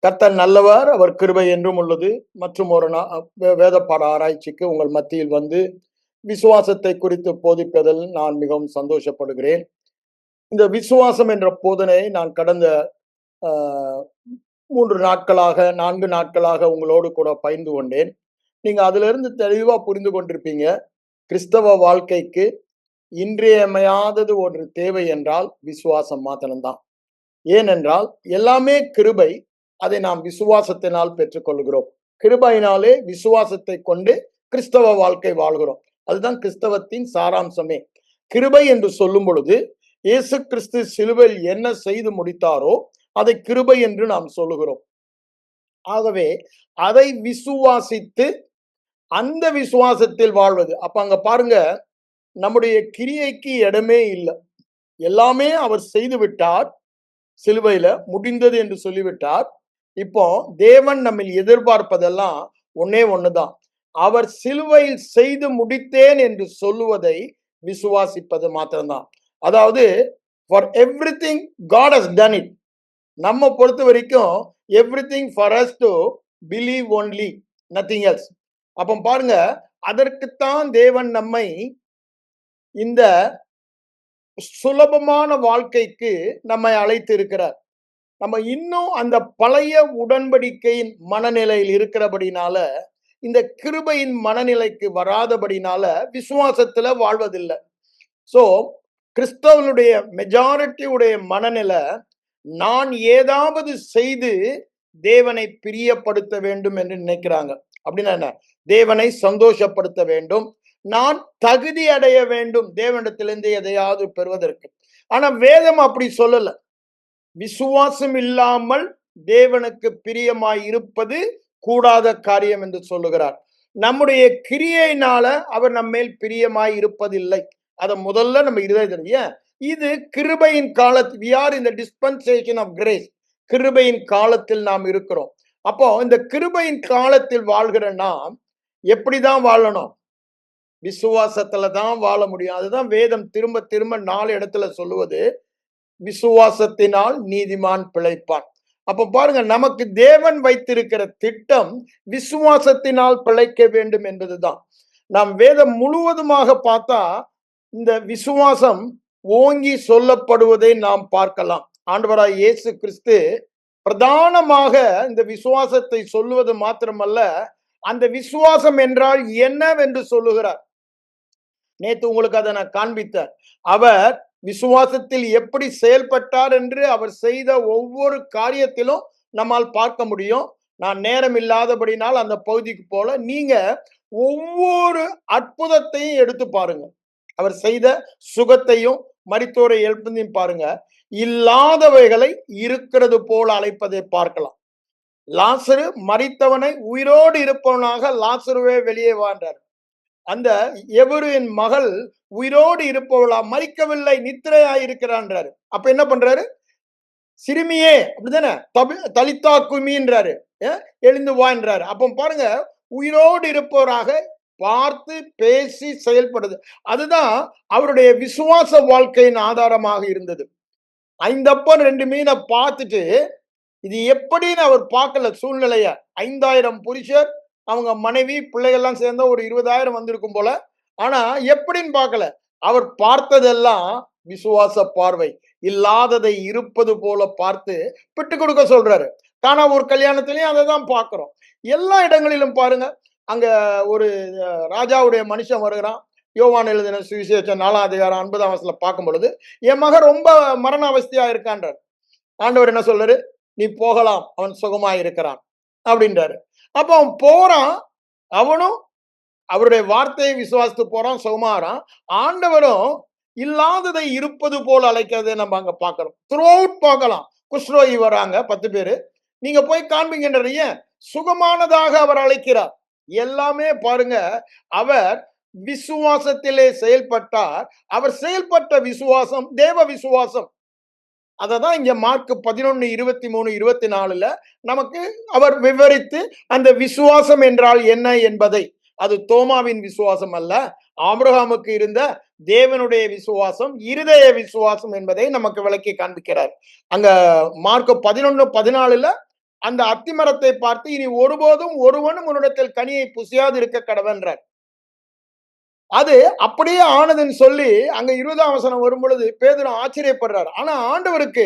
கர்த்தர் நல்லவர், அவர் கிருபை என்றும் உள்ளது. மற்றும் ஒரு வேத பாட ஆராய்ச்சிக்கு உங்கள் மத்தியில் வந்து விசுவாசத்தை குறித்து போதிப்பதில் நான் மிகவும் சந்தோஷப்படுகிறேன். இந்த விசுவாசம் என்ற போதனை நான் கடந்த 3 நாட்களாக 4 நாட்களாக உங்களோடு கூட பகிர்ந்து கொண்டேன். நீங்க அதிலிருந்து தெளிவா புரிந்து கொண்டிருப்பீங்க. கிறிஸ்தவ வாழ்க்கைக்கு இன்றியமையாதது ஒன்று தேவை என்றால் விசுவாசம் மாத்திரம்தான். ஏனென்றால் எல்லாமே கிருபை. அதை நாம் விசுவாசத்தினால் பெற்றுக்கொள்கிறோம். கிருபையினாலே விசுவாசத்தை கொண்டு கிறிஸ்தவ வாழ்க்கை வாழ்கிறோம். அதுதான் கிறிஸ்தவத்தின் சாராம்சமே. கிருபை என்று சொல்லும் பொழுது இயேசு கிறிஸ்து சிலுவையில் என்ன செய்து முடித்தாரோ அதை கிருபை என்று நாம் சொல்லுகிறோம். ஆகவே அதை விசுவாசித்து அந்த விசுவாசத்தில் வாழ்வது. அப்ப அங்க பாருங்க, நம்முடைய கிரியைக்கு இடமே இல்லை. எல்லாமே அவர் செய்து விட்டார். சிலுவையில முடிந்தது என்று சொல்லிவிட்டார். இப்போ தேவன் நம்ம எதிர்பார்ப்பதெல்லாம் ஒன்னே ஒண்ணுதான். அவர் சிலுவையில் செய்து முடித்தேன் என்று சொல்லுவதை விசுவாசிப்பது மாத்திரம்தான். அதாவது for everything God has done it. நம்ம பொறுத்த வரைக்கும் everything for us to believe only, nothing else. அப்ப பாருங்க, அதற்குத்தான் தேவன் நம்மை இந்த சுலபமான வாழ்க்கைக்கு நம்மை அழைத்து இருக்கிறார். நம்ம இன்னும் அந்த பழைய உடன்படிக்கையின் மனநிலையில் இருக்கிறபடினால, இந்த கிருபையின் மனநிலைக்கு வராதபடினால விசுவாசத்துல வாழ்வதில்லை. சோ கிறிஸ்தவனுடைய மெஜாரிட்டி உடைய மனநிலை, நான் ஏதாவது செய்து தேவனை பிரியப்படுத்த வேண்டும் என்று நினைக்கிறாங்க. அப்படின்னா என்ன? தேவனை சந்தோஷப்படுத்த வேண்டும், நான் தகுதி அடைய வேண்டும் தேவனிடத்திலிருந்து எதையாவது பெறுவதற்கு. ஆனா வேதம் அப்படி சொல்லல. விசுவாசம் இல்லாமல் தேவனுக்கு பிரியமாய் இருப்பது கூடாத காரியம் என்று சொல்லுகிறார். நம்முடைய கிரியையினால அவர் நம்ம மேல் பிரியமாய் இருப்பதில்லை. அதை முதல்ல நம்ம இருதய இது கிருபையின் காலத்தில், we are in the dispensation of grace. கிருபையின் காலத்தில் நாம் இருக்கிறோம். அப்போ இந்த கிருபையின் காலத்தில் வாழ்கிற நாம் எப்படிதான் வாழணும்? விசுவாசத்துல தான் வாழ முடியும். அதுதான் வேதம் திரும்ப திரும்ப 4 இடத்துல சொல்லுவது, விசுவாசத்தினால் நீதிமான் பிழைப்பான். அப்ப பாருங்க, நமக்கு தேவன் வைத்திருக்கிற திட்டம் விசுவாசத்தினால் பிழைக்க வேண்டும் என்பதுதான். நாம் வேதம் முழுவதுமாக பார்த்தா இந்த விசுவாசம் ஓங்கி சொல்லப்படுவதை நாம் பார்க்கலாம். ஆண்டவராய் இயேசு கிறிஸ்து பிரதானமாக இந்த விசுவாசத்தை சொல்லுவது மாத்திரமல்ல, அந்த விசுவாசம் என்றால் என்னவென்று சொல்லுகிறார். நேற்று உங்களுக்கு அதை நான் காண்பித்தேன். அவர் விசுவாசத்தில் எப்படி செயல்பட்டார் என்று அவர் செய்த ஒவ்வொரு காரியத்திலும் நம்மால் பார்க்க முடியும். நான் நேரம் இல்லாதபடினால் அந்த பகுதிக்கு போல, நீங்க ஒவ்வொரு அற்புதத்தையும் எடுத்து பாருங்க. அவர் செய்த சுகத்தையும் மரித்தோரை எழுப்பதையும் பாருங்க. இல்லாதவைகளை இருக்கிறது போல அழைப்பதை பார்க்கலாம். லாசரு மரித்தவனை உயிரோடு இருப்பவனாக லாசருவே வெளியே வாழ்ந்தார். அந்த எவரின் மகள் உயிரோடு இருப்பவளா, மறிக்கவில்லை, நித்திரையாய் இருக்கிறான்றாரு. அப்ப என்ன பண்றாரு? சிறுமியே, அப்படிதானே, தலித்தா குமின்றாரு, எழுந்து வான்றாரு. அப்ப பாருங்க, உயிரோடு இருப்பவராக பார்த்து பேசி செயல்படுது. அதுதான் அவருடைய விசுவாச வாழ்க்கையின் ஆதாரமாக இருந்தது. 5 அப்பம் 2 மீனை பார்த்துட்டு இது எப்படின்னு அவர் பார்க்கல சூழ்நிலைய. 5000 புருஷர், அவங்க மனைவி பிள்ளைகள்லாம் சேர்ந்த ஒரு 20,000 வந்திருக்கும் போல. ஆனா எப்படின்னு பார்க்கல. அவர் பார்த்ததெல்லாம் விசுவாச பார்வை. இல்லாததை இருப்பது போல பார்த்து விட்டு கொடுக்க சொல்றாரு. கானா ஒரு கல்யாணத்திலையும் அதை தான் பார்க்கிறோம். எல்லா இடங்களிலும் பாருங்க. அங்க ஒரு ராஜாவுடைய மனுஷன் வருகிறான். யோவான் எழுதின சுவிசேஷம் 4ஆம் அதிகாரம் 50ஆம் வசனத்துல பார்க்கும் பொழுது, என் மகன் ரொம்ப மரண அவஸ்தையா இருக்கான்றார். ஆண்டவர் என்ன சொல்றாரு? நீ போகலாம், அவன் சுகமாய் இருக்கிறான் அப்படின்றாரு. அப்ப அவன் போறான். அவனும் அவருடைய வார்த்தையை விசுவாசித்து போறான், சுகமாறான். ஆண்டவரும் இல்லாததை இருப்பது போல அழைக்கிறதை நம்ம அங்க பார்க்கிறோம். த்ரூ அவுட் பார்க்கலாம். குஷ்ரோகி வராங்க 10 பேரு, நீங்க போய் காண்பீங்கன்றீங்க, சுகமானதாக அவர் அழைக்கிறார். எல்லாமே பாருங்க, அவர் விசுவாசத்திலே செயல்பட்டார். அவர் செயல்பட்ட விசுவாசம் தேவ விசுவாசம். அததான் இங்க மார்க் 11, 23, 24 நமக்கு அவர் விவரித்து, அந்த விசுவாசம் என்றால் என்ன என்பதை, அது தோமாவின் விசுவாசம் அல்ல, ஆபிரகாமுக்கு இருந்த தேவனுடைய விசுவாசம், இருதய விசுவாசம் என்பதை நமக்கு விளக்கி காண்பிக்கிறார். அங்க மார்க் 11, 14 அந்த அத்திமரத்தை பார்த்து, இனி ஒருபோதும் ஒருவனும் உன்னிடத்தில் கனியை புசியாது இருக்க கடவன்றார். அது அப்படியே ஆனதுன்னு சொல்லி அங்க 20ஆம் வசனம் வரும் பொழுது பேதுரு ஆச்சரியப்படுறார். ஆனா ஆண்டவருக்கு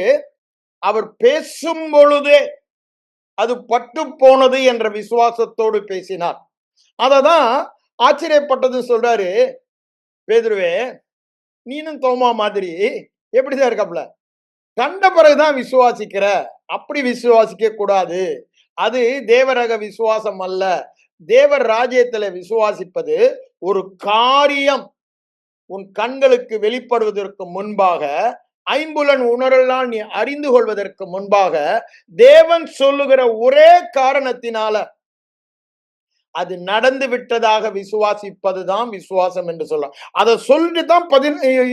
அவர் பேசும் பொழுதே அது பட்டு போனது என்ற விசுவாசத்தோடு பேசினார். அததான் ஆச்சரியப்பட்டது சொல்றாரு. பேதுருவே, நீனும் தோமா மாதிரி எப்படிதான் இருக்காப்ல, கண்ட பிறகுதான் விசுவாசிக்கிற, அப்படி விசுவாசிக்க கூடாது. அது தேவரக விசுவாசம் அல்ல. தேவர் ராஜ்யத்துல விசுவாசிப்பது ஒரு காரியம் உன் கண்களுக்கு வெளிப்படுவதற்கு முன்பாக, ஐம்புலன் உணரலாம் நீ அறிந்து கொள்வதற்கு முன்பாக, தேவன் சொல்லுகிற ஒரே காரணத்தினால அது நடந்து விட்டதாக விசுவாசிப்பதுதான் விசுவாசம் என்று சொல்லலாம். அதை சொல்லிட்டு தான்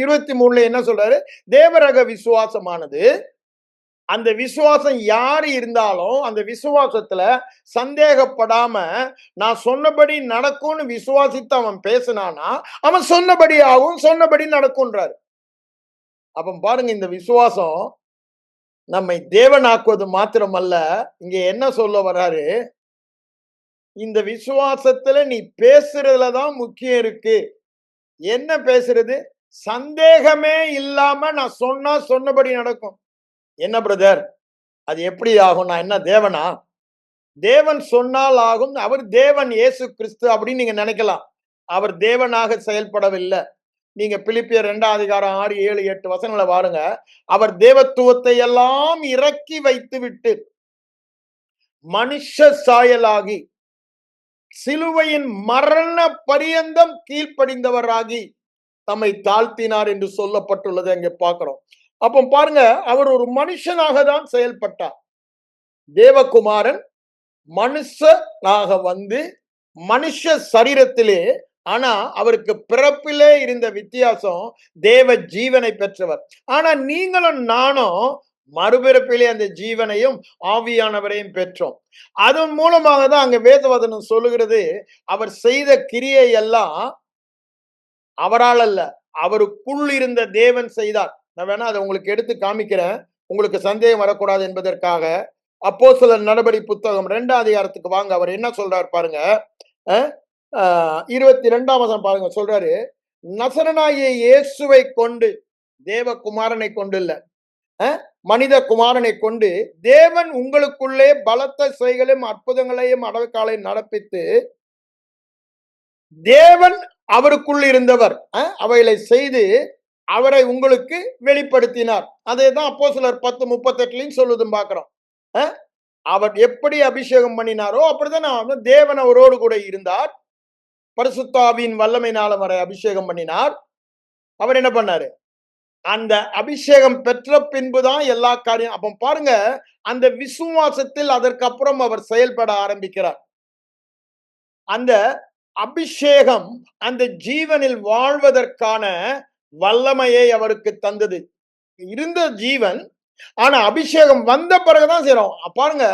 23 என்ன சொல்றாரு, தேவரக விசுவாசமானது, அந்த விசுவாசம் யாரு இருந்தாலும் அந்த விசுவாசத்துல சந்தேகப்படாம நான் சொன்னபடி நடக்கும்னு விசுவாசித்து அவன் பேசினானா அவன் சொன்னபடி ஆகும், சொன்னபடி நடக்கும்ன்றாரு. அப்ப பாருங்க, இந்த விசுவாசம் நம்மை தேவனாக்குவது மாத்திரமல்ல, இங்க என்ன சொல்ல வர்றாரு, இந்த விசுவாசத்துல நீ பேசுறதுலதான் முக்கியம் இருக்கு. என்ன பேசுறது? சந்தேகமே இல்லாம நான் சொன்னா சொன்னபடி நடக்கும். என்ன பிரதர், அது எப்படி ஆகும்? நான் என்ன தேவனா? தேவன் சொன்னால் ஆகும். அவர் தேவன், இயேசு கிறிஸ்து அப்படின்னு நீங்க நினைக்கலாம். அவர் தேவனாக செயல்படவில்லை. நீங்க பிலிப்பியர் 2ஆம் அதிகாரம் 6, 7, 8 வசனங்களை பாருங்க. அவர் தேவத்துவத்தை எல்லாம் இறக்கி வைத்து விட்டு மனுஷ சாயலாகி சிலுவையின் மரண பரியந்தம் கீழ்ப்படிந்தவராகி தம்மை தாழ்த்தினார் என்று சொல்லப்பட்டுள்ளது அங்கே பார்க்கிறோம். அப்போ பாருங்க, அவர் ஒரு மனுஷனாக தான் செயல்பட்டார். தேவகுமாரன் மனுஷனாக வந்து மனுஷ சரீரத்திலே, ஆனா அவருக்கு பிறப்பிலே இருந்த வித்தியாசம், தேவ ஜீவனை பெற்றவர். ஆனா நீங்களும் நானும் மறுபிறப்பிலே அந்த ஜீவனையும் ஆவியானவரையும் பெற்றோம். அதன் மூலமாக தான் அங்க வேதவசனம் சொல்லுகிறது, அவர் செய்த கிரியை எல்லாம் அவரால் அல்ல, அவருக்குள் இருந்த தேவன் செய்தார். நான் வேணா அதை உங்களுக்கு எடுத்து காமிக்கிறேன், உங்களுக்கு சந்தேகம் வரக்கூடாது என்பதற்காக. அப்போஸ்தலர் நடபடி புத்தகம் 2ஆம் அதிகாரத்துக்கு வாங்க. அவர் என்ன சொல்றார் பாருங்க. 22ஆம் வசனம் பாருங்க. சொல்றாரு, நசரனாகிய இயேசுவை கொண்டு, தேவகுமாரனை கொண்டு இல்ல, மனித குமாரனை கொண்டு தேவன் உங்களுக்குள்ளே பலத்த செய்களையும் அற்புதங்களையும் அடக்காலையும் நடப்பித்து, தேவன் அவருக்குள் இருந்தவர் அவைகளை செய்து அவரை உங்களுக்கு வெளிப்படுத்தினார். அதே தான் அப்போஸ்தலர் 10:38 சொல்லுதும் பார்க்கிறோம். அவர் எப்படி அபிஷேகம் பண்ணினாரோ அப்படிதான் தேவன் அவரோடு கூட இருந்தார். பரிசுத்த ஆவியின் வல்லமையினால அவரை அபிஷேகம் பண்ணினார். அவர் என்ன பண்ணாரு? அந்த அபிஷேகம் பெற்ற பின்புதான் எல்லா காரியம். அப்ப பாருங்க, அந்த விசுவாசத்தில் அதற்கப்புறம் அவர் செயல்பட ஆரம்பிக்கிறார். அந்த அபிஷேகம் அந்த ஜீவனில் வாழ்வதற்கான வல்லமையை அவருக்கு தந்தது. இருந்த ஜீவன், ஆனா அபிஷேகம் வந்த பிறகுதான் செய்யறோம். பாருங்க,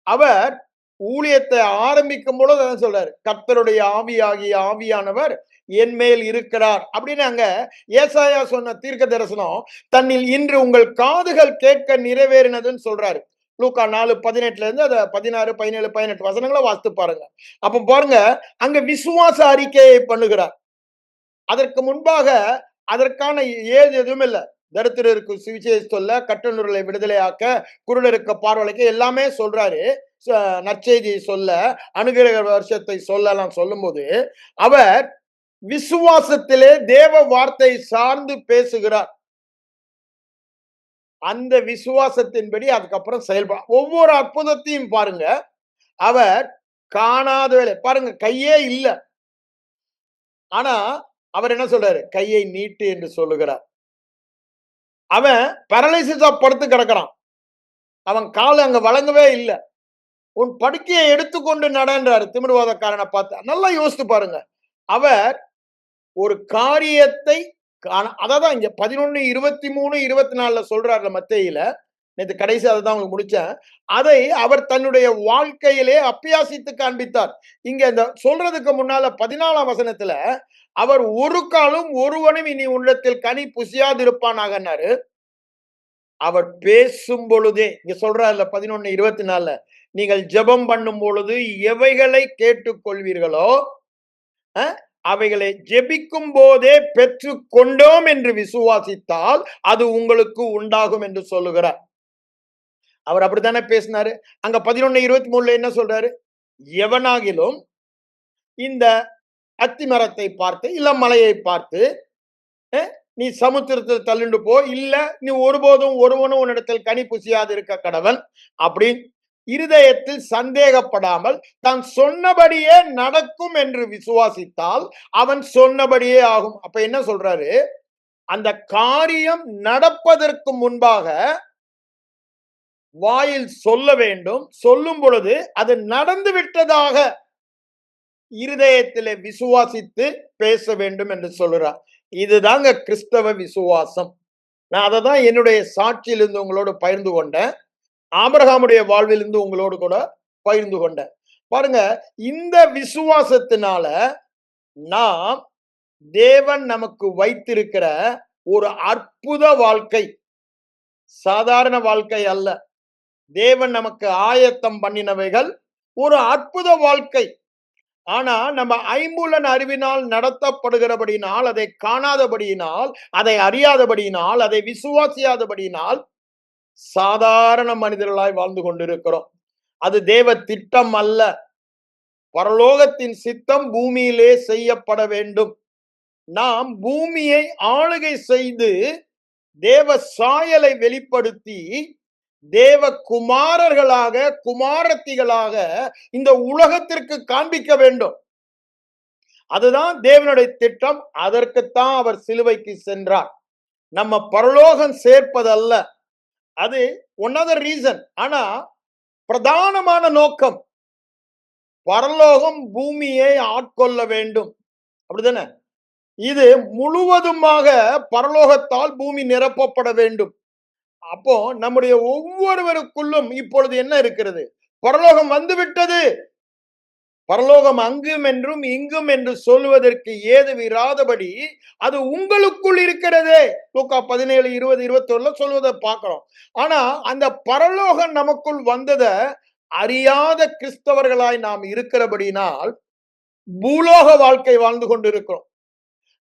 அவர் ஊழியத்தை ஆரம்பிக்கும் பொழுது அதான் சொல்றாரு, கர்த்தருடைய ஆவியாகிய ஆவியானவர் என் மேல் இருக்கிறார் அப்படின்னு. அங்க ஏசாயா சொன்ன தீர்க்க தரிசனம் தன்னில் இன்று உங்கள் காதுகள் கேட்க நிறைவேறினதுன்னு சொல்றாரு. லூக்கா 4:18 இருந்து அதை 16, 17, 18 வசனங்களை வாசித்து பாருங்க. அப்ப பாருங்க, அங்க விசுவாச அறிக்கையை பண்ணுகிறார். அதற்கு முன்பாக அதற்கான எதுவும் இல்லை. தரித்திரருக்கு சுவிசேஷ சொல்ல, கட்டுநர்களை விடுதலையாக்க, குருடருக்கு பார்வலைக்க எல்லாமே சொல்றாரு. நற்செய்தியை சொல்ல, அனுகிரக வருஷத்தை சொல்லலாம் சொல்லும் போது அவர் விசுவாசத்திலே தேவ வார்த்தை சார்ந்து பேசுகிறார். அந்த விசுவாசத்தின்படி அதுக்கப்புறம் செயல்பட ஒவ்வொரு அற்புதத்தையும் பாருங்க. அவர் காணாத வேலை பாருங்க, கையே இல்லை, ஆனா அவர் என்ன சொல்றாரு? கையை நீட்டு என்று சொல்லுகிறார். அவன் பேரலைசிஸா படுத்து கிடக்கிறான், அவன் கால் அங்க வழங்கவே இல்லை. உன் படுக்கையை எடுத்துக்கொண்டு நடன்றாரு திமிர்வாதக்காரனை பார்த்து. நல்லா யோசித்து பாருங்க. அவர் ஒரு காரியத்தை அதான் இங்க 11:23, 24 சொல்றாரு மத்தேயில. நேற்று கடைசி அதை தான் உங்களுக்கு முடிச்சேன். அதை அவர் தன்னுடைய வாழ்க்கையிலே அப்பியாசித்து காண்பித்தார். இங்க இந்த சொல்றதுக்கு முன்னால 14ஆம் வசனத்துல அவர் ஒரு காலம் ஒருவனும் இனி உள்ளத்தில் கனி புசியாதிருப்பானாகன்னாரு. அவர் பேசும் பொழுதே இங்க சொல்றாருல 11:24, நீங்கள் ஜெபம் பண்ணும் பொழுது எவைகளை கேட்டுக்கொள்வீர்களோ அவைகளை ஜெபிக்கும் போதே பெற்று கொண்டோம் என்று விசுவாசித்தால் அது உங்களுக்கு உண்டாகும் என்று சொல்லுகிறார். அவர் அப்படித்தானே பேசினாரு. அங்க 11:23 என்ன சொல்றாரு? எவனாகிலும் இந்த அத்தி மரத்தை பார்த்து இல்ல மலையை பார்த்து நீ சமுத்திரத்தில் தள்ளிண்டு போ, இல்ல நீ ஒருபோதும் ஒருவனும் உன்னிடத்தில் கனி புசியாது இருக்க கடவன் அப்படின்னு இருதயத்தில் சந்தேகப்படாமல் தான் சொன்னபடியே நடக்கும் என்று விசுவாசித்தால் அவன் சொன்னபடியே ஆகும். அப்ப என்ன சொல்றாரு? அந்த காரியம் நடப்பதற்கு முன்பாக வாயில் சொல்ல வேண்டும். சொல்லும் பொழுது அது நடந்து விட்டதாக இருதயத்திலே விசுவாசித்து பேச வேண்டும் என்று சொல்றார். இதுதாங்க கிறிஸ்தவ விசுவாசம். நான் அதை தான் என்னுடைய சாட்சியிலிருந்து உங்களோடு பகிர்ந்து கொண்டேன். ஆபிரகாமுடைய வாழ்விலிருந்து உங்களோடு கூட பகிர்ந்து கொண்டேன். பாருங்க, இந்த விசுவாசத்தினால நாம் தேவன் நமக்கு வைத்திருக்கிற ஒரு அற்புத வாழ்க்கை, சாதாரண வாழ்க்கை அல்ல. தேவன் நமக்கு ஆயத்தம் பண்ணினவைகள் ஒரு அற்புத வாழ்க்கை. ஆனா நம்ம ஐம்புலன் அறிவினால் நடத்தப்படுகிறபடியினால், அதை காணாதபடியினால், அதை அறியாதபடியினால், அதை விசுவாசியாதபடியினால் சாதாரண மனிதர்களாய் வாழ்ந்து கொண்டிருக்கிறோம். அது தேவ திட்டம் அல்ல. பரலோகத்தின் சித்தம் பூமியிலே செய்யப்பட வேண்டும். நாம் பூமியை ஆளுகை செய்து தேவ சாயலை வெளிப்படுத்தி தேவ குமாரர்களாக குமாரத்திகளாக இந்த உலகத்திற்கு காண்பிக்க வேண்டும். அதுதான் தேவனுடைய திட்டம். அதற்குத்தான் அவர் சிலுவைக்கு சென்றார். நம்ம பரலோகம் சேர்ப்பதல்ல, அது ஒன்னதர் ரீசன். ஆனா பிரதானமான நோக்கம் பரலோகம் பூமியை ஆட்கொள்ள வேண்டும். அப்படிதானே? இது முழுவதுமாக பரலோகத்தால் பூமி நிரப்பப்பட வேண்டும். அப்போ நம்முடைய ஒவ்வொருவருக்குள்ளும் இப்பொழுது என்ன இருக்கிறது? பரலோகம் வந்துவிட்டது. பரலோகம் அங்கும் என்றும் இங்கும் என்று சொல்லுவதற்கு ஏது இராதபடி அது உங்களுக்குள் இருக்கிறதே. லூக்கா 17:20-21 சொல்வதை பார்க்கிறோம். ஆனா அந்த பரலோகம் நமக்குள் வந்ததை அறியாத கிறிஸ்தவர்களாய் நாம் இருக்கிறபடினால் பூலோக வாழ்க்கை வாழ்ந்து கொண்டிருக்கிறோம்.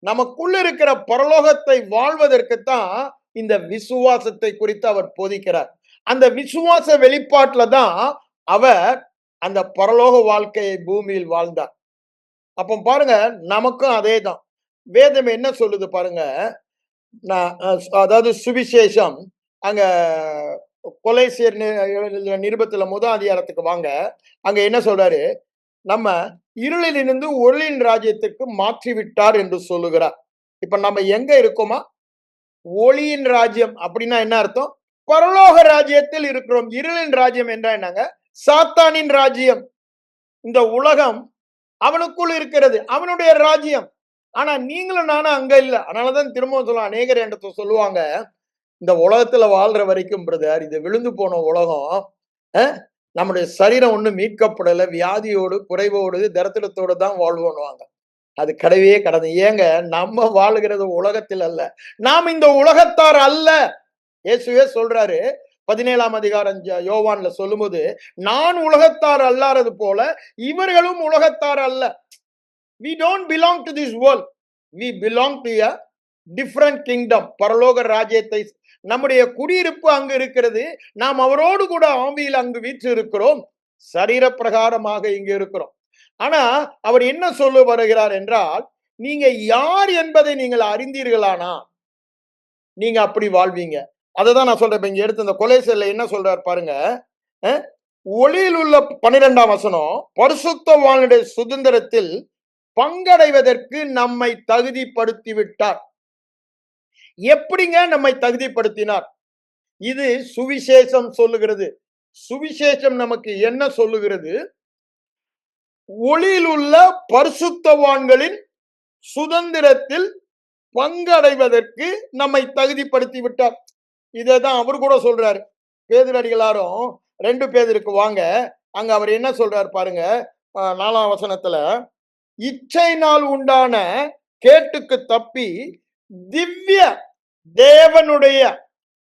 நமக்குள்ள இருக்கிற பரலோகத்தை வாழ்வதற்குத்தான் இந்த விசுவாசத்தை குறித்து அவர் போதிக்கிறார். அந்த விசுவாச வெளிப்பாட்டுல தான் அவர் அந்த பரலோக வாழ்க்கையை பூமியில் வாழ்ந்தார். அப்ப பாருங்க, நமக்கும் அதே தான். வேதம் என்ன சொல்லுது பாருங்க. அதாவது சுவிசேஷம் அங்க கொலைசேர் நிருபத்துல முதல் அதிகாரத்துக்கு வாங்க. அங்க என்ன சொல்றாரு? நம்ம இருளிலிருந்து ஒளியின் ராஜ்யத்துக்கு மாற்றி விட்டார் என்று சொல்லுகிறார். இப்ப நம்ம எங்க இருக்கோமா? ஒளியின் ராஜ்யம் அப்படின்னா என்ன அர்த்தம்? பரலோக ராஜ்யத்தில் இருக்கிறோம். இருளின் ராஜ்யம் என்றா என்னங்க? சாத்தானின் ராஜ்யம். இந்த உலகம் அவனுக்குள் இருக்கிறது, அவனுடைய ராஜ்யம். ஆனா நீங்களும் நானும் அங்க இல்ல. அதனாலதான் திரும்பவும் சொல்லுவாங்க, அநேகர் என்கிட்ட சொல்லுவாங்க, இந்த உலகத்துல வாழ்ற வரைக்கும் பிரதர், இது விழுந்து போன உலகம், நம்முடைய சரீரம் ஒண்ணு மீட்கப்படல, வியாதியோடு குறைவோடு தரித்திரத்தோடு தான் வாழ்வோன்னுவாங்க. அது கடவே கடந்து. ஏங்க, நம்ம வாழுகிறது உலகத்தில் அல்ல, நாம் இந்த உலகத்தார் அல்ல. இயேசுவே சொல்றாரு 17ஆம் அதிகாரம் யோவான்ல சொல்லும்போது, நான் உலகத்தார் அல்லாதது போல இவர்களும் உலகத்தார் அல்ல. we don't belong to this world, we belong to a different kingdom. பரலோக ராஜ்யத்தை, நம்முடைய குடியிருப்பு அங்கு இருக்கிறது. நாம் அவரோடு கூட ஆவியில் அங்கு வீற்று இருக்கிறோம். சரீர பிரகாரமாக இங்கு இருக்கிறோம். ஆனா அவர் என்ன சொல்ல வருகிறார் என்றால், நீங்க யார் என்பதை நீங்கள் அறிந்தீர்களானா நீங்க அப்படி வாழ்வீங்க. அததான் நான் சொல்றேன். இங்க எடுத்து இந்த கொலைசேர்ல என்ன சொல்றார் பாருங்க. ஒளியில் உள்ள 12ஆம் வசனம், பரிசுத்தவானுடைய சுதந்திரத்தில் பங்கடைவதற்கு நம்மை தகுதிப்படுத்தி விட்டார். எப்படிங்க நம்மை தகுதிப்படுத்தினார்? இது சுவிசேஷம் சொல்லுகிறது. சுவிசேஷம் நமக்கு என்ன சொல்லுகிறது? ஒளியில் உள்ள பரிசுத்தவான்களின் சுதந்திரத்தில் பங்கடைவதற்கு நம்மை தகுதிப்படுத்தி விட்டார். இதைதான் அவர் கூட சொல்றாரு. பேதுரடிகளாரும் 2 பேதுருக்கு வாங்க. அங்க அவர் என்ன சொல்றாரு பாருங்க. 4ஆம் வசனத்துல, இச்சையினால் உண்டான கேட்டுக்கு தப்பி திவ்ய தேவனுடைய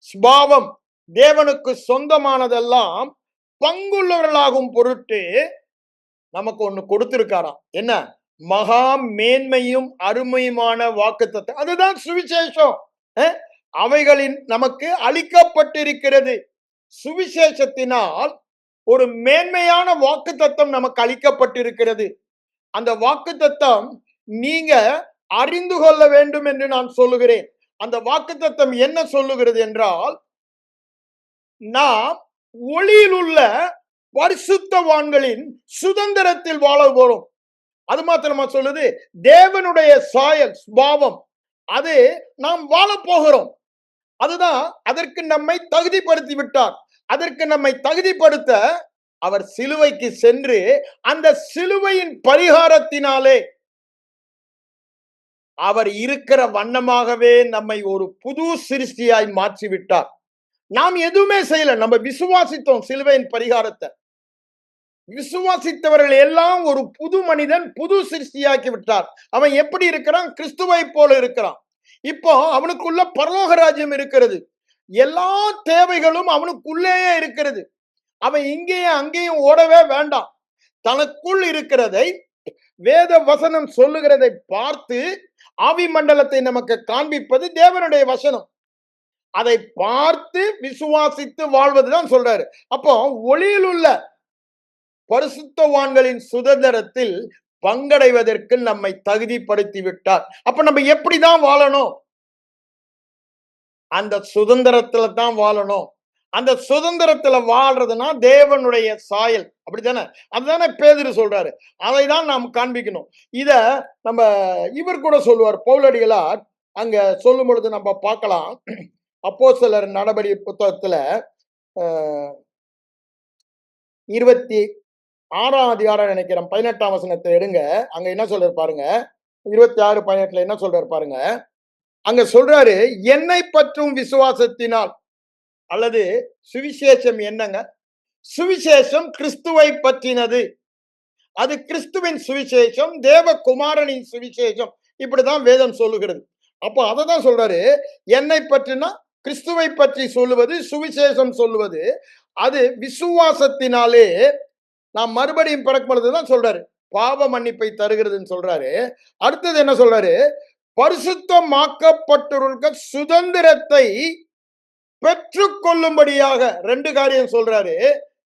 ஸ்பாவம், தேவனுக்கு சொந்தமானதெல்லாம் பங்குள்ளவர்களாகும் பொருட்டு நமக்கு ஒண்ணு கொடுத்திருக்காராம். என்ன? மகா மேன்மையும் அருமையுமான வாக்குத்தத்தம். அதுதான் சுவிசேஷம். அஹ், அவைகளின் நமக்கு அளிக்கப்பட்டிருக்கிறது. சுவிசேஷத்தினால் ஒரு மேன்மையான வாக்குத்தத்தம் நமக்கு அளிக்கப்பட்டிருக்கிறது. அந்த வாக்குத்தத்தம் நீங்க அறிந்து கொள்ள வேண்டும் என்று நான் சொல்லுகிறேன். அந்த வாக்குத்தத்தம் என்ன சொல்லுகிறது என்றால், நாம் ஒளியில் உள்ள பரிசுத்தவான்களின் சுதந்திரத்தில் வாழ போறோம். அது மாத்திரமா சொல்லுது, தேவனுடைய சாயல் சுபாவம் அது நாம் வாழ போகிறோம். அதுதான் அதற்கு நம்மை தகுதிப்படுத்தி விட்டார். அதற்கு நம்மை தகுதிப்படுத்த அவர் சிலுவைக்கு சென்று அந்த சிலுவையின் பரிகாரத்தினாலே அவர் இருக்கிற வண்ணமாகவே நம்மை ஒரு புது சிருஷ்டியாய் மாற்றி விட்டார். நாம் எதுவுமே செய்யல, நம்ம விசுவாசித்தோம் சிலுவையின் பரிகாரத்தை. விசுவாசித்தவர்கள் எல்லாம் ஒரு புது மனிதன், புது சிருஷ்டியாக்கி விட்டார். அவன் எப்படி இருக்கிறான்? கிறிஸ்துவை போல இருக்கிறான். இப்போ அவனுக்குள்ள பரலோக ராஜ்யம் இருக்கிறது. எல்லா தேவைகளும் அவனுக்குள்ளேயே இருக்கிறது. அவன் இங்கேயும் அங்கேயும் ஓடவே வேண்டாம். தனக்குள் இருக்கிறதை வேத வசனம் சொல்லுகிறதை பார்த்து ஆவி மண்டலத்தை நமக்கு காண்பிப்பது தேவனுடைய வசனம். அதை பார்த்து விசுவாசித்து வாழ்வதுதான் சொல்றாரு. அப்போ ஒளியில் உள்ள பரிசுத்தவான்களின் சுதந்திரத்தில் பங்கடைவதற்கு நம்மை தகுதிப்படுத்தி விட்டார். அப்ப நம்ம எப்படிதான் வாழணும்? அந்த சுதந்திரத்துல தான் வாழணும். அந்த சுதந்திரத்துல வாழ்றதுன்னா தேவனுடைய சாயல், அப்படித்தானே? அதுதானே பேதுரு சொல்றாரு. அதைதான் நாம் காண்பிக்கணும். இத நம்ம இவர் கூட சொல்லுவார், பவுலடிகளார் அங்க சொல்லும் பொழுது நம்ம பார்க்கலாம். அப்போஸ்தலர் நடபடி புத்தகத்துல 26ஆம் அதிகாரம் நினைக்கிறேன், 18ஆம் வசனத்தை எடுங்க. அங்க என்ன சொல்றாரு பாருங்க. 26:18 என்ன சொல்றாரு பாருங்க. அங்க சொல்றாரு, என்னை பற்றும் விசுவாசத்தினால், அல்லது சுவிசேஷம் என்னங்க? சுவிசேஷம் கிறிஸ்துவை பற்றினது. அது கிறிஸ்துவின் சுவிசேஷம், தேவகுமாரனின் சுவிசேஷம். இப்படிதான் வேதம் சொல்லுகிறது. அப்போ அதை தான் சொல்றாரு, என்னை பற்றினா கிறிஸ்துவை பற்றி சொல்லுவது, சுவிசேஷம் சொல்லுவது. அது விசுவாசத்தினாலே நாம் மறுபடியும் பிறக்கும் பொழுதுதான் சொல்றாரு, பாவ மன்னிப்பை தருகிறதுன்னு சொல்றாரு. அடுத்தது என்ன சொல்றாரு? பரிசுத்தமாக்கப்பட்டிருக்க சுதந்திரத்தை பெற்றுக்கொள்ளும்படியாக. ரெண்டு காரியம் சொல்றாரு.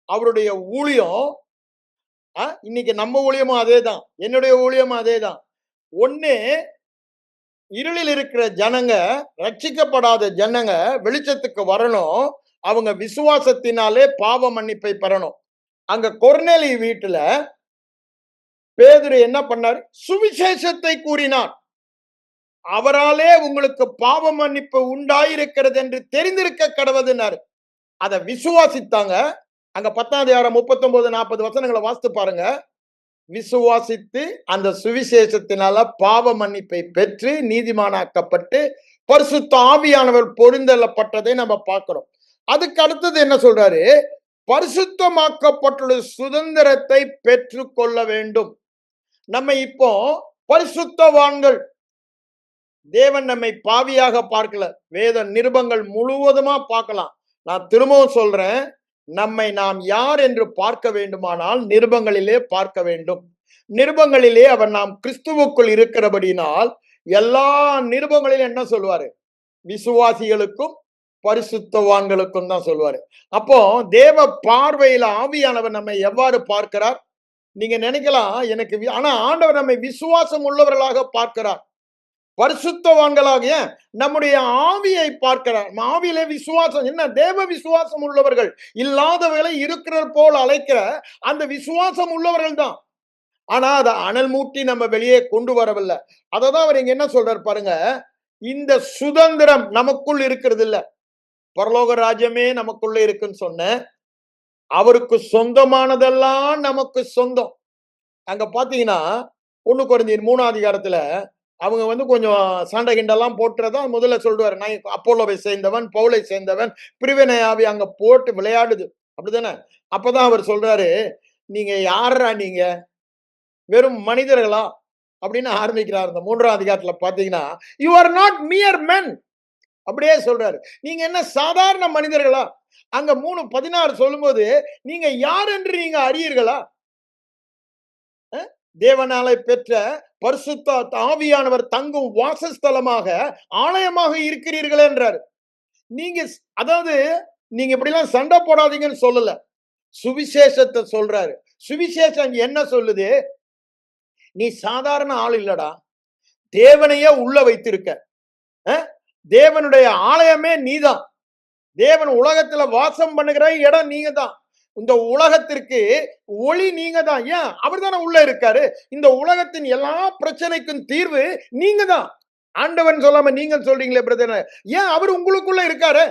அவருடைய ஊழியம், இன்னைக்கு நம்ம ஊழியமும் அதேதான், என்னுடைய ஊழியமும் அதேதான். ஒண்ணு, இருளில் இருக்கிற ஜனங்க, ரட்சிக்கப்படாத ஜனங்க வெளிச்சத்துக்கு வரணும். அவங்க விசுவாசத்தினாலே பாவ மன்னிப்பை பெறணும். அங்க கொர்நேலி வீட்டுல பேதுரு என்ன பண்ணார்? சுவிசேஷத்தை கூறினார். அவராலே உங்களுக்கு பாவ மன்னிப்பு உண்டாயிருக்கிறது என்று தெரிந்திருக்க கடவுதுன்னாரு. அதை விசுவாசித்தாங்க. அங்க 10ஆம் அதிகாரம் 39-40 வசனங்களை வாசித்து பாருங்க. விசுவாசித்து அந்த சுவிசேஷத்தினால பாவ மன்னிப்பை பெற்று நீதிமானாக்கப்பட்டு பரிசுத்த ஆவியானவர் பொருந்தப்பட்டதை நம்ம பார்க்கிறோம். அதுக்கு அடுத்தது என்ன சொல்றாரு? பரிசுத்தமாக்கப்பட்டுள்ள சுதந்திரத்தை பெற்று கொள்ள வேண்டும். நம்ம இப்போ பரிசுத்தவான்கள். தேவன் நம்மை பாவியாக பார்க்கல. வேத நிருபங்கள் முழுவதுமா பார்க்கலாம். நான் திரும்பவும் சொல்றேன், நம்மை நாம் யார் என்று பார்க்க வேண்டுமானால் நிருபங்களிலே பார்க்க வேண்டும். நிருபங்களிலே அவர் நாம் கிறிஸ்துவுக்குள் இருக்கிறபடினால் எல்லா நிருபங்களிலும் என்ன சொல்லுவாரு? விசுவாசிகளுக்கும் பரிசுத்தவான்களுக்கும் தான் சொல்லுவாரு. அப்போ தேவ பார்வையில ஆவியானவர் நம்மை எவ்வாறு பார்க்கிறார்? நீங்க நினைக்கலாம் எனக்கு, ஆனா ஆண்டவர் நம்மை விசுவாசம் உள்ளவர்களாக பார்க்கிறார். பரிசுத்தவான்களாகிய நம்முடைய ஆவியை பார்க்கிறார். ஆவியிலே விசுவாசம் என்ன? தேவ விசுவாசம் உள்ளவர்கள், இல்லாதவர்களை இருக்கிற போல் அழைக்கிற அந்த விசுவாசம் உள்ளவர்கள் தான். ஆனா அதை அனல் மூட்டி நம்ம வெளியே கொண்டு வரவில்லை. அததான் அவர் இங்க என்ன சொல்றாரு பாருங்க. இந்த சுதந்திரம் நமக்குள் இருக்கிறது இல்ல, பரலோக ராஜ்யமே நமக்குள்ள இருக்குன்னு சொன்ன அவருக்கு சொந்தமானதெல்லாம் நமக்கு சொந்தம். அங்க பாத்தீங்கன்னா 1 கொரிந்தியர் 3ஆம் அதிகாரத்துல அவங்க கொஞ்சம் சண்டை கிண்டெல்லாம் போட்டுறதான் முதல்ல சொல்லுவாரு. நான் அப்போலோவை சேர்ந்தவன், பவுலை சேர்ந்தவன், பிரிவினை ஆவி அங்க போட்டு விளையாடுது, அப்படித்தானே? அப்பதான் அவர் சொல்றாரு, நீங்க யாரா, நீங்க வெறும் மனிதர்களா அப்படின்னு ஆரம்பிக்கிறார். இந்த 3ஆம் அதிகாரத்துல பாத்தீங்கன்னா, யூ ஆர் நாட் மியர் மென். அப்படியே சொல்றாரு. நீங்க என்ன சாதாரண மனிதர்களா? அங்க 3:16 சொல்லும்போது, நீங்க யார் என்று நீங்க அறியீர்களா? தேவனாலே பெற்ற பரிசுத்த ஆவியானவர் தங்கும் வாசஸ்தலமாக, ஆலயமாக இருக்கிறீர்கள் என்றார். நீங்க அதாவது நீங்க இப்படிலாம் சண்டை போடாதீங்கன்னு சொல்லல. சுவிசேஷத்தை சொல்றாரு. சுவிசேஷம் என்ன சொல்லுது? நீ சாதாரண ஆள் இல்லடா. தேவனையே உள்ள வைத்திருக்க. தேவனுடைய ஆலயமே நீதான். தேவன் உலகத்துல வாசம் பண்ணுகிற இடம் நீங்க தான். இந்த உலகத்திற்கு ஒளி நீங்க தான். ஏன்? அவர் தானே உள்ள இருக்காரு. இந்த உலகத்தின் எல்லா பிரச்சனைக்கும் தீர்வு நீங்க தான். ஆண்டவன் சொல்லாம நீங்க சொல்றீங்களே பிரதர். ஏன்? அவர் உங்களுக்குள்ள இருக்காரு.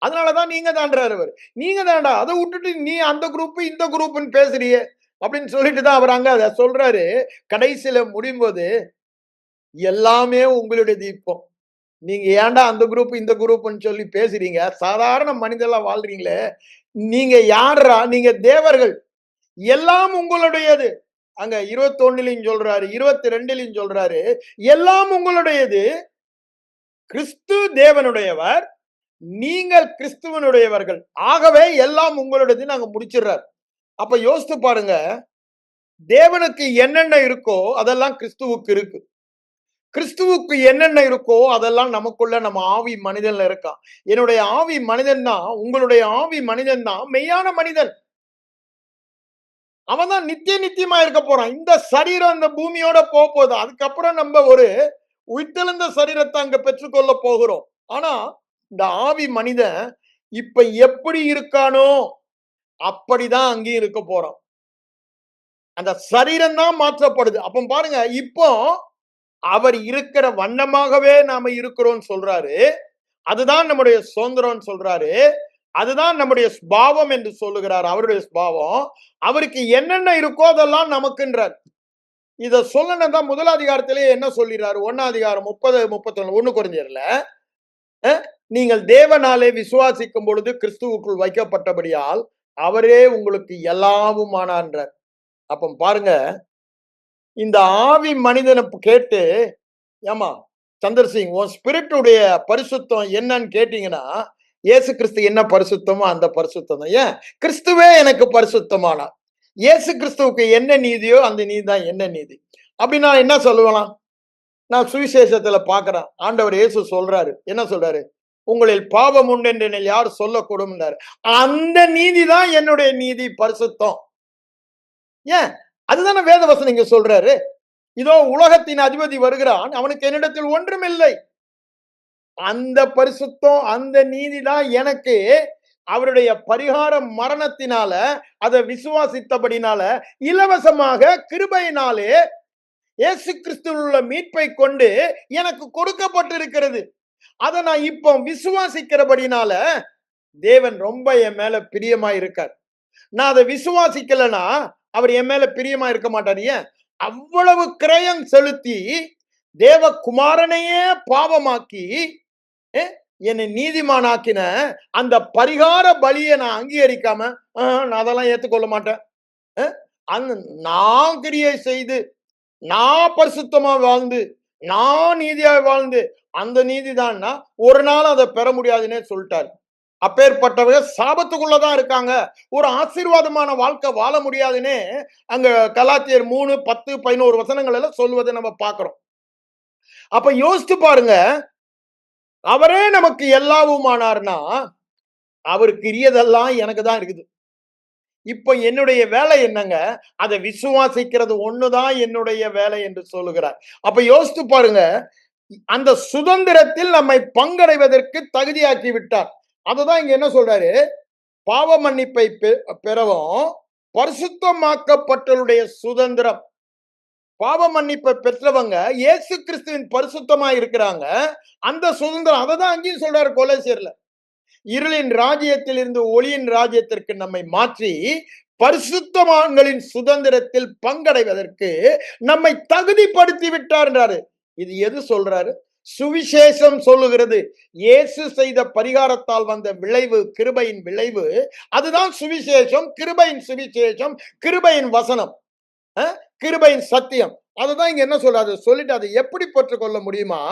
அதனாலதான் நீங்க தான்றாரு அவர். நீங்க தான்டா. அதை விட்டுட்டு நீ அந்த குரூப் இந்த குரூப்னு பேசுறியே அப்படின்னு சொல்லிட்டு தான் அவர் அங்க அதை சொல்றாரு. கடைசியில முடியும் போது எல்லாமே உங்களுடைய தீபம். நீங்க ஏன்டா அந்த குரூப் இந்த குரூப்னு சொல்லி பேசுறீங்க? சாதாரண மனிதர்களா வாழ்றீங்களே. நீங்க யாரா? நீங்க தேவர்கள். எல்லாம் உங்களுடையது. அங்க 21 சொல்றாரு, 22 சொல்றாரு. எல்லாம் உங்களுடையது. கிறிஸ்து தேவனுடையவர், நீங்கள் கிறிஸ்துவனுடையவர்கள். ஆகவே எல்லாம் உங்களுடையது நாங்க முடிச்சிடுறாரு. அப்ப யோசித்து பாருங்க. தேவனுக்கு என்னென்ன இருக்கோ அதெல்லாம் கிறிஸ்துவுக்கு இருக்கு. கிறிஸ்துவுக்கு என்னென்ன இருக்கோ அதெல்லாம் நமக்குள்ள நம்ம ஆவி மனிதன்ல இருக்கான். என்னுடைய ஆவி மனிதன் தான், உங்களுடைய ஆவி மனிதன் தான் மெய்யான மனிதன். அவன் தான் நித்தியமா இருக்க போறான். இந்த சரீரம் இந்த பூமியோட போகுது. அதுக்கப்புறம் நம்ம ஒரு உயிர்த்தெழுந்த சரீரத்தை அங்க பெற்றுக்கொள்ள போகிறோம். ஆனா இந்த ஆவி மனிதன் இப்ப எப்படி இருக்கானோ அப்படிதான் அங்கேயும் இருக்க போறான். அந்த சரீரம் தான் மாற்றப்படுது. அப்ப பாருங்க, இப்போ அவர் இருக்கிற வண்ணமாகவே நாம இருக்கிறோம் சொல்றாரு. அதுதான் நம்முடைய சுதந்திரம் சொல்றாரு. அதுதான் நம்முடைய ஸ்பாவம் என்று சொல்லுகிறார். அவருடைய ஸ்பாவம். அவருக்கு என்னென்ன இருக்கோ அதெல்லாம் நமக்குன்றார். இத சொல்லணும் முதல் அதிகாரத்திலேயே என்ன சொல்லிறாரு? 1 அதிகாரம் 30, 31 1 கொரிந்தியர்ல நீங்கள் தேவனாலே விசுவாசிக்கும் பொழுது கிறிஸ்துவுக்குள் வைக்கப்பட்டபடியால் அவரே உங்களுக்கு எல்லாவும் ஆனான்றார். அப்ப பாருங்க, இந்த ஆவி மனிதனை கேட்டு, ஏமா சந்திரசிங் உன் ஸ்பிரிட்டுடைய பரிசுத்தம் என்னன்னு கேட்டீங்கன்னா, இயேசு கிறிஸ்து என்ன பரிசுத்தமோ அந்த பரிசுத்தம் தான். ஏன்? கிறிஸ்துவே எனக்கு பரிசுத்தமானார். இயேசு கிறிஸ்துவுக்கு என்ன நீதியோ அந்த நீதி தான் என்ன நீதி. அப்படி நான் என்ன சொல்லலாம்? நான் சுவிசேஷத்துல பாக்குறேன். ஆண்டவர் இயேசு சொல்றாரு. என்ன சொல்றாரு? உங்களில் பாவம் உண்டு என்று யார் சொல்லக்கூடும். அந்த நீதி தான் என்னுடைய நீதி, பரிசுத்தம். ஏன்? அதுதானே வேத வசனம் இங்க சொல்றாரு. இதோ உலகத்தின் அதிபதி வருகிறான், அவனுக்கு என்னிடத்தில் ஒன்றுமில்லை. அந்த பரிசுத்தம், அந்த நீதி தான் எனக்கு அவருடைய பரிகார மரணத்தினால, அதை விசுவாசித்தபடினால இலவசமாக கிருபையினாலே இயேசு கிறிஸ்துவில் உள்ள மீட்பை கொண்டு எனக்கு கொடுக்கப்பட்டிருக்கிறது. அதை நான் இப்போ விசுவாசிக்கிறபடினால தேவன் ரொம்ப என் மேல பிரியமா இருக்கார். நான் அதை விசுவாசிக்கலனா அவர் என் மேல பிரியமா இருக்க மாட்டார். ஏன்? அவ்வளவு கிரயம் செலுத்தி தேவகுமாரனையே பாவமாக்கி என்னை நீதிமானாக்கின அந்த பரிகார பலியை நான் அங்கீகரிக்காம நான் அதெல்லாம் ஏத்துக்கொள்ள மாட்டேன். நான் கிரியை செய்து, நான் பரிசுத்தமா வாழ்ந்து, நான் நீதியா வாழ்ந்து, அந்த நீதி தான் ஒரு நாள் அதை பெற முடியாதுன்னே சொல்லிட்டாரு. அப்பேற்பட்டவங்க சாபத்துக்குள்ளதான் இருக்காங்க. ஒரு ஆசீர்வாதமான வாழ்க்கை வாழ முடியாதுன்னு அங்க கலாத்தியர் 3, 10, 11 வசனங்கள் எல்லாம் சொல்வதை நம்ம பார்க்கிறோம். அப்ப யோசித்து பாருங்க, அவரே நமக்கு எல்லாவும் ஆனார்னா அவருக்கு இரியதெல்லாம் எனக்கு தான் இருக்குது. இப்ப என்னுடைய வேலை என்னங்க? அதை விசுவாசிக்கிறது ஒண்ணுதான் என்னுடைய வேலை என்று சொல்லுகிறார். அப்ப யோசித்து பாருங்க, அந்த சுதந்திரத்தில் நம்மை பங்கடைவதற்கு தகுதியாக்கி விட்டார். அதுதான் இங்க என்ன சொல்றாரு? பாவ மன்னிப்பை பெறவும் பரிசுத்தமாக்கப்பட்டவருடைய சுதந்திரம். பாவ மன்னிப்பை பெற்றவங்க இயேசு கிறிஸ்துவின் பரிசுத்தமா இருக்கிறாங்க. அந்த சுதந்திரம் அதை தான் அங்கேயும் சொல்றாரு கொலோசியர்ல. இருளின் ராஜ்யத்தில் இருந்து ஒளியின் ராஜ்யத்திற்கு நம்மை மாற்றி பரிசுத்தவான்களின் சுதந்திரத்தில் பங்கடைவதற்கு நம்மை தகுதிப்படுத்தி விட்டார். இது எது சொல்றாரு? சுவிசேஷம் சொல்லுகிறது. இயேசு செய்த பரிகாரத்தால் வந்த விளைவு, கிருபையின் விளைவு. அதுதான் சுவிசேஷம், கிருபையின் சுவிசேஷம், கிருபையின் வசனம், கிருபையின் சத்தியம். அதுதான் இங்க என்ன சொல்றாரு? சொல்லிட்டு அதை எப்படி பெற்றுக்கொள்ள முடியுமா?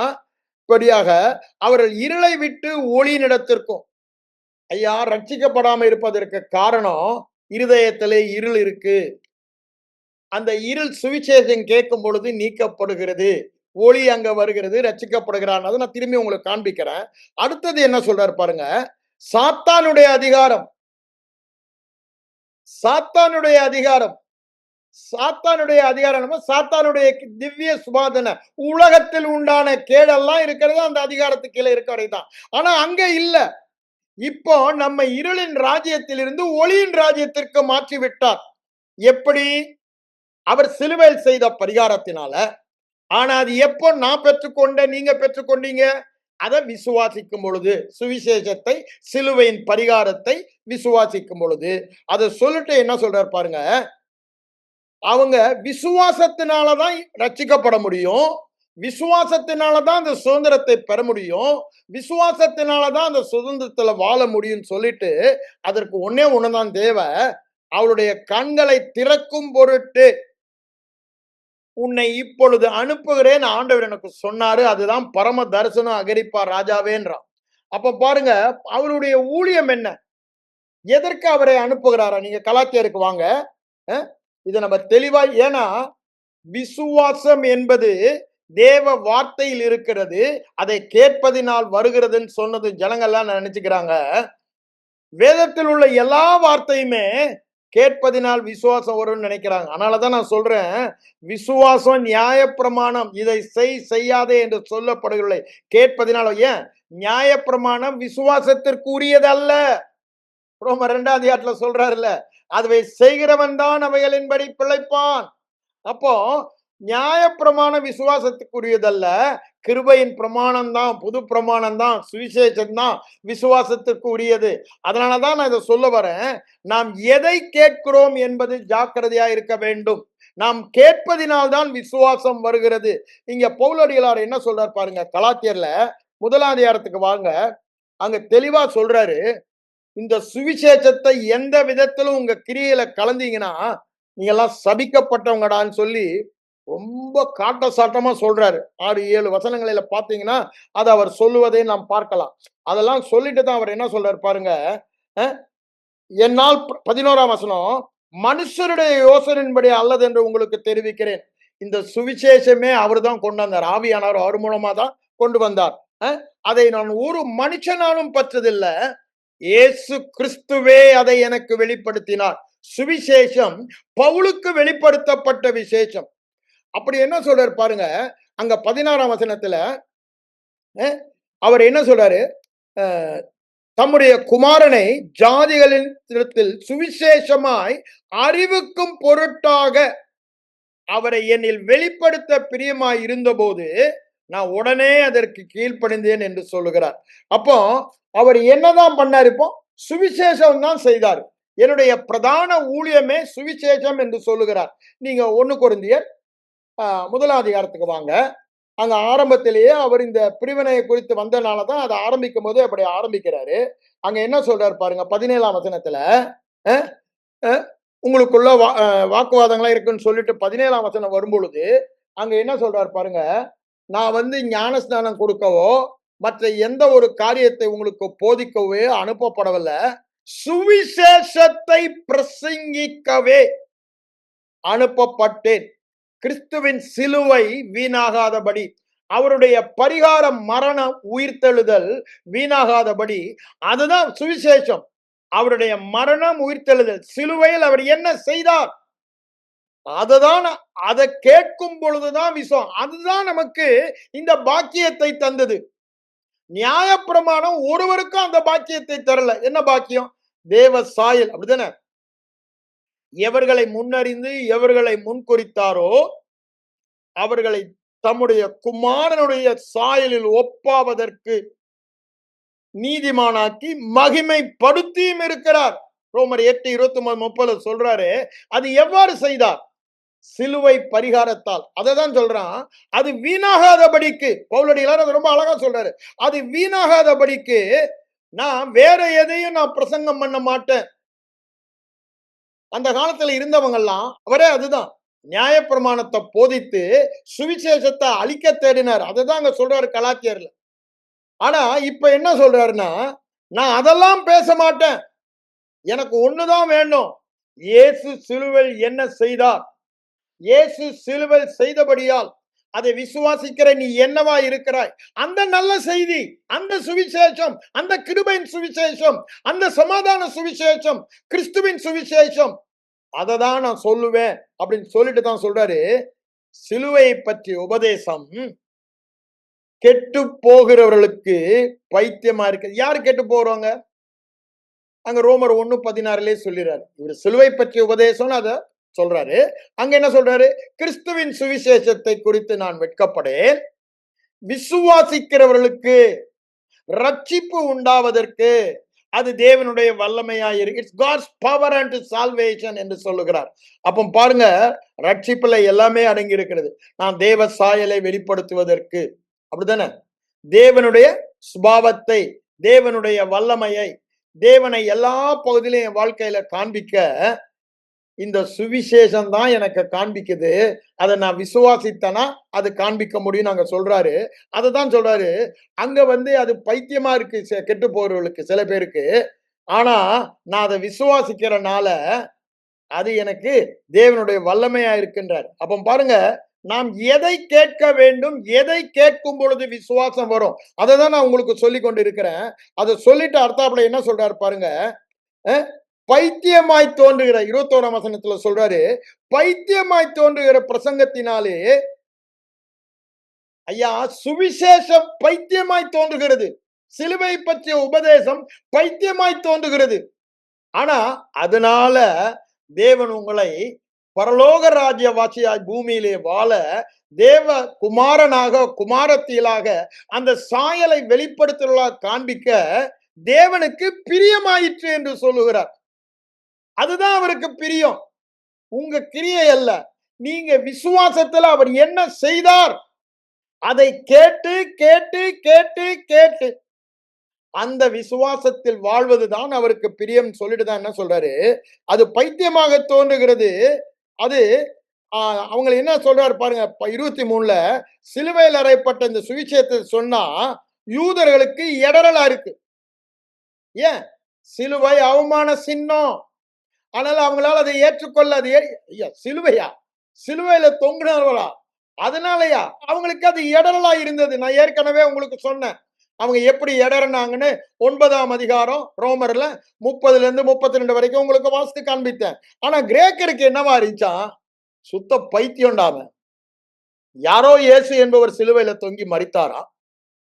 படியாக அவர்கள் இருளை விட்டு ஒளியினிடத்திற்கும். ஐயா, ரட்சிக்கப்படாம இருப்பதற்கு காரணம் இருதயத்திலே இருள் இருக்கு. அந்த இருள் சுவிசேஷம் கேட்கும் பொழுது நீக்கப்படுகிறது. ஒளி அங்க வருகிறது, ரட்சிக்கப்படுகிறான். அதை நான் திரும்பி உங்களுக்கு காண்பிக்கிறேன். அடுத்தது என்ன சொல்றாரு பாருங்க. சாத்தானுடைய அதிகாரம், சாத்தானுடைய அதிகாரம், சாத்தானுடைய அதிகாரம் நம்ம சாத்தானுடைய திவ்ய சுபாதன உலகத்தில் உண்டான கேடெல்லாம் இருக்கிறது அந்த அதிகாரத்துக்கு கீழே இருக்க வரைதான். ஆனா அங்க இல்ல. இப்போ நம்ம இருளின் ராஜ்யத்திலிருந்து ஒளியின் ராஜ்யத்திற்கு மாற்றி விட்டார். எப்படி? அவர் சிலுவையில் செய்த பரிகாரத்தினால. ஆனா அது எப்போ நான் பெற்றுக்கொண்டேன், நீங்க பெற்றுக்கொண்டீங்க? அதை விசுவாசிக்கும் பொழுது, சுவிசேஷத்தை, சிலுவையின் பரிகாரத்தை விசுவாசிக்கும் பொழுது. அதை சொல்லிட்டு என்ன சொல்றாரு பாருங்க. அவங்க விசுவாசத்தினாலதான் ரட்சிக்கப்பட முடியும். விசுவாசத்தினாலதான் அந்த சுதந்திரத்தை பெற முடியும். விசுவாசத்தினாலதான் அந்த சுதந்திரத்துல வாழ முடியும்னு சொல்லிட்டு, அதற்கு ஒன்னே ஒண்ணுதான் தேவை. அவளுடைய கண்களை திறக்கும் பொருட்டு உன்னை இப்பொழுது அனுப்புகிறேன் ஆண்டவர் எனக்கு சொன்னாரு. அதுதான் பரம தரிசனம் அகிரிப்பா ராஜாவேன்றான். அப்ப பாருங்க, அவருடைய ஊழியம் என்ன? எதற்கு அவரை அனுப்புகிறாரா? நீங்க கலாத்தியருக்கு வாங்க. இதை நம்ம தெளிவா, ஏன்னா விசுவாசம் என்பது தேவ வார்த்தையில் இருக்கிறது, அதை கேட்பதினால் வருகிறதுன்னு சொன்னது ஜனங்கள்லாம் நினைச்சுக்கிறாங்க. வேதத்தில் உள்ள எல்லா வார்த்தையுமே கேட்பதினால் விசுவாசம் வரும்னு நினைக்கிறாங்க. அதனாலதான் நான் சொல்றேன், விசுவாசம் நியாயப்பிரமாணம் இதை செய்யாதே என்று சொல்லப்படுகிறதை கேட்பதினால. ஏன் நியாயப்பிரமாணம் விசுவாசத்திற்கு உரியதல்ல? ரோமர் 2ஆம் அதிகாரத்துல சொல்றாருல்ல, அதுவை செய்கிறவன் தான் அவைகளின்படி பிழைப்பான். அப்போ நியாயப்பிரமாண விசுவாசத்துக்குரியதல்ல, கிருபையின் பிரமாணம் தான், புது பிரமாணம் தான், சுவிசேஷம் தான் விசுவாசத்துக்கு உரியது. அதனாலதான் நான் இதை சொல்ல வரேன். நாம் எதை கேட்கிறோம் என்பது ஜாக்கிரதையா இருக்க வேண்டும். நாம் கேட்பதினால்தான் விசுவாசம் வருகிறது. இங்க பவுலடிகளார் என்ன சொல்றார் பாருங்க. கலாத்தியர்ல 1ஆம் அதிகாரத்துக்கு வாங்க. அங்க தெளிவா சொல்றாரு, இந்த சுவிசேஷத்தை எந்த விதத்திலும் உங்க கிரியையில கலந்தீங்கன்னா நீங்க எல்லாம் சபிக்கப்பட்டவங்கடான்னு சொல்லி ரொம்ப காட்ட சாட்டமா சொல்றாரு. 6-7 வசனங்களில பாத்தீங்கன்னா அதை அவர் சொல்லுவதை நாம் பார்க்கலாம். அதெல்லாம் சொல்லிட்டு தான் அவர் என்ன சொல்றாரு பாருங்க. என்னால் 11ஆம் வசனம், மனுஷருடைய யோசனையின்படி அல்லது என்று உங்களுக்கு தெரிவிக்கிறேன். இந்த சுவிசேஷமே அவர் தான் கொண்டு வந்தார். ஆவியானவர் அவர் மூலமா தான் கொண்டு வந்தார். அதை நான் ஒரு மனுஷனாலும் பற்றதில்லை, இயேசு கிறிஸ்துவே அதை எனக்கு வெளிப்படுத்தினார். சுவிசேஷம் பவுலுக்கு வெளிப்படுத்தப்பட்ட விசேஷம். அப்படி என்ன சொல்றாரு பாருங்க. அங்க 16ஆம் வசனத்துல அவர் என்ன சொல்றாரு, தம்முடைய குமாரனை ஜாதிகளின் சுவிசேஷமாய் அறிவுக்கும் பொருட்டாக அவரை என்னில் வெளிப்படுத்த பிரியமாய் இருந்தபோது நான் உடனே அதற்கு கீழ்ப்படிந்தேன் என்று சொல்லுகிறார். அப்போ அவர் என்னதான் பண்ணார்? இப்போ சுவிசேஷம் தான் செய்தார். என்னுடைய பிரதான ஊழியமே சுவிசேஷம் என்று சொல்லுகிறார். நீங்க 1 கொரிந்தியர் 1ஆம் அதிகாரத்துக்கு வாங்க. அங்க ஆரம்பத்திலேயே அவர் இந்த பிரிவினையை குறித்து வந்தனாலதான் அதை ஆரம்பிக்கும் போது அப்படி ஆரம்பிக்கிறாரு. அங்க என்ன சொல்றாரு பாருங்க. 17ஆம் வசனத்துல உங்களுக்குள்ள வாக்குவாதங்களா இருக்குன்னு சொல்லிட்டு 17ஆம் வசனம் வரும்பொழுது அங்க என்ன சொல்றாரு பாருங்க. நான் ஞானஸ்நானம் கொடுக்கவோ மற்ற எந்த ஒரு காரியத்தை உங்களுக்கு போதிக்கவே அனுப்பப்படவில்லை, சுவிசேஷத்தை பிரசங்கிக்கவே அனுப்பப்பட்டேன். கிறிஸ்துவின் சிலுவை வீணாகாதபடி, அவருடைய பரிகாரம் மரணம் உயிர்த்தெழுதல் வீணாகாதபடி, அதுதான் சுவிசேஷம். அவருடைய மரணம் உயிர்த்தெழுதல், சிலுவையில் அவர் என்ன செய்தார், அதுதான். அதை கேட்கும் பொழுதுதான் விசுவாசம். அதுதான் நமக்கு இந்த பாக்கியத்தை தந்தது. நியாயப்பிரமாணம் ஒருவருக்கும் அந்த பாக்கியத்தை தரல. என்ன பாக்கியம்? தேவ சாயல், அப்படிதானே? எவர்களை முன்னறிந்து எவர்களை முன்குறித்தாரோ அவர்களை தம்முடைய குமாரனுடைய சாயலில் ஒப்பாவதற்கு நீதிமானாக்கி மகிமைப்படுத்தியும் இருக்கிறார். ரோமர் 8:29-30 சொல்றாரு. அது எவ்வாறு செய்தார்? சிலுவை பரிகாரத்தால். அதைதான் சொல்றான். அது வீணாகாதபடிக்கு, பவுலடிகளார் அது ரொம்ப அழகா சொல்றாரு. அது வீணாகாதபடிக்கு நான் வேற எதையும் நான் பிரசங்கம் பண்ண மாட்டேன். அந்த காலத்துல இருந்தவங்க எல்லாம் அவரே அதுதான் நியாயப்பிரமாணத்தை போதித்து சுவிசேஷத்தை அழிக்க தேடினார். அதுதான் அங்க சொல்றாரு கலாத்தியர்ல. ஆனா இப்ப என்ன சொல்றாருன்னா, நான் அதெல்லாம் பேச மாட்டேன். எனக்கு ஒண்ணுதான் வேண்டும். இயேசு சிலுவையில் என்ன செய்தார்? இயேசு சிலுவையில் செய்தபடியால் அதை விசுவாசிக்கிற நீ என்னவா இருக்கிறாய்? அந்த நல்ல செய்தி, அந்த சுவிசேஷம், அந்த கிருபையின் சுவிசேஷம், அந்த சமாதான சுவிசேஷம், கிறிஸ்துவின் சுவிசேஷம், அதை தான் நான் சொல்லுவேன் அப்படின்னு சொல்லிட்டு தான் சொல்றாரு. சிலுவை பற்றிய உபதேசம் கெட்டு போகிறவர்களுக்கு பைத்தியமா இருக்கு. யாரு கெட்டு போறவங்க? அங்க ரோமர் 1:16 சொல்லிறாரு. இவர் சிலுவை பற்றிய உபதேசம்னு அத சொல்றாரு. அங்க என்ன சொல்றாரு? கிறிஸ்துவின் சுவிசேஷத்தை குறித்து நான் வெட்கப்படேன். விசுவாசிக்கிறவர்களுக்கு ரட்சிப்பு உண்டாவதற்கு அது தேவனுடைய வல்லமையாய் இருக்கு. It's God's power and salvation என்று சொல்லுகிறார். அப்போ பாருங்க, ரட்சிப்புல எல்லாமே அடங்கி இருக்கிறது. நான் தேவ சாயலை வெளிப்படுத்துவதற்கு, அப்படித்தானே? தேவனுடைய சுபாவத்தை, தேவனுடைய வல்லமையை, தேவனை எல்லா பகுதியிலும் என் வாழ்க்கையில காண்பிக்க இந்த சுவிசேஷம் தான் எனக்கு காண்பிக்குது. அதை நான் விசுவாசித்தனா அது காண்பிக்க முடியும் நாங்க சொல்றாரு. அதை தான் சொல்றாரு. அங்க அது பைத்தியமா இருக்கு கெட்டு போறவர்களுக்கு, சில பேருக்கு. ஆனா நான் அதை விசுவாசிக்கிறனால அது எனக்கு தேவனுடைய வல்லமையா இருக்கின்றார். அப்ப பாருங்க, நாம் எதை கேட்க வேண்டும், எதை கேட்கும் பொழுது விசுவாசம் வரும், அதை தான் நான் உங்களுக்கு சொல்லி கொண்டு இருக்கிறேன். அதை சொல்லிட்டு அடுத்தாப்புல என்ன சொல்றாரு பாருங்க. பைத்தியமாய் தோன்றுகிற 21ஆம் வசனத்துல சொல்றாரு, பைத்தியமாய் தோன்றுகிற பிரசங்கத்தினாலே ஐயா சுவிசேஷம் பைத்தியமாய் தோன்றுகிறது. சிலுவை பற்றிய உபதேசம் பைத்தியமாய் தோன்றுகிறது. ஆனா அதனால தேவன் உங்களை பரலோக ராஜ்யவாசியாய் பூமியிலே வாழ தேவ குமாரனாக, குமாரத்தியலாக அந்த சாயலை வெளிப்படுத்தலாக காண்பிக்க தேவனுக்கு பிரியமாயிற்று என்று சொல்லுகிறார். அதுதான் அவருக்கு பிரியம். உங்க கிரியை அல்ல. நீங்க விசுவாசத்துல அவர் என்ன செய்தார் அதை கேட்டு கேட்டு கேட்டு கேட்டு அந்த விசுவாசத்தில் வாழ்வதுதான் அவருக்கு பிரியம் சொல்லிட்டு தான் என்ன சொல்றாரு, அது பைத்தியமாக தோன்றுகிறது. அது அவங்க என்ன சொல்றாரு பாருங்க, 23ல சிலுவையில் அறையப்பட்ட இந்த சுவிசேஷத்தை சொன்னா யூதர்களுக்கு இடரலா இருக்கு. ஏன்? சிலுவை அவமான சின்னம். ஆனால் அவங்களால அதை ஏற்றுக்கொள்ள, அது ஐயா சிலுவையா, சிலுவையில தொங்குனவர்களா, அதனாலயா அவங்களுக்கு அது இடரலா இருந்தது. நான் ஏற்கனவே உங்களுக்கு சொன்னேன் அவங்க எப்படி இடறினாங்கன்னு. 9ஆம் அதிகாரம் ரோமர்ல 30ல 32 வரைக்கும் உங்களுக்கு வாசித்து காண்பித்தேன். ஆனா கிரேக்கருக்கு என்னவா இருந்துச்சா, சுத்த பைத்தியம்டாம. யாரோ இயேசு என்பவர் சிலுவையில தொங்கி மரித்தாரா,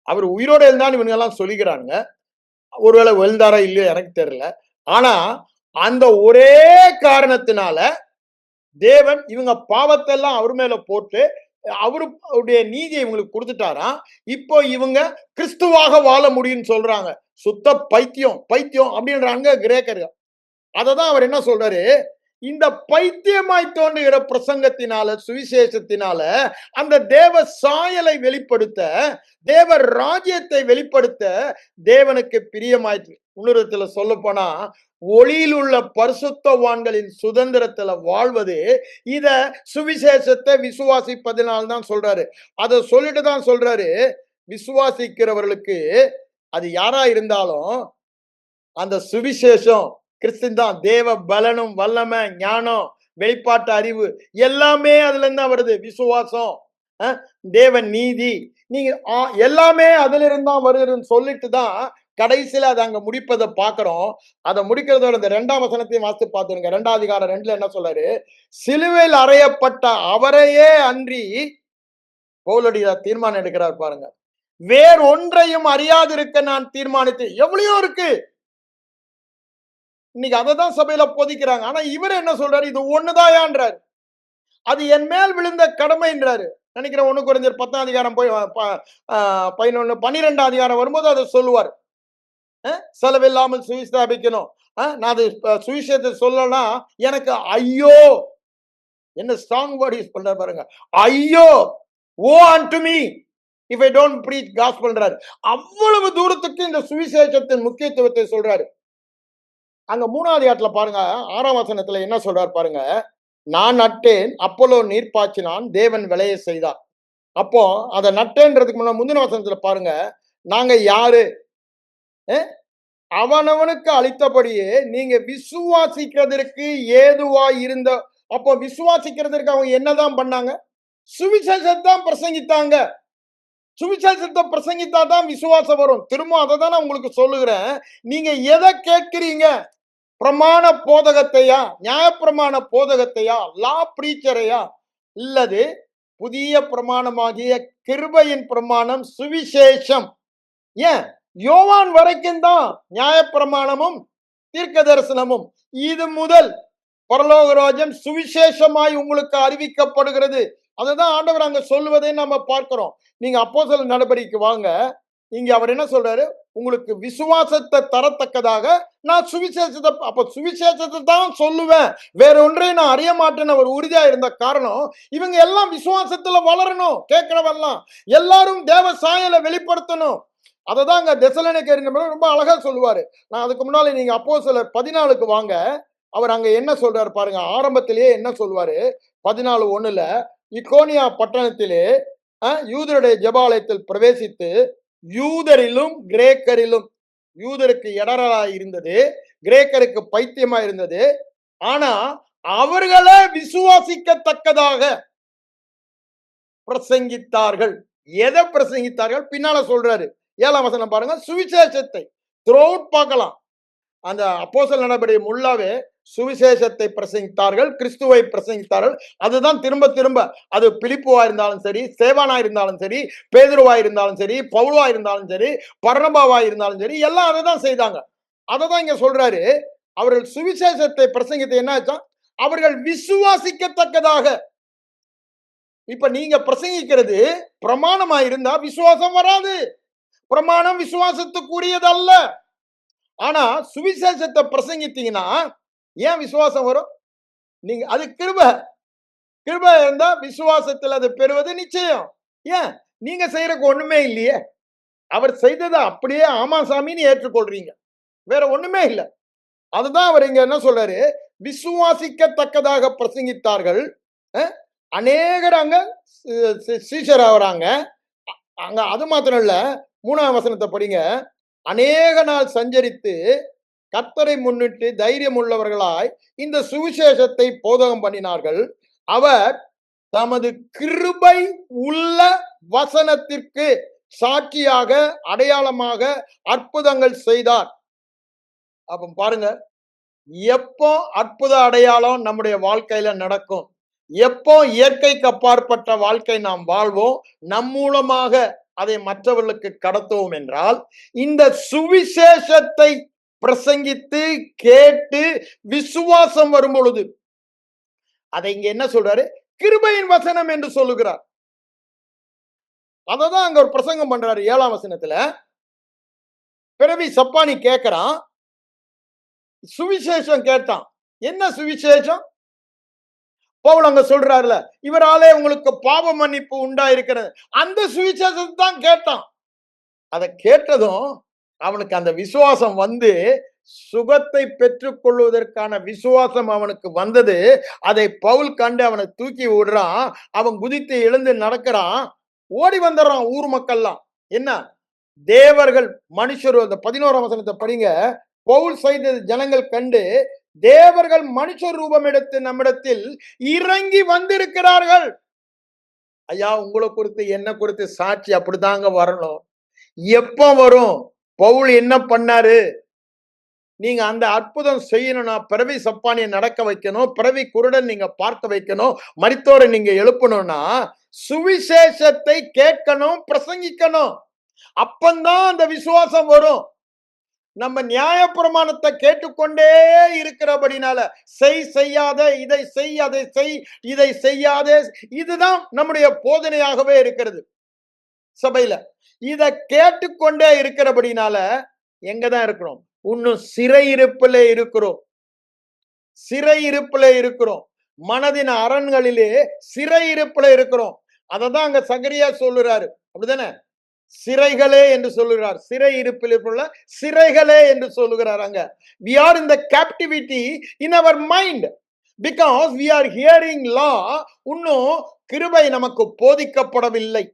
அவர் உயிரோடு இருந்தான்னு இவங்க எல்லாம் சொல்லிக்கிறாங்க. ஒருவேளை எழுந்தாரா இல்லையோ எனக்கு தெரியல. ஆனா அந்த ஒரே காரணத்தினால தேவன் இவங்க பாவத்தை எல்லாம் அவர் மேல போட்டு அவருடைய நீதியை இவங்களுக்கு கொடுத்துட்டாராம். இப்போ இவங்க கிறிஸ்துவாக வாழ முடியும்னு சொல்றாங்க. சுத்த பைத்தியம் பைத்தியம் அப்படின்றாங்க கிரேக்கர்கள். அததான் அவர் என்ன சொல்றாரு, இந்த பைத்தியமாய் தோன்றுகிற பிரசங்கத்தினால, சுவிசேஷத்தினால அந்த தேவ சாயலை வெளிப்படுத்த, தேவ ராஜ்யத்தை வெளிப்படுத்த தேவனுக்கு பிரியமாயிற்று. இன்னொருத்துல சொல்ல போனா, ஒளியில் உள்ள பரிசுத்தவான்களின் சுதந்திரத்துல வாழ்வது இத சுவிசேஷத்தை விசுவாசிப்பதனால்தான் சொல்றாரு. அதை சொல்லிட்டு தான் சொல்றாரு, விசுவாசிக்கிறவர்களுக்கு அது யாரா இருந்தாலும் அந்த சுவிசேஷம் கிறிஸ்தன் தான். தேவ பலனும் வல்லமை ஞானம் வெளிப்பாட்டு அறிவு எல்லாமே அதுல இருந்தா வருது. விசுவாசம், தேவ நீதி, நீங்க எல்லாமே அதுல இருந்தா வருதுன்னு சொல்லிட்டு தான் கடைசியில அதை அங்க முடிப்பதை பார்க்கிறோம். அதை முடிக்கிறதோட இந்த 2ஆம் வசனத்தையும் வாசித்து பார்த்துருங்க. 2ஆம் அதிகாரம் 2ல என்ன சொல்றாரு, சிலுவையில் அறையப்பட்ட அவரையே அன்றி பவுலடியா தீர்மானம் எடுக்கிறார் பாருங்க. வேறு ஒன்றையும் அறியாதிருக்க நான் தீர்மானித்து. எவ்வளவோ இருக்கு இன்னைக்கு, அதை தான் சபையில போதிக்கிறாங்க. ஆனா இவர் என்ன சொல்றாரு, இது ஒண்ணுதாயான்றாரு. அது என் மேல் விழுந்த கடமைன்றாரு. நினைக்கிறேன் 1 கொரிந்தியர் 10ஆம் அதிகாரம் போய் 11 12ஆம் அதிகாரம் வரும்போது அதை சொல்லுவார். செலவில்லாமல் சுவிஸ்தாபிக்கணும். நான் அது சுவிசேஷத்தை சொல்லலாம் எனக்கு ஐயோ, என்ன ஸ்ட்ராங் வேர்ட் யூஸ் பண்ற பாருங்க, ஐயோ ஓ unto me if I don't preach gospelன்றாரு. அவ்வளவு தூரத்துக்கு இந்த சுவிசேஷத்தின் முக்கியத்துவத்தை சொல்றாரு. அங்க 3ஆம் அதிகாரத்துல பாருங்க, 6ஆம் வசனத்துல என்ன சொல்றாரு பாருங்க, நான் நட்டேன், அப்போலோ நீர் பாய்ச்சினான், தேவன் விளைய செய்தார். அப்போ அதை நட்டேன்றதுக்கு முன்ன முந்தின வசனத்துல பாருங்க, நாங்க யாரு? அவனவனுக்கு அளித்தபடியே நீங்க விசுவாசிக்கிறதற்கு ஏதுவா இருந்த. அப்போ விசுவாசிக்கிறதற்கு அவங்க என்னதான் பண்ணாங்க? சுவிசேஷத்தான் பிரசங்கித்தாங்க. சுவிசேஷத்தை பிரசங்கித்தா தான் விசுவாசம் வரும். திரும்ப அதை தான் நான் உங்களுக்கு சொல்லுகிறேன். நீங்க எதை கேட்கிறீங்க? பிரமாண போதகத்தையா, நியாயப்பிரமாண போதகத்தையா, லா பிரீச்சரையா, இல்லது புதிய பிரமாணமாகிய கிருபையின் பிரமாணம் சுவிசேஷம்? ஏன் யோவான் வரைக்கும் தான் நியாயப்பிரமாணமும் தீர்க்க தரிசனமும். இது முதல் பரலோக ராஜ்யம் சுவிசேஷமாய் உங்களுக்கு அறிவிக்கப்படுகிறது. அதுதான் ஆண்டவர் அங்க சொல்லுவதை நம்ம பார்க்கிறோம். நீங்க அப்போஸ்தலர் நடபடிக்கு வாங்க. இங்க அவர் என்ன சொல்றாரு? உங்களுக்கு விசுவாசத்தை தரத்தக்கதாக நான் சுவிசேஷத்தை, அப்ப சுவிசேஷத்தை தான் சொல்லுவேன், வேற ஒன்றையும் நான் அறிய மாட்டேன்னு அவர் உறுதியா இருந்த காரணம், இவங்க எல்லாம் விசுவாசத்துல வளரணும். கேட்கிறவெல்லாம் எல்லாரும் தேவ சாயலை வெளிப்படுத்தணும். அதை தான் அங்க தெசலோனிக்கேயர் ரொம்ப அழகா சொல்லுவாரு. நான் அதுக்கு முன்னால நீங்க அப்போஸ்தலர் 14க்கு வாங்க. அவர் அங்க என்ன சொல்றாரு பாருங்க. ஆரம்பத்திலேயே என்ன சொல்வாரு? 14:1 இக்கோனியா பட்டணத்திலே யூதருடைய ஜெபாலயத்தில் பிரவேசித்து யூதரிலும் கிரேக்கரிலும், யூதருக்கு இடரலா இருந்தது, கிரேக்கருக்கு பைத்தியமா இருந்தது. ஆனா அவர்களே விசுவாசிக்கத்தக்கதாக பிரசங்கித்தார்கள். எதை பிரசங்கித்தார்கள்? பின்னால சொல்றாரு. 7ஆம் வசனம் பாருங்க. சுவிசேஷத்தை த்ரோட் பார்க்கலாம். அந்த அப்போஸ்தலர் நடபடிக்கை முல்லாவே சுவிசேஷத்தை பிரசங்கித்தார்கள், கிறிஸ்துவை பிரசங்கித்தார்கள். அதுதான் திரும்ப திரும்ப, அது பிலிப்புவா இருந்தாலும் சரி, சேவானா இருந்தாலும் சரி, பேதுருவா இருந்தாலும் சரி, பவுலா இருந்தாலும் சரி, பர்னபாவா இருந்தாலும் சரி, எல்லாம் அதை தான் செய்தாங்க. அதை தான் இங்க சொல்றாரு. அவர்கள் சுவிசேஷத்தை பிரசங்கித்து என்ன ஆச்சா? அவர்கள் விசுவாசிக்கத்தக்கதாக. இப்ப நீங்க பிரசங்கிக்கிறது பிரமாணமா இருந்தா விசுவாசம் வராது. பிரமாணம் விசுவாசத்துக்குரியதல்ல. ஆனா சுவிசேஷத்தை பிரசங்கித்தீங்கன்னா ஏன் விசுவாசம் வரும்? நீங்க அது கிருபை. கிருபை இருந்தா விசுவாசத்தில் அது பெறுவது நிச்சயம். ஏன் நீங்க செய்யறதுக்கு ஒண்ணுமே இல்லையே. அவர் செய்ததை அப்படியே ஆமா சாமின்னு ஏற்றுக்கொள்றீங்க. வேற ஒண்ணுமே இல்லை. அதுதான் அவர் இங்க என்ன சொல்றாரு? விசுவாசிக்கத்தக்கதாக பிரசங்கித்தார்கள். அநேகர் அங்க சீஷர் ஆகுறாங்க. அங்க அது மாத்திரம் இல்ல, 3ஆம் வசனத்தை படிங்க. அநேக நாள் சஞ்சரித்து கர்த்தரை முன்னிட்டு தைரியம் உள்ளவர்களாய் இந்த சுவிசேஷத்தை போதகம் பண்ணினார்கள். அவர் தமது கிருபை உள்ள வசனத்திற்கு சாட்சியாக அடையாளமாக அற்புதங்கள் செய்தார். அப்ப பாருங்க, எப்போ அற்புத அடையாளம் நம்முடைய வாழ்க்கையில நடக்கும்? எப்போ இயற்கைக்கு அப்பாற்பட்ட வாழ்க்கை நாம் வாழ்வோம், நம் மூலமாக அதை மற்றவர்களுக்கு கடத்துவோம் என்றால், இந்த சுவிசேஷத்தை பிரசங்கித்து கேட்டு விசுவாசம் வரும் பொழுது. அதை இங்க என்ன சொல்றாரு? கிருபையின் வசனம் என்று சொல்லுகிறார். அததான் அங்க ஒரு பிரசங்கம் பண்றாரு 7ஆம் வசனத்துல. பிறவி சப்பானி கேட்கிறான், சுவிசேஷம் கேட்டான். என்ன சுவிசேஷம்? பவுல் அங்க சொல்றாருல, இவராலே உங்களுக்கு பாவ மன்னிப்பு உண்டாயிருக்கிறது. அந்த சுவிசேஷத்தை தான் கேட்டான். அதை கேட்டதும் அவனுக்கு அந்த விசுவாசம் வந்து, சுகத்தை பெற்றுக் கொள்வதற்கான விசுவாசம் அவனுக்கு வந்தது. அதை பவுல் கண்டு அவனை தூக்கி விடுறான். அவன் குதித்து எழுந்து நடக்கிறான். ஓடி வந்துடுறான் ஊர் மக்கள்லாம். என்ன தேவர்கள் மனுஷர். அந்த 11ஆம் வசனத்தை படிங்க. பவுல் செய்தது ஜனங்கள் கண்டு, தேவர்கள் மனுஷர் ரூபம் எடுத்து நம்மிடத்தில் இறங்கி வந்திருக்கிறார்கள். ஐயா, உங்களை குறித்து என்ன குறித்து சாட்சி அப்படித்தாங்க வரணும். எப்ப வரும்? பவுல் என்ன பண்ணாரு? நீங்க அந்த அற்புதம் செய்யணும்னா பிறவி சப்பானியை நடக்க வைக்கணும், பிறவி குருடன் நீங்க பார்க்க வைக்கணும், மரித்தோரை நீங்க எழுப்பணும்னா சுவிசேஷத்தை கேட்கணும், பிரசங்கிக்கணும். அப்பந்தான் அந்த விசுவாசம் வரும். நம்ம நியாய பிரமாணத்தை கேட்டுக்கொண்டே இருக்கிறபடினால, செய்யாத, இதை செய், அதை செய், இதை செய்யாதே, இதுதான் நம்முடைய போதனையாகவே இருக்கிறது சபையில. இதை கேட்டுக்கொண்டே இருக்கிறபடினால எங்கதான் இருக்கிறோம்? இன்னும் சிறையிருப்பில இருக்கிறோம். சிறையிருப்பில இருக்கிறோம். மனதின் அரண்களிலே சிறையிருப்பில இருக்கிறோம். அததான் அங்க சகரியா சொல்லுறாரு. அப்படிதானே? சிறைகளே என்று சொல்லுகிறார். சிறை இருப்பில் உள்ள சிறைகளே என்று சொல்லுகிறார். அங்க we are in the captivity in our mind because we are hearing law. இன்னும் கிருபை நமக்கு போதிக்கப்படவில்லை.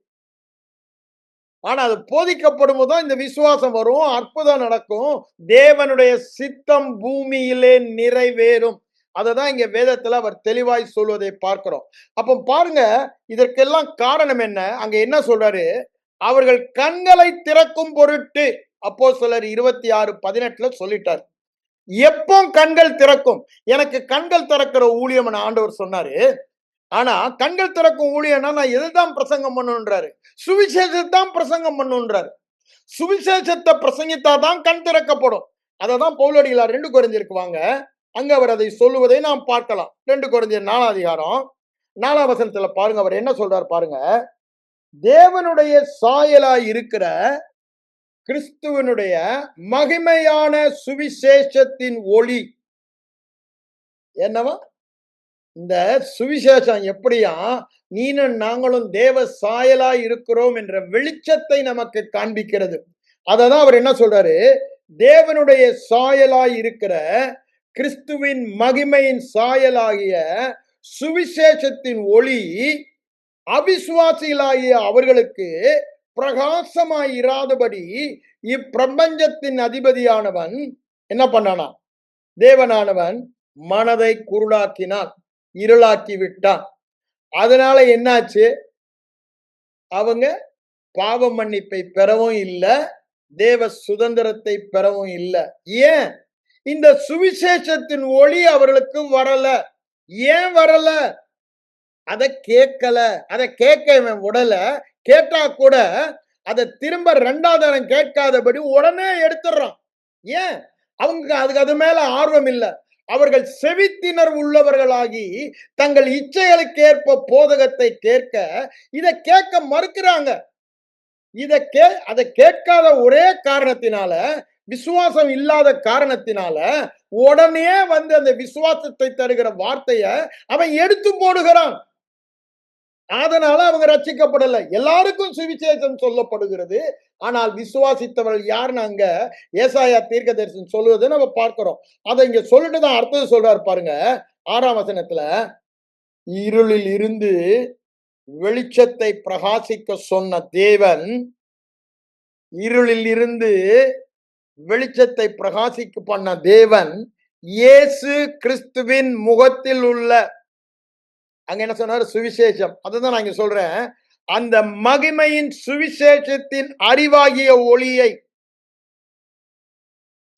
ஆனா அது போதிக்கப்படும் போதுதான் இந்த விசுவாசம் வரும், அற்புதம் நடக்கும், தேவனுடைய சித்தம் பூமியிலே நிறைவேறும். அததான் இங்க வேதத்துல அவர் தெளிவாய் சொல்வதை பார்க்கிறோம். அப்ப பாருங்க, இதற்கெல்லாம் காரணம் என்ன? அங்க என்ன சொல்றாரு? அவர்கள் கண்களை திறக்கும் பொருட்டு, அப்போஸ்தலர் 26:18 சொல்லிட்டார். எப்போ கண்கள் திறக்கும்? எனக்கு கண்கள் திறக்கிற ஊழியம் ஆண்டவர் சொன்னாரு. ஆனா கண்கள் திறக்கும் ஊழியம்னா நான் எதுதான் பிரசங்கம் பண்ணணுன்றாரு? சுவிசேஷத்தான் பிரசங்கம் பண்ணணுன்றாரு. சுவிசேஷத்தை பிரசங்கித்தாதான் கண் திறக்கப்படும். அததான் பவுலடிகளார் 2 கொரிந்தியருக்கு வாங்க, அங்க அவர் அதை சொல்லுவதை நாம் பார்க்கலாம். 2 கொரிந்தியர் 4 அதிகாரம் 4 வசனத்துல பாருங்க, அவர் என்ன சொல்றார் பாருங்க. தேவனுடைய சாயலாய் இருக்கிற கிறிஸ்துவனுடைய மகிமையான சுவிசேஷத்தின் ஒளி என்னவா? இந்த சுவிசேஷம் எப்படியா, நீனும் நாங்களும் தேவ சாயலாய் இருக்கிறோம் என்ற வெளிச்சத்தை நமக்கு காண்பிக்கிறது. அததான் அவர் என்ன சொல்றாரு? தேவனுடைய சாயலாய் இருக்கிற கிறிஸ்துவின் மகிமையின் சாயலாகிய சுவிசேஷத்தின் ஒளி அவிசுவாசிகளாகிய அவர்களுக்கு பிரகாசமாய் இராதபடி இப்பிரபஞ்சத்தின் அதிபதியானவன் என்ன பண்ணானா? தேவனானவன் மனதை குருடாக்கினான், இருளாக்கி விட்டான். அதனால என்னாச்சு? அவங்க பாவ மன்னிப்பை பெறவும் இல்லை, தேவ சுதந்திரத்தை பெறவும் இல்லை. ஏன்? இந்த சுவிசேஷத்தின் ஒளி அவர்களுக்கு வரல. ஏன் வரல? அதை கேட்கல. அதை கேட்க விடல. கேட்டா கூட அதை திரும்ப 2வது தரம் கேட்காதபடி உடனே எடுத்துடுறான். ஏன்? அவங்க அதுக்கு அது மேல ஆர்வம் இல்லை. அவர்கள் செவித்தினர் உள்ளவர்களாகி தங்கள் இச்சைகளுக்கேற்ப போதகத்தை கேட்க இதை கேட்க மறுக்கிறாங்க. அதை கேட்காத ஒரே காரணத்தினால, விசுவாசம் இல்லாத காரணத்தினால உடனே வந்து அந்த விசுவாசத்தை தருகிற வார்த்தைய அவன் எடுத்து போடுகிறான். அதனால அவங்க ரட்சிக்கப்படல. எல்லாருக்கும் சுவிசேஷம் சொல்லப்படுகிறது. ஆனால் விசுவாசித்தவர்கள் யாருன்னு அங்க ஏசாயா தீர்க்கதரிசனம் சொல்லுவதை நம்ம பார்க்கிறோம். அதை இங்க சொல்லிட்டு தான் அர்த்தம் சொல்றாரு பாருங்க. 6ஆம் வசனத்துல, இருளில் இருந்து வெளிச்சத்தை பிரகாசிக்க சொன்ன தேவன், இருளில் இருந்து வெளிச்சத்தை பிரகாசிக்க பண்ண தேவன் இயேசு கிறிஸ்துவின் முகத்தில் உள்ள, அங்க என்ன சொன்னாரு? சுவிசேஷம். அதுதான் நான் இங்க சொல்றேன். அந்த மகிமையின் சுவிசேஷத்தின் அறிவாகிய ஒளியை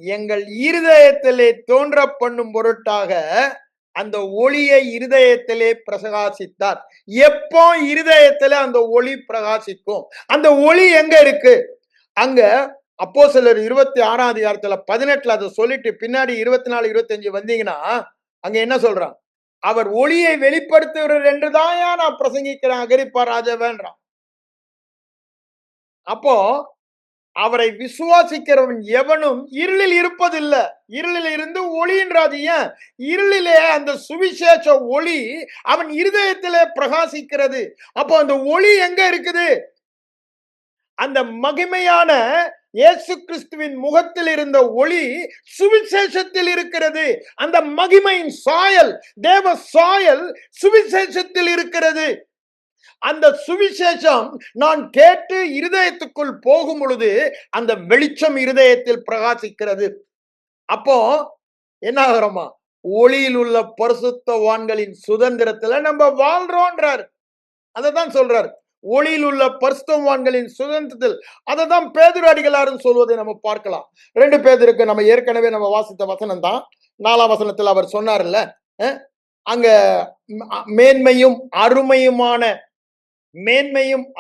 எங்கள் இருதயத்திலே தோன்ற பண்ணும் பொருட்டாக அந்த ஒளியை இருதயத்திலே பிரகாசித்தார். எப்போ இருதயத்திலே அந்த ஒளி பிரகாசிக்கும்? அந்த ஒளி எங்க இருக்கு? அங்க அப்போஸ்தலர் 26ஆம் அதிகாரத்துல 18 அதை சொல்லிட்டு பின்னாடி 24, 25 வந்தீங்கன்னா அங்க என்ன சொல்றான்? அவர் ஒளியை வெளிப்படுத்துகிறார் என்றுதான் நான் பிரசங்கிக்கிறேன் அகிரிப்பா ராஜாவேன்றான். அப்போ அவரை விசுவாசிக்கிறவன் எவனும் இருளில் இருப்பதில்லை. இருளில் இருந்து ஒளின்றாது. ஏன்? இருளிலே அந்த சுவிசேஷ ஒளி அவன் இருதயத்திலே பிரகாசிக்கிறது. அப்போ அந்த ஒளி எங்க இருக்குது? அந்த மகிமையான இயேசு கிறிஸ்துவின் முகத்தில் இருந்த ஒளி சுவிசேஷத்தில் இருக்கிறது. அந்த மகிமையின் சாயல், தேவ சாயல் சுவிசேஷத்தில் இருக்கிறது. அந்த சுவிசேஷம் நான் கேட்டு இருதயத்துக்குள் போகும் பொழுது அந்த வெளிச்சம் இருதயத்தில் பிரகாசிக்கிறது. அப்போ என்ன ஆகிறோமா? ஒளியில் உள்ள பரிசுத்தவான்களின் சுதந்திரத்துல நம்ம வாழ்றோன்றார். அததான் சொல்றாரு. ஒளியில் உள்ள பரிசுத்தவான்களின் சுதந்திரத்தில். அததான் பேதுரு அடிகளார்னு சொல்வதை நம்ம பார்க்கலாம். 2 பேதுருக்கு நம்ம ஏற்கனவே நம்ம வாசித்த வசனம் தான். 4ஆம் வசனத்தில் அவர் சொன்னார்ல, அங்க மேன்மையும்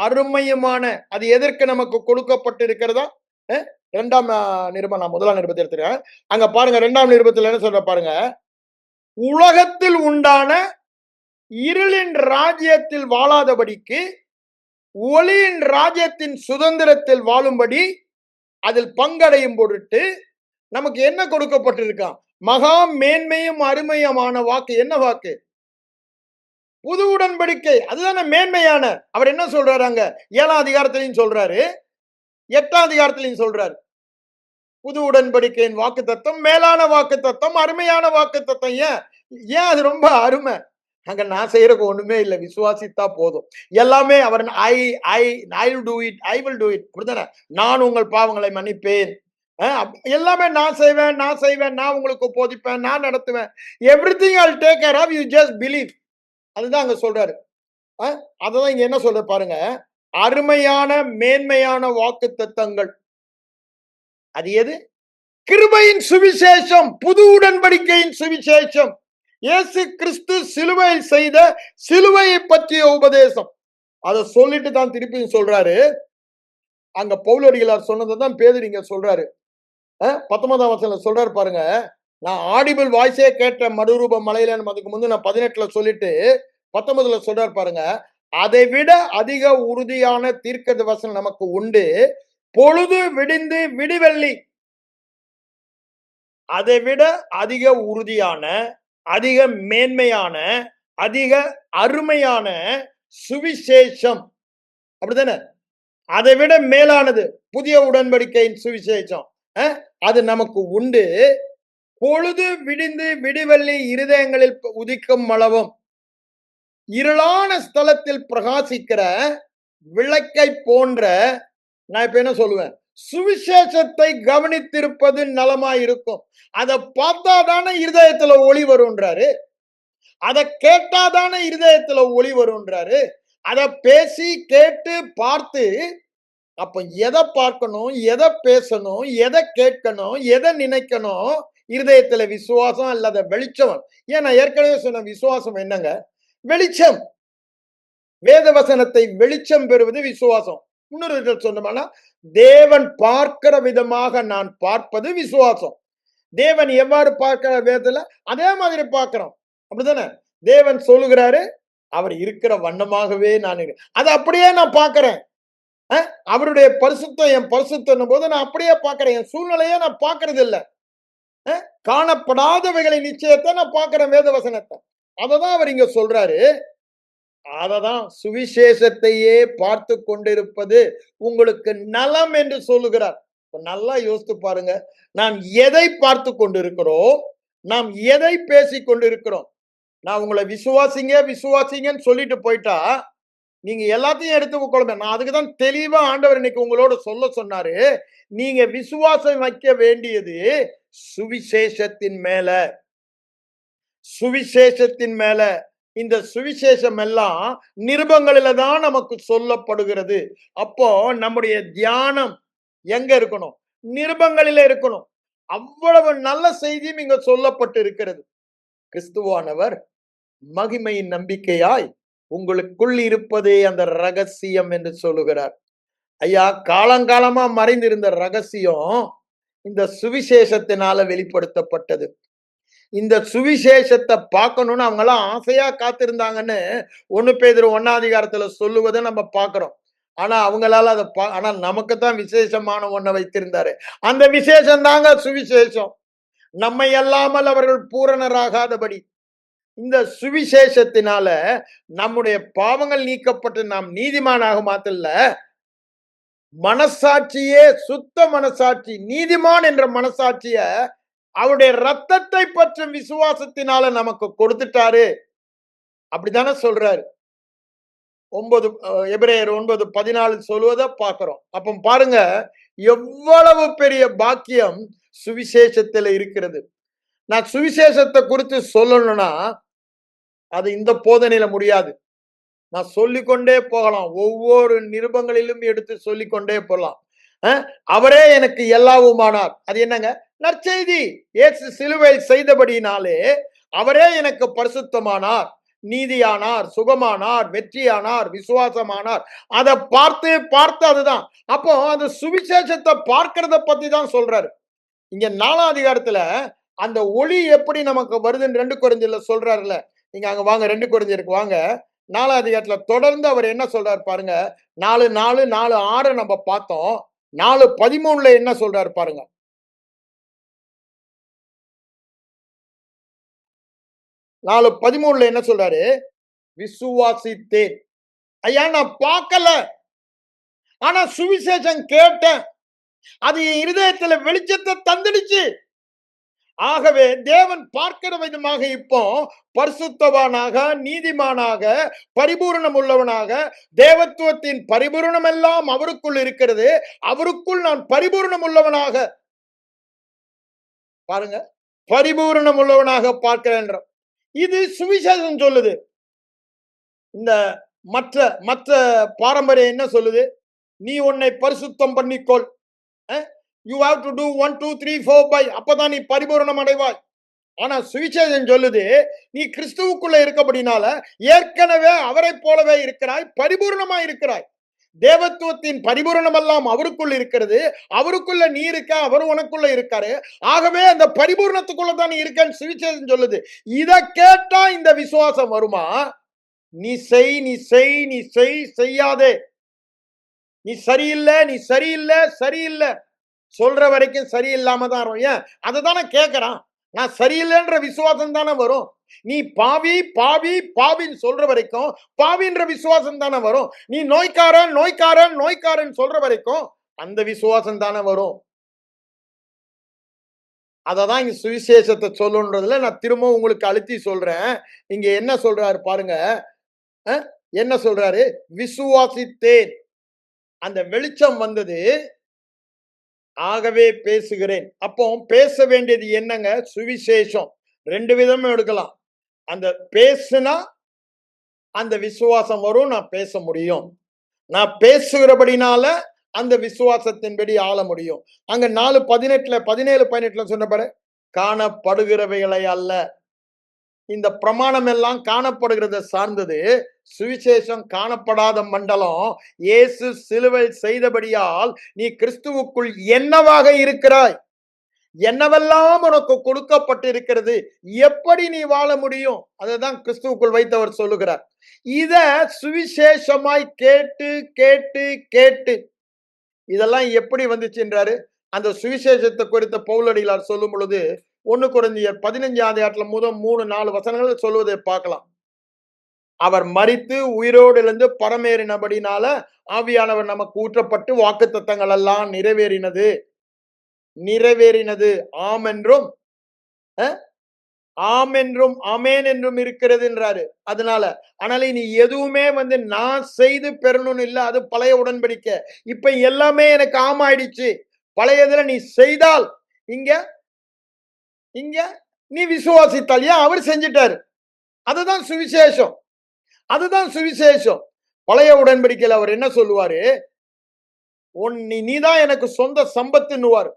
அருமையுமான அது எதற்கு நமக்கு கொடுக்கப்பட்டிருக்கிறதா? 2ஆம் நிருபம், நான் 1ஆம் நிருபத்தை எடுத்துக்கிறேன். அங்க பாருங்க, 2ஆம் நிருபத்தில் என்ன சொல்ற பாருங்க. உலகத்தில் உண்டான இருளின் ராஜ்யத்தில் வாழாதபடிக்கு ஒளியின் ராஜ்யத்தின் சுதந்திரத்தில் வாழும்படி அதில் பங்கடையும் பொருட்டு நமக்கு என்ன கொடுக்கப்பட்டிருக்கான்? மகா மேன்மையும் அருமையுமான வாக்கு. என்ன வாக்கு? புது உடன்படிக்கை. அதுதானே மேன்மையான. அவர் என்ன சொல்றாரு? அங்க 7ஆம் அதிகாரத்திலையும் சொல்றாரு, 8ஆம் அதிகாரத்திலையும் சொல்றாரு. புது உடன்படிக்கையின் வாக்கு தத்துவம் மேலான வாக்கு தத்துவம், அருமையான வாக்கு தத்துவம். ஏன் அது ரொம்ப அருமை? அங்க நான் செய்யறதுக்கு ஒண்ணுமே இல்லை, விசுவாசித்தா போதும். எல்லாமே அவர் I I I will do it, I will do it, அப்படித்தானே? நான் உங்கள் பாவங்களை மன்னிப்பேன். எல்லாமே நான் செய்வேன், நான் செய்வேன், நான் உங்களுக்கு போதிப்பேன், நான் நடத்துவேன். Everything I will take care of, you just believe. அதுதான் அங்க சொல்றாரு. அததான் இங்க என்ன சொல்ற பாருங்க. அருமையான மேன்மையான வாக்கு தத்தங்கள். அது எது? கிருபையின் சுவிசேஷம், புது உடன்படிக்கையின் சுவிசேஷம், இயேசு கிறிஸ்து சிலுவையில் செய்த சிலுவையை பற்றிய உபதேசம். அதை சொல்லிட்டு தான் திருப்பியும் சொல்றாரு. அங்க பவுலடிகளார் சொன்னதை தான் பேதுரு இங்க சொல்றாரு. 19ஆம் வசனத்துல சொல்றாரு பாருங்க. நான் ஆடிபிள் வாய்ஸே கேட்ட மறுரூப மலையில, அதுக்கு முந்தைய நான் 18ல சொல்லிட்டு 19ல சொல்றாரு பாருங்க. அதை விட அதிக உறுதியான தீர்க்க வசனம் நமக்கு உண்டு. பொழுது விடிந்து விடிவெள்ளி. அதை விட அதிக உறுதியான, அதிக மேன்மையான, அதிக அருமையான சுவிசேஷம், அப்படித்தானே? அதை விட மேலானது புதிய உடன்படிக்கையின் சுவிசேஷம், அது நமக்கு உண்டு. பொழுது விடிந்து விடிவெள்ளி இருதயங்களில் உதிக்கும் அளவும் இருளான ஸ்தலத்தில் பிரகாசிக்கிற விளக்கை போன்ற, நான் இப்ப என்ன சொல்லுவேன், சுவிசேஷத்தை கவனித்திருப்பது நலமாயிருக்கும். அதை பார்த்தாதானே இருதயத்துல ஒளி வரும்ன்றாரு. அதை கேட்டாதானே இருதயத்துல ஒளி வரும்ன்றாரு. அதை பேசி கேட்டு பார்த்து, அப்ப எதை பார்க்கணும், எதை பேசணும், எதை கேட்கணும், எதை நினைக்கணும்? இருதயத்துல விசுவாசம் அல்லது வெளிச்சம். ஏன் நான் ஏற்கனவே சொன்ன விசுவாசம் என்னங்க? வெளிச்சம். வேத வசனத்தை வெளிச்சம் பெறுவது விசுவாசம். இன்னொரு சொன்னோம்னா, தேவன் பார்க்கிற விதமாக நான் பார்ப்பது விசுவாசம். தேவன் எவ்வாறு பார்க்கிற வேதத்துல அதே மாதிரி பார்க்கிறோம், அப்படித்தானே? தேவன் சொல்லுகிறாரு, அவர் இருக்கிற வண்ணமாகவே நான் அதை அப்படியே நான் பார்க்கிறேன். அவருடைய பரிசுத்தம் என் பரிசுத்தம் போது நான் அப்படியே பார்க்கிறேன். என் சூழ்நிலையை நான் பார்க்கறது இல்லை. காணப்படாதவைகளை நிச்சயத்தை நான் பார்க்கிறேன், வேத வசனத்தை. அததான் அவர் இங்க சொல்றாரு. அததான் சுவிசேஷத்தையே பார்த்து கொண்டிருப்பது உங்களுக்கு நலம் என்று சொல்லுகிறார். நல்லா யோசித்து பாருங்க. நாம் எதை பார்த்து கொண்டிருக்கிறோம்? நாம் எதை பேசி கொண்டிருக்கிறோம்? நான் உங்களை விசுவாசிங்க விசுவாசிங்கன்னு சொல்லிட்டு போயிட்டா நீங்க எல்லாத்தையும் எடுத்து கொள்ளுங்க. நான் அதுக்குதான் தெளிவா ஆண்டவர் இன்னைக்கு உங்களோட சொல்ல சொன்னாரு. நீங்க விசுவாசம் வைக்க வேண்டியது சுவிசேஷத்தின் மேல, சுவிசேஷத்தின் மேல. இந்த சுவிசேஷம் எல்லாம் நிருபங்களில தான் நமக்கு சொல்லப்படுகிறது. அப்போ நம்முடைய தியானம் எங்க இருக்கணும்? நிருபங்களில இருக்கணும். அவ்வளவு நல்ல செய்தியும் இங்க சொல்லப்பட்டு இருக்கிறது. கிறிஸ்துவானவர் மகிமையின் நம்பிக்கையாய் உங்களுக்குள் இருப்பதே அந்த ரகசியம் என்று சொல்லுகிறார். ஐயா, காலங்காலமா மறைந்திருந்த ரகசியம் இந்த சுவிசேஷத்தினால வெளிப்படுத்தப்பட்டது. இந்த சுவிசேஷத்தை பார்க்கணும்னு அவங்க எல்லாம் ஆசையா காத்திருந்தாங்கன்னு 1 பேதுரு 1 சொல்லுவதை நம்ம பார்க்கிறோம். ஆனா அவங்களால அதை ஆனா நமக்கு தான் விசேஷமான ஒன்றை வைத்திருந்தாரு. அந்த விசேஷம் தாங்க சுவிசேஷம். நம்மை அல்லாமல் அவர்கள் பூரணராகாதபடி இந்த சுவிசேஷத்தினால நம்முடைய பாவங்கள் நீக்கப்பட்டு நாம் நீதிமானாக மாத்தல, மனசாட்சியே சுத்த மனசாட்சி, நீதிமான் என்ற மனசாட்சிய அவருடைய ரத்தத்தை பற்றும் விசுவாசத்தினால நமக்கு கொடுத்துட்டாரு. அப்படித்தானே சொல்றாரு. எபிரேயர் 9:14 சொல்வதை பார்க்கிறோம். அப்ப பாருங்க, எவ்வளவு பெரிய பாக்கியம் சுவிசேஷத்துல இருக்கிறது. நான் சுவிசேஷத்தை குறித்து சொல்லணும்னா அது இந்த போதனையில முடியாது. நான் சொல்லிக்கொண்டே போகலாம். ஒவ்வொரு நிருபங்களிலும் எடுத்து சொல்லிக்கொண்டே போகலாம். அவரே எனக்கு எல்லாவுமானார். அது என்னங்க? நற்செய்தி. இயேசு சிலுவையில் செய்தபடியினாலே அவரே எனக்கு பரிசுத்தமானார், நீதியானார், சுகமானார், வெற்றியானார், விசுவாசமானார். அதை பார்த்து அதுதான். அப்போ அந்த சுவிசேஷத்தை பார்க்கிறத பத்தி தான் சொல்றாரு. இங்க 4ஆம் அதிகாரத்துல அந்த ஒளி எப்படி நமக்கு வருதுன்னு 2 கொரிந்தியர்ல சொல்றாருல்ல. நீங்க அங்க வாங்க, 2 கொரிந்தியருக்கு வாங்க. 4ஆம் அதிகாரத்துல தொடர்ந்து அவர் என்ன சொல்றாரு பாருங்க. 4:4, 4:6 நம்ம பார்த்தோம். 4:13 என்ன சொல்றாரு பாருங்க. 4:13 என்ன சொல்றாரு? விசுவாசித்தேன். ஐயா, நான் பார்க்கல, ஆனா சுவிசேஷம் கேட்டேன். அது என் இருதயத்துல வெளிச்சத்தை தந்துடுச்சு. ஆகவே தேவன் பார்க்கிற விதமாக இப்போ பரிசுத்தவானாக, நீதிமானாக, பரிபூரணம் உள்ளவனாக, தேவத்துவத்தின் பரிபூரணம் எல்லாம் அவருக்குள் இருக்கிறது. அவருக்குள் நான் பரிபூரணம் உள்ளவனாக, பாருங்க, பரிபூரணம் உள்ளவனாக பார்க்கிறேன். இது சுவிசேஷம் சொல்லுது. இந்த மற்ற மற்ற பாரம்பரியம் என்ன சொல்லுது? நீ உன்னை பரிசுத்தம் பண்ணிக்கொள். You have to do 1 2 3 4 by, அப்பதான் நீ பரிபூரணம் அடைவாய். ஆனா சுவிசேஷம் சொல்லுது, நீ கிறிஸ்துவுக்குள்ள இருக்கபடினால ஏற்கனவே அவரை போலவே இருக்கிறாய், பரிபூரணமா இருக்கிறாய். தேவத்துவத்தின் பரிபூரணம் எல்லாம் அவருக்குள்ள இருக்கிறது. அவருக்குள்ள நீ இருக்க, அவர் உனக்குள்ள இருக்காரு. ஆகவே அந்த பரிபூரணத்துக்குள்ள தான் நீ இருக்கன்னு சுவிசேஷம் சொல்லுது. இத கேட்டா இந்த விசுவாசம் வருமா? நீ செய், நீ செய், நீ செய், செய்யாதே, நீ சரியில்லை, நீ சரியில்லை, சரியில்லை சொல்ற வரைக்கும் சரியில்லாம தான் வரும். ஏன் அதை தானே கேட்கறான். நான் சரியில்லைன்ற விசுவாசம் தானே வரும். நீ பாவி பாவி பாவின்னு சொல்ற வரைக்கும் பாவின்ற விசுவாசம் தானே வரும். நீ நோய்க்காரன் நோய்க்காரன் நோய்க்காரன் சொல்ற வரைக்கும் அந்த விசுவாசம் தானே வரும். அததான் இங்க சுவிசேஷத்தை சொல்லுன்றதுல நான் திரும்ப உங்களுக்கு அழுத்தி சொல்றேன். இங்க என்ன சொல்றாரு பாருங்க. என்ன சொல்றாரு? விசுவாசித்தேன், அந்த வெளிச்சம் வந்தது, ஆகவே பேசுகிறேன். அப்போ பேச வேண்டியது என்னங்க? சுவிசேஷம். 2 விதமும் எடுக்கலாம். அந்த பேசுனா அந்த விசுவாசம் வரும், நான் பேச முடியும். நான் பேசுகிறபடினால அந்த விசுவாசத்தின்படி ஆள முடியும். அங்க 4:18 17:18 சொன்னபாரு, காணப்படுகிறவைகளை அல்ல. இந்த பிரமாணம் எல்லாம் காணப்படுகிறத சார்ந்தது. சுவிசேஷம் காணப்படாத மண்டலம். இயேசு சிலுவை செய்தபடியால் நீ கிறிஸ்துவுக்குள் என்னவாக இருக்கிறாய், என்னவெல்லாம் உனக்கு கொடுக்கப்பட்டு இருக்கிறது, எப்படி நீ வாழ முடியும், அதுதான் கிறிஸ்துவுக்குள் வைத்தவர் சொல்லுகிறார். இத சுவிசேஷமாய் கேட்டு கேட்டு கேட்டு இதெல்லாம் எப்படி வந்துச்சுன்றாரு. அந்த சுவிசேஷத்தை குறித்த பவுலடிகளார் சொல்லும் பொழுது 1 கொரிந்தியர் 15 முதல் 3-4 வசனங்கள் சொல்வதை பார்க்கலாம். அவர் மரித்து உயிரோடு எழுந்து பரமேறினபடினால ஆவியானவர் நமக்கு ஊற்றப்பட்டு வாக்கு தத்தங்கள் எல்லாம் நிறைவேறினது, நிறைவேறினது. ஆம் என்றும் ஆம் என்றும் அமேன் என்றும் இருக்கிறது என்றாரு. அதனால ஆனால் நீ எதுவுமே நான் செய்து பெறணும்னு இல்ல. அது பழைய உடன்படிக்கை. இப்ப எல்லாமே எனக்கு ஆமாயிடுச்சு. பழையதுல நீ செய்தால், இங்க இங்க நீ விசுவாசித்தால், ஏன் அவர் செஞ்சிட்டாரு. அதுதான் சுவிசேஷம், அதுதான் சுவிசேஷம். பழைய உடன்படிக்கையில் அவர் என்ன சொல்லுவாரு? நீதான் எனக்கு சொந்த சம்பத்துன்னுவாரு.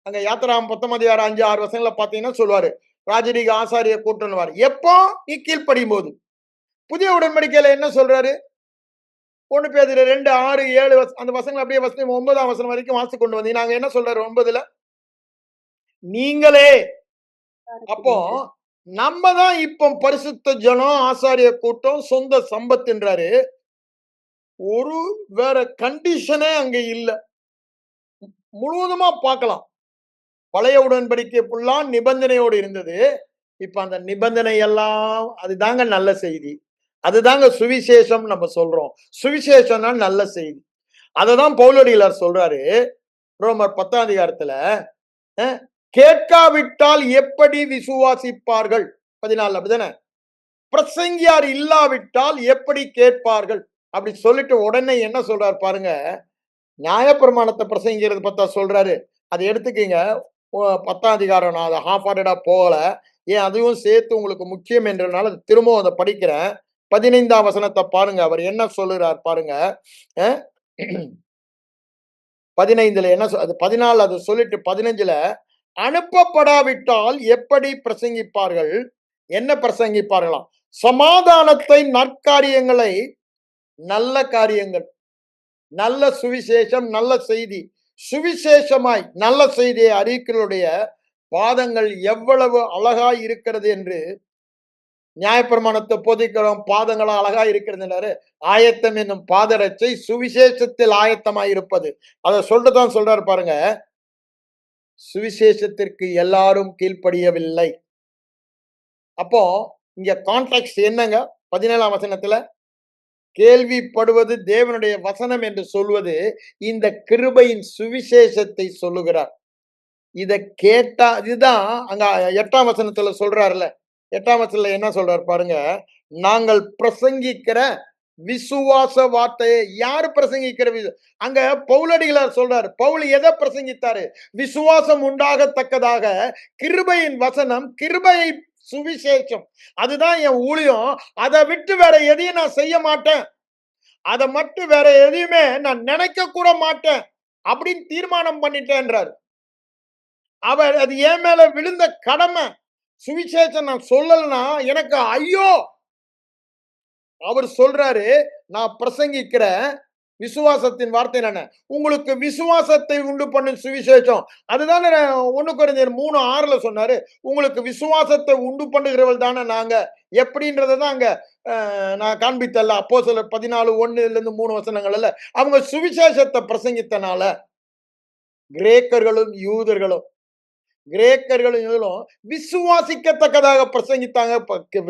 அங்க யாத்திராம் 19:5-6 பாத்தீங்கன்னா சொல்லுவாரு, ராஜரீக ஆசாரிய கூட்டணுவார். எப்போ? நீ கீழ்ப்படியும் போது. புதிய உடன்படிக்கையில என்ன சொல்றாரு? 1 பேதுரு 2:6-7 அந்த வசனங்கள் அப்படியே 9ஆம் வசனம் வரைக்கும் வாசி கொண்டு வந்தீங்க. நாங்க என்ன சொல்றாரு 9ல? நீங்களே. அப்போ நம்ம தான் இப்போ பரிசுத்த ஜனம், ஆசாரிய கூட்டம், சொந்த சம்பத்துன்றாரு. ஒரு வேற கண்டிஷனே அங்க இல்ல. முழுவதுமா பார்க்கலாம். பழைய உடன்படிக்கை ஃபுல்லா நிபந்தனையோடு இருந்தது. இப்ப அந்த நிபந்தனை எல்லாம் அதுதாங்க நல்ல செய்தி. அதுதாங்க சுவிசேஷம் நம்ம சொல்றோம். சுவிசேஷம்னா நல்ல செய்தி. அததான் பவுலடிகளார் சொல்றாரு ரோமர் 10 கேட்காவிட்டால் எப்படி விசுவாசிப்பார்கள்? 14 அப்படிதானே? பிரசங்கியார் இல்லாவிட்டால் எப்படி கேட்பார்கள்? அப்படி சொல்லிட்டு உடனே என்ன சொல்றாரு பாருங்க. நியாயப்பிரமாணத்தை பிரசங்கிக்கிறது பத்தா சொல்றாரு. அதை எடுத்துக்கீங்க. 10 நான் அதை ஹாஃப் ஹார்டடா போகல. ஏன் அதுவும் சேர்த்து உங்களுக்கு முக்கியம் என்றனால திரும்பவும் அதை படிக்கிறேன். 15ஆம் வசனத்தை பாருங்க. அவர் என்ன சொல்லுறார் பாருங்க. 15ல என்ன 14 அதை சொல்லிட்டு 15ல அனுப்பப்படாவிட்டால் எப்படி பிரசங்கிப்பார்கள்? என்ன பிரசங்கிப்பார்களாம்? சமாதானத்தை, நற்காரியங்களை, நல்ல காரியங்கள், நல்ல சுவிசேஷம், நல்ல செய்தி, சுவிசேஷமாய் நல்ல செய்தியை அறிவிக்கிறவருடைய பாதங்கள் எவ்வளவு அழகாய் இருக்கிறது என்று நியாயப்பிரமாணத்தை போதிக்கிறோம். பாதங்களா அழகா இருக்கிறது. ஆயத்தம் என்னும் பாதரட்சை சுவிசேஷத்தில் ஆயத்தமாய் இருப்பது. அதை சொல்லிட்டுதான் சொல்றாரு பாருங்க. சுவிசேஷத்திற்கு எல்லாரும் கீழ்ப்படியவில்லை. அப்போ இங்க கான்டெக்ஸ்ட் என்னங்க? 17ஆம் வசனத்துல கேள்விப்படுவது தேவனுடைய வசனம் என்று சொல்வது இந்த கிருபையின் சுவிசேஷத்தை சொல்லுகிறார். இத கேட்டா இதுதான் அங்க 8ஆம் வசனத்துல சொல்றாருல்ல. 8ஆம் வசனத்துல என்ன சொல்றாரு பாருங்க. நாங்கள் பிரசங்கிக்கிற விசுவாச வார்த்தையை யாரு பிரசங்கிக்கிற அங்க பவுலடிகளார் சொல்றாரு. பவுல் எதை பிரசங்கித்தாரு? விசுவாசம் உண்டாகத்தக்கதாக கிருபையின் வசனம், கிருபையை சுவிசேஷம். அதுதான் என் ஊழியம். அதை விட்டு வேற எதையும் நான் செய்ய மாட்டேன். அதை மட்டும் வேற எதையுமே நான் நினைக்க கூட மாட்டேன் அப்படின்னு தீர்மானம் பண்ணிட்டேன்றாரு. அவர் அது என் மேல விழுந்த கடமை. சுவிசேஷம் நான் சொல்லலன்னா எனக்கு ஐயோ. அவர் சொல்றாரு, நான் பிரசங்கிக்கிற விசுவாசத்தின் வார்த்தை என்ன? உங்களுக்கு விசுவாசத்தை உண்டு பண்ணும் சுவிசேஷம். அதுதானே 1 கொரிந்தியர் 3:6ல சொன்னாரு. உங்களுக்கு விசுவாசத்தை உண்டு பண்ணுகிறவள் தானே நாங்க. எப்படின்றத தான் அங்க நான் காண்பித்தல்ல. அப்போஸ்தலர் 14:1லிருந்து 3 வசனங்கள்ல அவங்க சுவிசேஷத்தை பிரசங்கித்தனால கிரேக்கர்களும் யூதர்களும் விசுவாசிக்கத்தக்கதாக பிரசங்கித்தாங்க,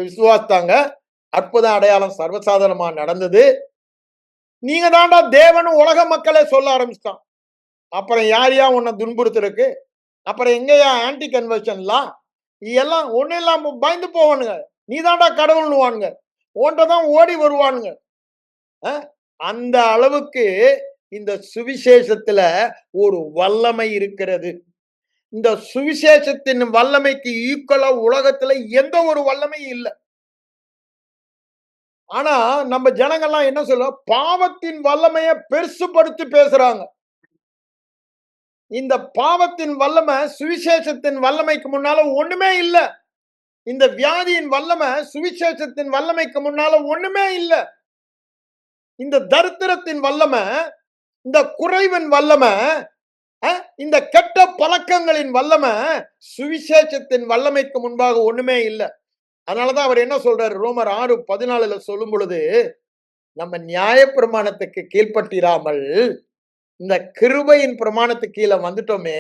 விசுவாசித்தாங்க. அற்புத அடையாளம் சர்வசாதாரணமா நடந்தது. நீங்க தாண்டா தேவன் உலக மக்களே சொல்ல ஆரம்பிச்சிட்டான். அப்புறம் யாரையா உன்னை துன்புறுத்துறதுக்கு? அப்புறம் எங்கயா ஆன்டி கன்வர்ஷன்லாம்? எல்லாம் ஒண்ணு இல்லாம பயந்து போவானுங்க. நீ தாண்டா கடவுள்னுவானுங்க. உன்கிட்டதான் ஓடி வருவானுங்க. அந்த அளவுக்கு இந்த சுவிசேஷத்துல ஒரு வல்லமை இருக்கிறது. இந்த சுவிசேஷத்தின் வல்லமைக்கு ஈக்குவலா உலகத்துல எந்த ஒரு வல்லமையும் இல்லை. ஆனா நம்ம ஜனங்கள்லாம் என்ன சொல்ல, பாவத்தின் வல்லமையை பெருசுபடுத்தி பேசுறாங்க. இந்த பாவத்தின் வல்லமை சுவிசேஷத்தின் வல்லமைக்கு முன்னால ஒண்ணுமே இல்ல. இந்த வியாதியின் வல்லமை சுவிசேஷத்தின் வல்லமைக்கு முன்னால ஒண்ணுமே இல்ல. இந்த தரித்திரத்தின் வல்லமை, இந்த குறைவின் வல்லமை, இந்த கெட்ட பழக்கங்களின் வல்லமை சுவிசேஷத்தின் வல்லமைக்கு முன்பாக ஒண்ணுமே இல்ல. அதனாலதான் அவர் என்ன சொல்றாரு, ரோமர் 6:14 சொல்லும் பொழுது, நம்ம நியாய பிரமாணத்துக்கு கீழ்ப்பட்டிராமல் இந்த கிருபையின் பிரமாணத்துக்கு கீழே வந்துட்டோமே,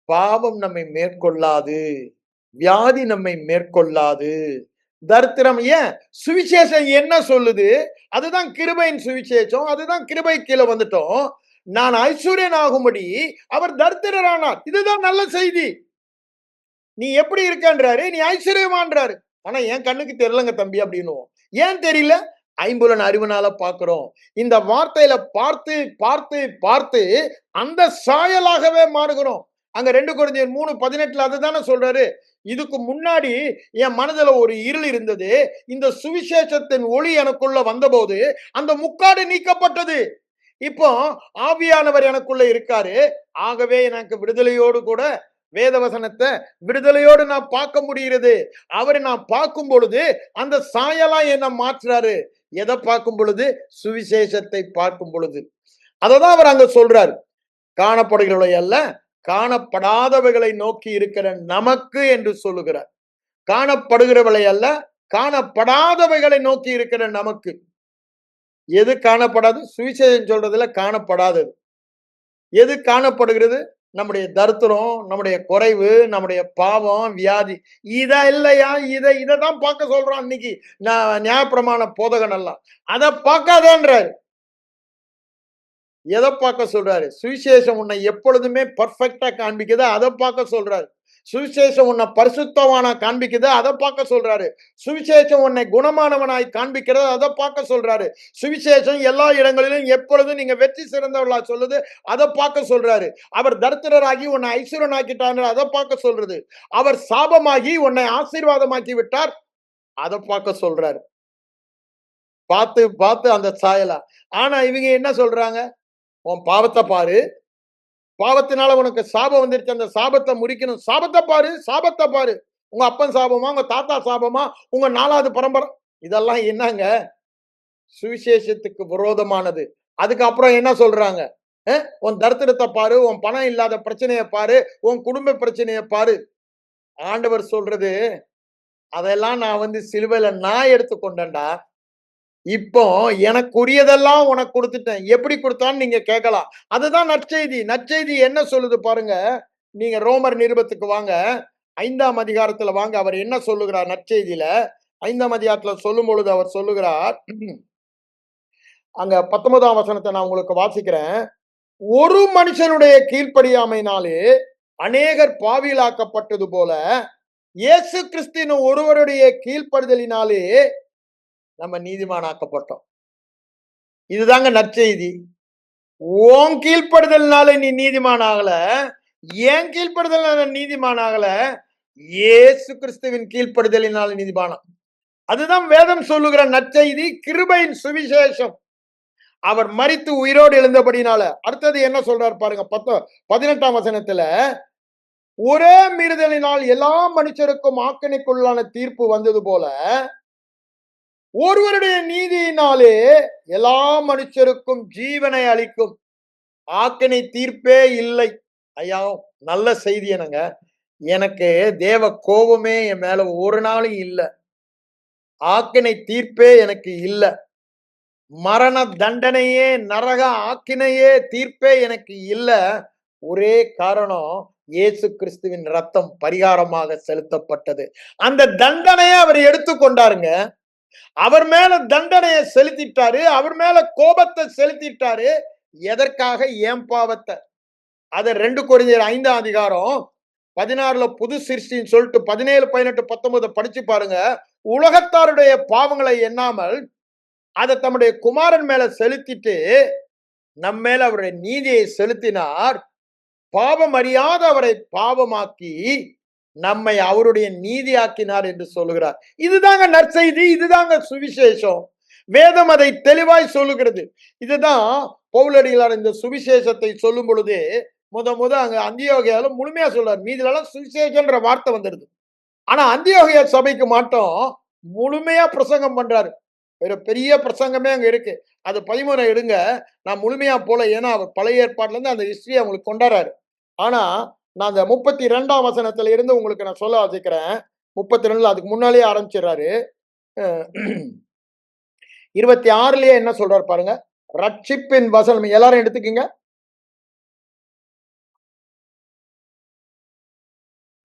பாவம் நம்மை மேற்கொள்ளாது, வியாதி நம்மை மேற்கொள்ளாது, தரித்திரம். ஏன் சுவிசேஷம் என்ன சொல்லுது? அதுதான் கிருபையின் சுவிசேஷம். அதுதான் கிருபை கீழே வந்துட்டோம். நான் ஐஸ்வர்யன் ஆகும்படி அவர் தரித்திரரானார். இதுதான் நல்ல செய்தி. நீ எப்படி இருக்கன்றாரு, நீ ஐஸ்வர்யமான்றாரு. ஆனா என் கண்ணுக்கு தெரியலங்க தம்பி அப்படின்னு. ஏன் தெரியல? ஐம்புலன் அறிவுனால பார்க்கிறோம். இந்த வார்த்தையில பார்த்து பார்த்து பார்த்து அந்த சாயலாகவே மாறுகிறோம். அங்க 2 கொரிந்தியர் 3:18 அதுதானே சொல்றாரு. இதுக்கு முன்னாடி என் மனதுல ஒரு இருள் இருந்தது. இந்த சுவிசேஷத்தின் ஒளி எனக்குள்ள வந்தபோது அந்த முக்காடு நீக்கப்பட்டது. இப்போ ஆவியானவர் எனக்குள்ள இருக்காரு. ஆகவே எனக்கு விடுதலையோடு கூட வேதவசனத்தை விடுதலையோடு நான் பார்க்க முடிகிறது. அவரை நான் பார்க்கும் பொழுது அந்த சாயலா என்ன மாற்றுறாரு. எதை பார்க்கும் பொழுது? சுவிசேஷத்தை பார்க்கும் பொழுது. அததான் அவர் அங்க சொல்றாரு. காணப்படுகிறவளை அல்ல, காணப்படாதவைகளை நோக்கி இருக்கிற நமக்கு என்று சொல்லுகிறார். காணப்படுகிறவளை அல்ல, காணப்படாதவைகளை நோக்கி இருக்கிற நமக்கு. எது காணப்படாது? சுவிசேஷம் சொல்றதுல காணப்படாதது. எது காணப்படுகிறது? நம்முடைய தரித்திரம், நம்முடைய குறைவு, நம்முடைய பாவம், வியாதி. இத இல்லையா? இதான் பார்க்க சொல்றான் இன்னைக்கு நியாயப்பிரமாண போதகன் எல்லாம். அதை பார்க்காதன்றாரு. எதை பார்க்க சொல்றாரு? சுவிசேஷம் உன்னை எப்பொழுதுமே பர்ஃபெக்டா காண்பிக்குது, அதை பார்க்க சொல்றாரு. சுவிசேஷம் உன்னை பரிசுத்தவானா காண்பிக்குது, அதை பார்க்க சொல்றாரு. சுவிசேஷம் உன்னை குணமானவனாய் காண்பிக்கிறது, அதை பார்க்க சொல்றாரு. சுவிசேஷம் எல்லா இடங்களிலும் எப்பொழுதும் நீங்க வெற்றி சிறந்தவர்களா சொல்லுது, அதை பார்க்க சொல்றாரு. அவர் தரித்திரராகி உன்னை ஐஸ்வரனாக்கிட்டார், அதை பார்க்க சொல்றது. அவர் சாபமாகி உன்னை ஆசீர்வாதமாக்கி விட்டார், அதை பார்க்க சொல்றாரு. பார்த்து பார்த்து அந்த சாயலா. ஆனா இவங்க என்ன சொல்றாங்க? உன் பாவத்தை பாரு, பாவத்தினால உனக்கு சாபம் வந்துருச்சு, அந்த சாபத்தை முறிக்கணும். சாபத்தை பாரு, சாபத்தை பாரு. உங்க அப்பன் சாபமா, உங்க தாத்தா சாபமா, உங்க 4வது பரம்பரை. இதெல்லாம் என்னங்க? சுவிசேஷத்துக்கு விரோதமானது. அதுக்கப்புறம் என்ன சொல்றாங்க? உன் தரித்திரத்தை பாரு, உன் பணம் இல்லாத பிரச்சனையை பாரு, உன் குடும்ப பிரச்சனையை பாரு. ஆண்டவர் சொல்றது, அதெல்லாம் நான் சிலுவையில நான் எடுத்துக்கொண்டேன்டா. இப்போ எனக்குரியதெல்லாம் உனக்கு கொடுத்துட்டேன். எப்படி கொடுத்தான்னு நீங்க கேட்கலாம். அதுதான் நற்செய்தி. நற்செய்தி என்ன சொல்லுது பாருங்க. நீங்க ரோமர் நிருபத்துக்கு வாங்க. 5ஆம் அதிகாரத்துல வாங்க. அவர் என்ன சொல்லுகிறார் நற்செய்தியில? 5ஆம் அதிகாரத்துல சொல்லும் பொழுது அவர் சொல்லுகிறார், அங்க 19ஆம் வசனத்தை நான் உங்களுக்கு வாசிக்கிறேன். ஒரு மனுஷனுடைய கீழ்ப்படியாமையினாலே அநேகர் பாவியலாக்கப்பட்டது போல இயேசு கிறிஸ்துவின் ஒருவருடைய கீழ்ப்படுதலினாலே நம்ம நீதிமானாக்கப்பட்டோம். இதுதாங்க நற்செய்தி. உன் கீழ்ப்படுதல்னால நீ நீதிமான் ஆகல, என் கீழ்ப்படுதல் நீதிமான் ஆகல, இயேசு கிறிஸ்துவின் கீழ்ப்படுதலினால நீதிமானம். அதுதான் வேதம் சொல்லுகிற நற்செய்தி, கிருபையின் சுவிசேஷம். அவர் மரித்து உயிரோடு எழுந்தபடினால. அடுத்தது என்ன சொல்றாரு பாருங்க, 18ஆம் வசனத்துல, ஒரே மீறுதலினால் எல்லா மனுஷருக்கும் ஆக்கினைக்குள்ளான தீர்ப்பு வந்தது போல ஒருவருடைய நீதியினாலே எல்லா மனுஷருக்கும் ஜீவனை அளிக்கும் ஆக்கினை தீர்ப்பே இல்லை. ஐயா, நல்ல செய்தி. எனக்கு தேவ கோபமே என் மேல ஒரு நாளும் இல்ல, ஆக்கினை தீர்ப்பே எனக்கு இல்ல, மரண தண்டனையே நரக ஆக்கினையே தீர்ப்பே எனக்கு இல்ல. ஒரே காரணம், இயேசு கிறிஸ்துவின் ரத்தம் பரிகாரமாக செலுத்தப்பட்டது. அந்த தண்டனையை அவர் எடுத்துக்கொண்டாருங்க. அவர் மேல தண்டனையை செலுத்திட்டாரு, அவர் மேல கோபத்தை செலுத்திட்டாரு. எதற்காக? என் பாவத்தை. அத 2 கொரிந்தியர் 5ஆம் அதிகாரம் 16ல புது சிருஷ்டின்னு சொல்லிட்டு 17, 18, 19 படிச்சு பாருங்க. உலகத்தாருடைய பாவங்களை எண்ணாமல் அதை தம்முடைய குமாரன் மேல செலுத்திட்டு நம்ம மேல அவருடைய நீதியை செலுத்தினார். பாவம் அறியாத அவரை பாவமாக்கி நம்மை அவருடைய நீதியாக்கினார் என்று சொல்லுகிறார். இதுதாங்க நற்செய்தி, இதுதாங்க சுவிசேஷம். வேதம் அதை தெளிவாய் சொல்லுகிறது. இதுதான் பவுலடிகளார் இந்த சுவிசேஷத்தை சொல்லும் பொழுது முத அங்க அந்தியோகியால முழுமையா சொல்றாரு. மீதிலெல்லாம் சுவிசேஷன்ற வார்த்தை வந்துடுது. ஆனா அந்தியோகியா சபைக்கு மாட்டோம் முழுமையா பிரசங்கம் பண்றாரு. ஒரு பெரிய பிரசங்கமே அங்க இருக்கு. அது 13 எடுங்க, நான் முழுமையா போல. ஏன்னா அவர் பழைய ஏற்பாட்டுல இருந்து அந்த ஹிஸ்டரி அவங்களுக்கு கொண்டாடுறாரு. ஆனா நான் அந்த 32ஆம் வசனத்துல இருந்து உங்களுக்கு நான் சொல்ல வச்சுக்கிறேன். 32ல அதுக்கு முன்னாலேயே ஆரம்பிச்சிடறாரு. 26லயே என்ன சொல்றாரு பாருங்க. ரட்சிப்பின் வசனம் எல்லாரும் எடுத்துக்கீங்க.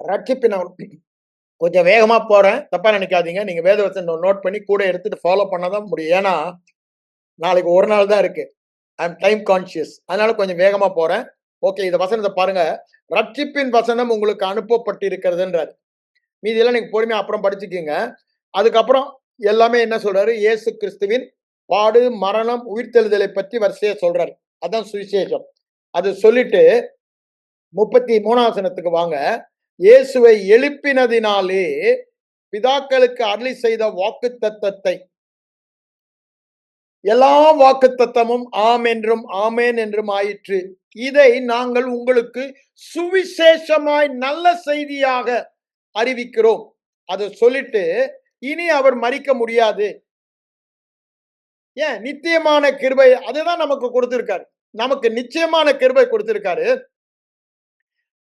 ரட்சிப்பின் கொஞ்சம் வேகமா போறேன், தப்பா நினைக்காதீங்க. நீங்க வேத வசனம் நோட் பண்ணி கூட எடுத்துட்டு ஃபாலோ பண்ணாதான் முடியும். ஏன்னா நாளைக்கு ஒரு நாள் தான் இருக்கு. I am time conscious. அதனால கொஞ்சம் வேகமா போறேன். ஓகே, இந்த வசனத்தை பாருங்க. ரட்சிப்பின் வசனம் உங்களுக்கு அனுப்பப்பட்டிருக்கிறதுன்றாரு. மீதியெல்லாம் நீங்க பொறுமையா அப்புறம் படிச்சுக்கீங்க. அதுக்கப்புறம் எல்லாமே என்ன சொல்றாரு? இயேசு கிறிஸ்துவின் பாடு, மரணம், உயிர்த்தெழுதலை பற்றி வரிசையா சொல்றாரு. அதான் சுவிசேஷம். அது சொல்லிட்டு 33ஆம் வசனத்துக்கு வாங்க. இயேசுவை எழுப்பினதினாலே பிதாக்களுக்கு அருளி செய்த வாக்குத்தத்தத்தை, எல்லா வாக்குத்தத்தமும் ஆம் என்றும் ஆமேன் என்றும் ஆயிற்று. இதை நாங்கள் உங்களுக்கு சுவிசேஷமாய் நல்ல செய்தியாக அறிவிக்கிறோம். அதை சொல்லிட்டு இனி அவர் மரிக்க முடியாது. ஏன்? நித்தியமான கிருபை அதுதான் நமக்கு கொடுத்திருக்காரு. நமக்கு நிச்சயமான கிருபை கொடுத்திருக்காரு.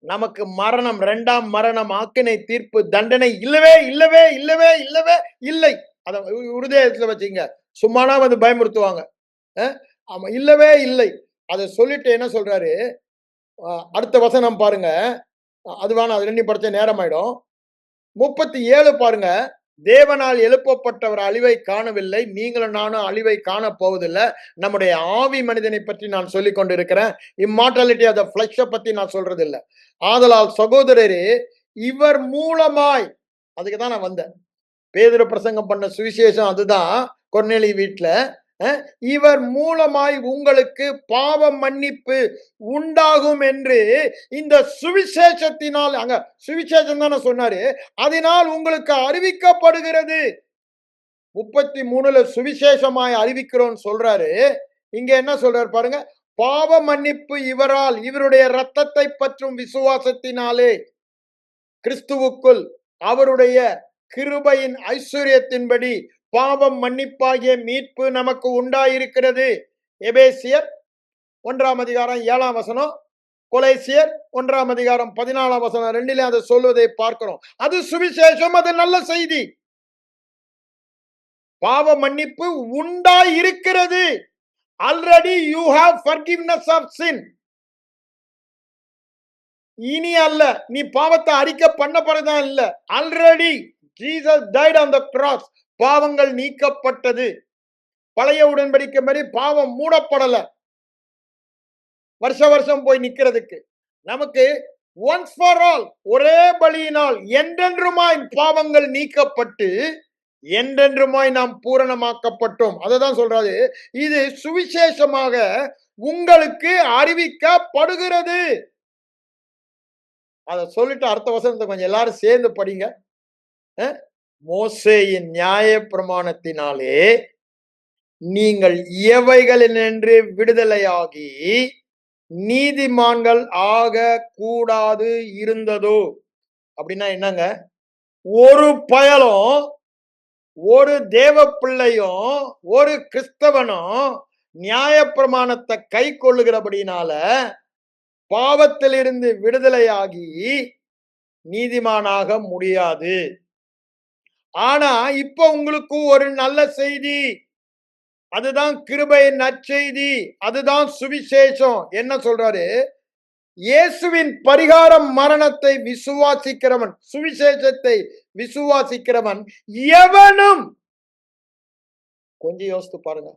நமக்கு மரணம், 2ஆம் மரணம், ஆக்கினை தீர்ப்பு, தண்டனை இல்லவே இல்லவே இல்லவே இல்லவே இல்லை. அத உறுதியத்துல வச்சுங்க. சும்மானா வந்து பயமுறுத்துவாங்க. ஆமா, இல்லவே இல்லை. அதை சொல்லிட்டு என்ன சொல்றாரு? அடுத்த வசனம் பாருங்க. அது வேணாம், அது 2 படிச்ச நேரம் ஆயிடும். 37 பாருங்க. தேவனால் எழுப்பப்பட்டவர் அழிவை காணவில்லை, நீங்களும் நானும் அழிவை காண போவதில்லை. நம்முடைய ஆவி மனிதனை பற்றி நான் சொல்லிக் கொண்டிருக்கிறேன். இம்மார்டாலிட்டி ஆஃப் தி ஃப்ளஷ் பத்தி நான் சொல்றது இல்லை. ஆதலால் சகோதரரே, இவர் மூலமாய், அதுக்கு தான் நான் வந்தேன். பேதுரு பிரசங்கம் பண்ண சுவிசேஷம் அதுதான். கொர்நேலி வீட்டுல இவர் மூலமாய் உங்களுக்கு பாவ மன்னிப்பு உண்டாகும் என்று இந்த சுவிசேஷத்தினால், அங்க சுவிசேஷம் தானே சொன்னாரு, அதனால் உங்களுக்கு அறிவிக்கப்படுகிறது. 33ல சுவிசேஷமாய் அறிவிக்கிறோம் சொல்றாரு. இங்க என்ன சொல்றாரு பாருங்க. பாவ மன்னிப்பு இவரால், இவருடைய இரத்தத்தை பற்றும் விசுவாசத்தினாலே கிறிஸ்துவுக்குள் அவருடைய கிருபையின் ஐஸ்வர்யத்தின்படி பாவம் மன்னிப்பாகிய மீட்பு நமக்கு உண்டாயிருக்கிறது. எபேசியர் 1ஆம் அதிகாரம் 7ஆம் வசனம், கொலேசியர் 1ஆம் அதிகாரம் 14ஆம் வசனம், 2ல அதை சொல்வதை பார்க்கிறோம். அது சுவிசேஷம், அது நல்ல செய்தி. பாவ மன்னிப்பு உண்டாயிருக்கிறது. Already you have forgiveness of sin. இனி அல்ல, நீ பாவத்தை அறிக்கை பண்ண பிறகுதான் இல்ல. Already Jesus died on the cross. பாவங்கள் நீக்கப்பட்டது. பழைய உடன்படிக்கை மாதிரி பாவம் மூடப்படல. வருஷம் போய் நிக்கிறதுக்கு நமக்கு ஒன்ஸ் ஃபார் ஆல், ஒரே பலியினால் என்றென்றுமாய் பாவங்கள் நீக்கப்பட்டு என்றென்றுமாய் நாம் பூரணமாக்கப்பட்டோம். அததான் சொல்றாரு, இது சுவிசேஷமாக உங்களுக்கு அறிவிக்கப்படுகிறது. அத சொல்லிட்டு அடுத்த வசனத்தை கொஞ்சம் எல்லாரும் சேர்ந்து படிங்க. மோசேயின் நியாய பிரமாணத்தினாலே நீங்கள் எவைகளினின்று விடுதலையாகி நீதிமான்கள் ஆக கூடாது இருந்ததோ. அப்படின்னா என்னங்க? ஒரு பயலும், ஒரு தேவ பிள்ளையும், ஒரு கிறிஸ்தவனும் நியாய பிரமாணத்தை கை கொள்ளுகிறபடினால பாவத்திலிருந்து விடுதலையாகி நீதிமானாக முடியாது. ஆனா இப்ப உங்களுக்கு ஒரு நல்ல செய்தி, அதுதான் கிருபையின் நற்செய்தி, அதுதான் சுவிசேஷம். என்ன சொல்றாரு? இயேசுவின் பரிகாரம் மரணத்தை விசுவாசிக்கிறவன், சுவிசேஷத்தை விசுவாசிக்கிறவன் எவனும், கொஞ்சம் யோசித்து பாருங்க,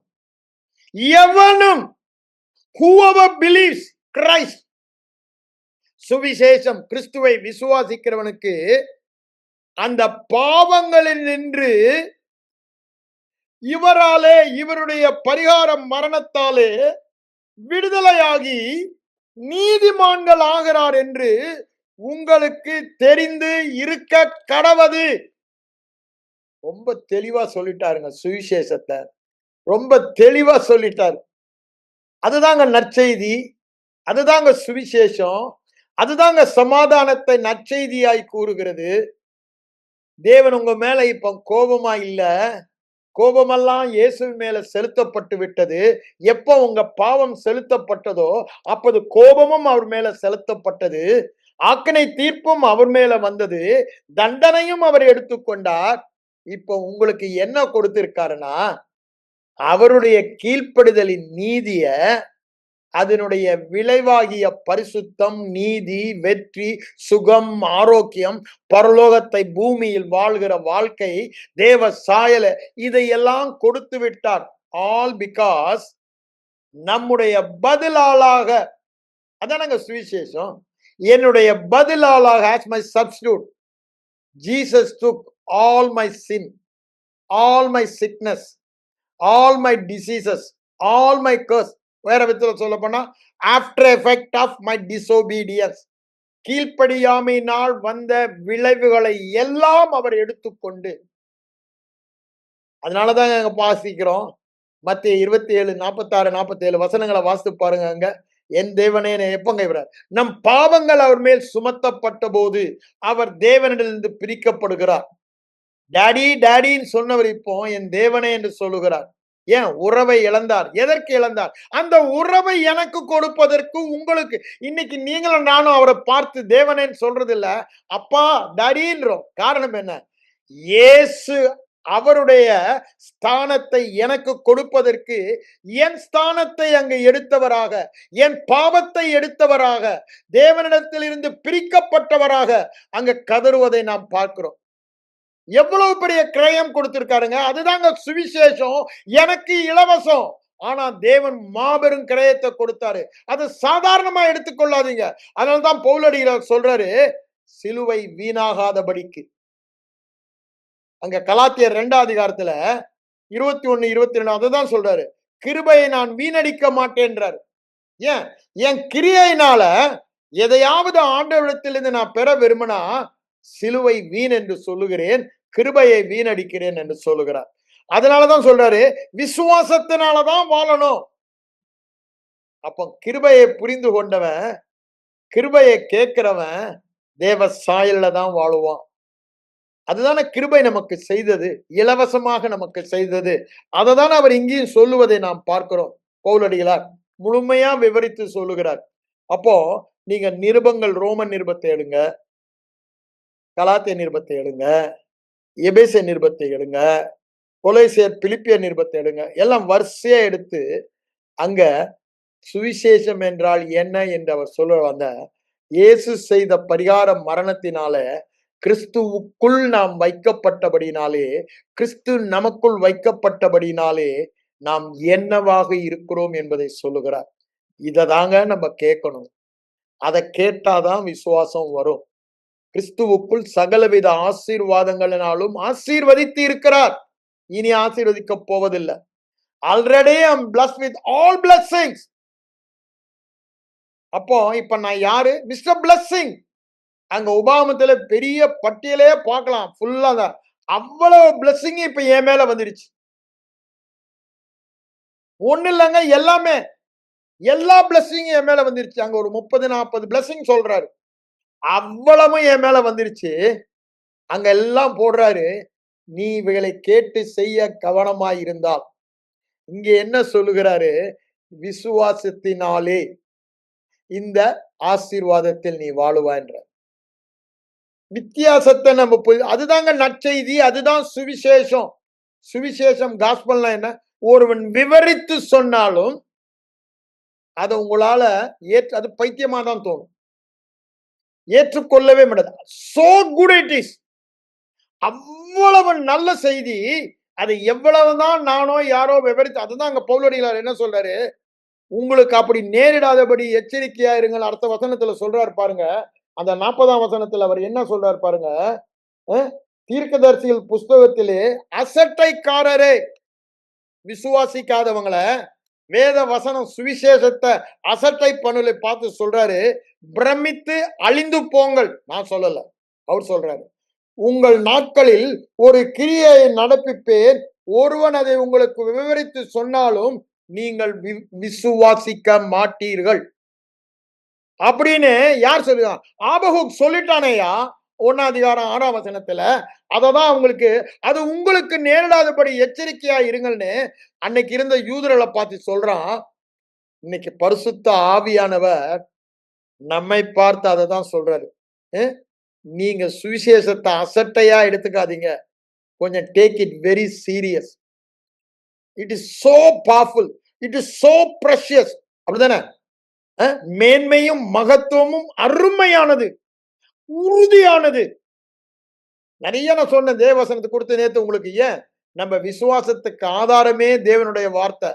எவனும், whoever believes Christ, சுவிசேஷம் கிறிஸ்துவை விசுவாசிக்கிறவனுக்கு அந்த பாவங்களில் நின்று இவராலே, இவருடைய பரிகாரம் மரணத்தாலே விடுதலையாகி நீதிமான்கள் ஆகிறார் என்று உங்களுக்கு தெரிந்து இருக்க கடவது. ரொம்ப தெளிவா சொல்லிட்டாருங்க சுவிசேஷத்தை, ரொம்ப தெளிவா சொல்லிட்டாரு. அதுதாங்க நற்செய்தி, அதுதாங்க சுவிசேஷம், அதுதாங்க சமாதானத்தை நற்செய்தியாய் கூறுகிறது. தேவன் உங்க மேல இப்ப கோபமா இல்ல, கோபமெல்லாம் இயேசு மேல செலுத்தப்பட்டு விட்டது. எப்ப உங்க பாவம் செலுத்தப்பட்டதோ அப்போது கோபமும் அவர் மேல செலுத்தப்பட்டது, ஆக்கனை தீர்ப்பும் அவர் மேல வந்தது, தண்டனையும் அவர் எடுத்துக்கொண்டார். இப்ப உங்களுக்கு என்ன கொடுத்திருக்காருன்னா, அவருடைய கீழ்ப்படுதலின் நீதிய, அதனுடைய விளைவாகிய பரிசுத்தம், நீதி, வெற்றி, சுகம், ஆரோக்கியம், பரலோகத்தை பூமியில் வாழ்கிற வாழ்க்கை, தேவ சாயல, இதையெல்லாம் கொடுத்து விட்டார். ஆல் பிகாஸ் நம்முடைய பதிலாளாக, அதானங்க சுவிசேஷம். என்னுடைய பதிலாளாக, as my substitute, Jesus took all my sin, all my sickness, all my diseases, all my curse. வேற விதத்துல சொல்ல போனா, after effect of my disobedience, கீழ்ப்படியாமையினால் வந்த விளைவுகளை எல்லாம் அவர் எடுத்துக்கொண்டு, அதனாலதான் அங்க வாசிக்கிறோம், மத்திய 27:46-47 வசனங்களை வாசித்து பாருங்க. அங்க என் தேவனே எப்பங்க இவரார், நம் பாவங்கள் அவர் மேல் சுமத்தப்பட்ட போது அவர் தேவனிடமிருந்து பிரிக்கப்படுகிறார். டாடி டாடின்னு சொன்னவர் இப்போ என் தேவனே என்று சொல்லுகிறார். ஏன்? உறவை இழந்தார். எதற்கு இழந்தார்? அந்த உறவை எனக்கு கொடுப்பதற்கு. உங்களுக்கு இன்னைக்கு நீங்களும் நானும் அவரை பார்த்து தேவனேன்னு சொல்றது இல்ல, அப்பா டாடின்றோம். காரணம் என்ன? இயேசு அவருடைய ஸ்தானத்தை எனக்கு கொடுப்பதற்கு, என் ஸ்தானத்தை அங்கு எடுத்தவராக, என் பாவத்தை எடுத்தவராக, தேவனிடத்தில் இருந்து பிரிக்கப்பட்டவராக அங்க கதறுவதை நாம் பார்க்கிறோம். எவ்வளவு பெரிய கிரயம் கொடுத்திருக்காருங்க. அதுதாங்க சுவிசேஷம். எனக்கு இலவசம், ஆனா தேவன் மாபெரும் கிரயத்தை கொடுத்தாரு. அது சாதாரணமா எடுத்துக்கொள்ளாதீங்க. அதனால்தான் பவுலடியார் சொல்றாரு, சிலுவை வீணாகாதபடிக்கு. அங்க கலாத்தியர் 2ஆம் அதிகாரத்துல 21-22 அதுதான் சொல்றாரு, கிருபையை நான் வீணடிக்க மாட்டேன்றாரு. ஏன்? என் கிரியையினால எதையாவது ஆண்டவரிடத்திலிருந்து நான் பெற விரும்பினா சிலுவை வீண் என்று சொல்லுகிறேன், கிருபையை வீணடிக்கிறேன் என்று சொல்லுகிறார். அதனாலதான் சொல்றாரு, விசுவாசத்தினாலதான் வாழணும். அப்ப கிருபையை புரிந்து கொண்டவன், கிருபையை கேட்கிறவன் தேவ சாயல்ல தான் வாழுவான். அதுதானே கிருபை நமக்கு செய்தது, இலவசமாக நமக்கு செய்தது. அததான் அவர் இங்கேயும் சொல்லுவதை நாம் பார்க்கிறோம். பவுலடிகளார் முழுமையா விவரித்து சொல்லுகிறார். அப்போ நீங்க நிருபங்கள், ரோமன் நிருபத்தை எடுங்க, கலாத்திய நிருபத்தை எடுங்க, எபேசிய நிருபத்தை எடுங்க, கொலோசியர் பிலிப்பிய நிருபத்தை எடுங்க, எல்லாம் வரிசையா எடுத்து அங்க சுவிசேஷம் என்றால் என்ன என்று அவர் சொல்ல வந்த, இயேசு செய்த பரிகார மரணத்தினால கிறிஸ்துவுக்குள் நாம் வைக்கப்பட்டபடினாலே, கிறிஸ்து நமக்குள் வைக்கப்பட்டபடினாலே நாம் என்னவாக இருக்கிறோம் என்பதை சொல்லுகிறார். இதை தாங்க நம்ம கேட்கணும். அதை கேட்டாதான் விசுவாசம் வரும். கிறிஸ்துவுக்குள் சகலவித ஆசீர்வாதங்களினாலும் ஆசீர்வதித்து இருக்கிறார். இனி ஆசீர்வதிக்க போவதில்லை. Already I'm blessed with all blessings. அப்போ இப்ப நான் யாரு? Mister blessing. அங்க உபாகமத்துல பெரிய பட்டியலே பார்க்கலாம். ஃபுல்லா தான் அவ்வளவு பிளஸிங் இப்ப என் மேல வந்துடுச்சு. ஒண்ணு இல்லைங்க, எல்லாமே எல்லா பிளஸிங் என் மேல வந்துருச்சு. அங்க ஒரு 30-40 பிளஸிங் சொல்றாரு. அவ்வளவும் என் மேல வந்துருச்சு. அங்க எல்லாம் போடுறாரு, நீ இவைகளை கேட்டு செய்ய கவனமாயிருந்தால். இங்க என்ன சொல்லுகிறாரு? விசுவாசத்தினாலே இந்த ஆசீர்வாதத்தில் நீ வாழுவான்ற வித்தியாசத்தை நம்ம அதுதாங்க நற்செய்தி, அதுதான் சுவிசேஷம். சுவிசேஷம் காஸ்பல்னா என்ன? ஒருவன் விவரித்து சொன்னாலும் அதை உங்களால அது பைத்தியமா தான் தோணும், ஏற்றுக்கொள்ளவே முடியாது. So good it is. அவ்வளவு நல்ல செய்தி. அது எவ்வளவுதான் நானோ யாரோ விவரித்து, அதுதான் அங்க பவுலடிகளார் என்ன சொல்றாரு, உங்களுக்கு அப்படி நேரிடாதபடி எச்சரிக்கையா இருங்கள். அடுத்த வசனத்துல சொல்றாரு பாருங்க, அந்த 40ஆம் வசனத்துல அவர் என்ன சொல்றாரு பாருங்க, தீர்க்கதரிசிகள் புஸ்தகத்திலே அசட்டைக்காரரே, விசுவாசிக்காதவங்களை வேத வசனம் சுவிசேஷத்தை அசட்டை பண்ணுல பார்த்து சொல்றாரு, பிரமித்து அழிந்து போங்கள். நான் சொல்லல, அவர் சொல்றாரு, உங்கள் நாட்களில் ஒரு கிரியை நடப்பிப்பேன், ஒருவன் அதை உங்களுக்கு விவரித்து சொன்னாலும் நீங்கள் விசுவாசிக்க மாட்டீர்கள் அப்படின்னு யார் சொல்லுதான்? ஆபகுக் சொல்லிட்டானேயா 1 அதிகாரம் 6 அததான் அவங்களுக்கு, அது உங்களுக்கு நேரிடாதபடி எச்சரிக்கையா இருங்கள்னு அன்னைக்கு இருந்த யூதர்களை பார்த்து சொல்றான். இன்னைக்கு பரிசுத்த ஆவியானவர் நம்மை பார்த்து அதை தான் சொல்றாரு. நீங்க சுவிசேஷத்தை அசட்டையா எடுத்துக்காதீங்க, கொஞ்சம் take it very serious. It is so powerful, it is so precious. அப்படிதானே? மேன்மையும் மகத்துவமும் அருமையானது, உறுதியானது. நிறைய நான் சொன்ன தேவவசனத்தை கொடுத்து நேத்து உங்களுக்கு. ஏன்? நம்ம விசுவாசத்துக்கு ஆதாரமே தேவனுடைய வார்த்தை.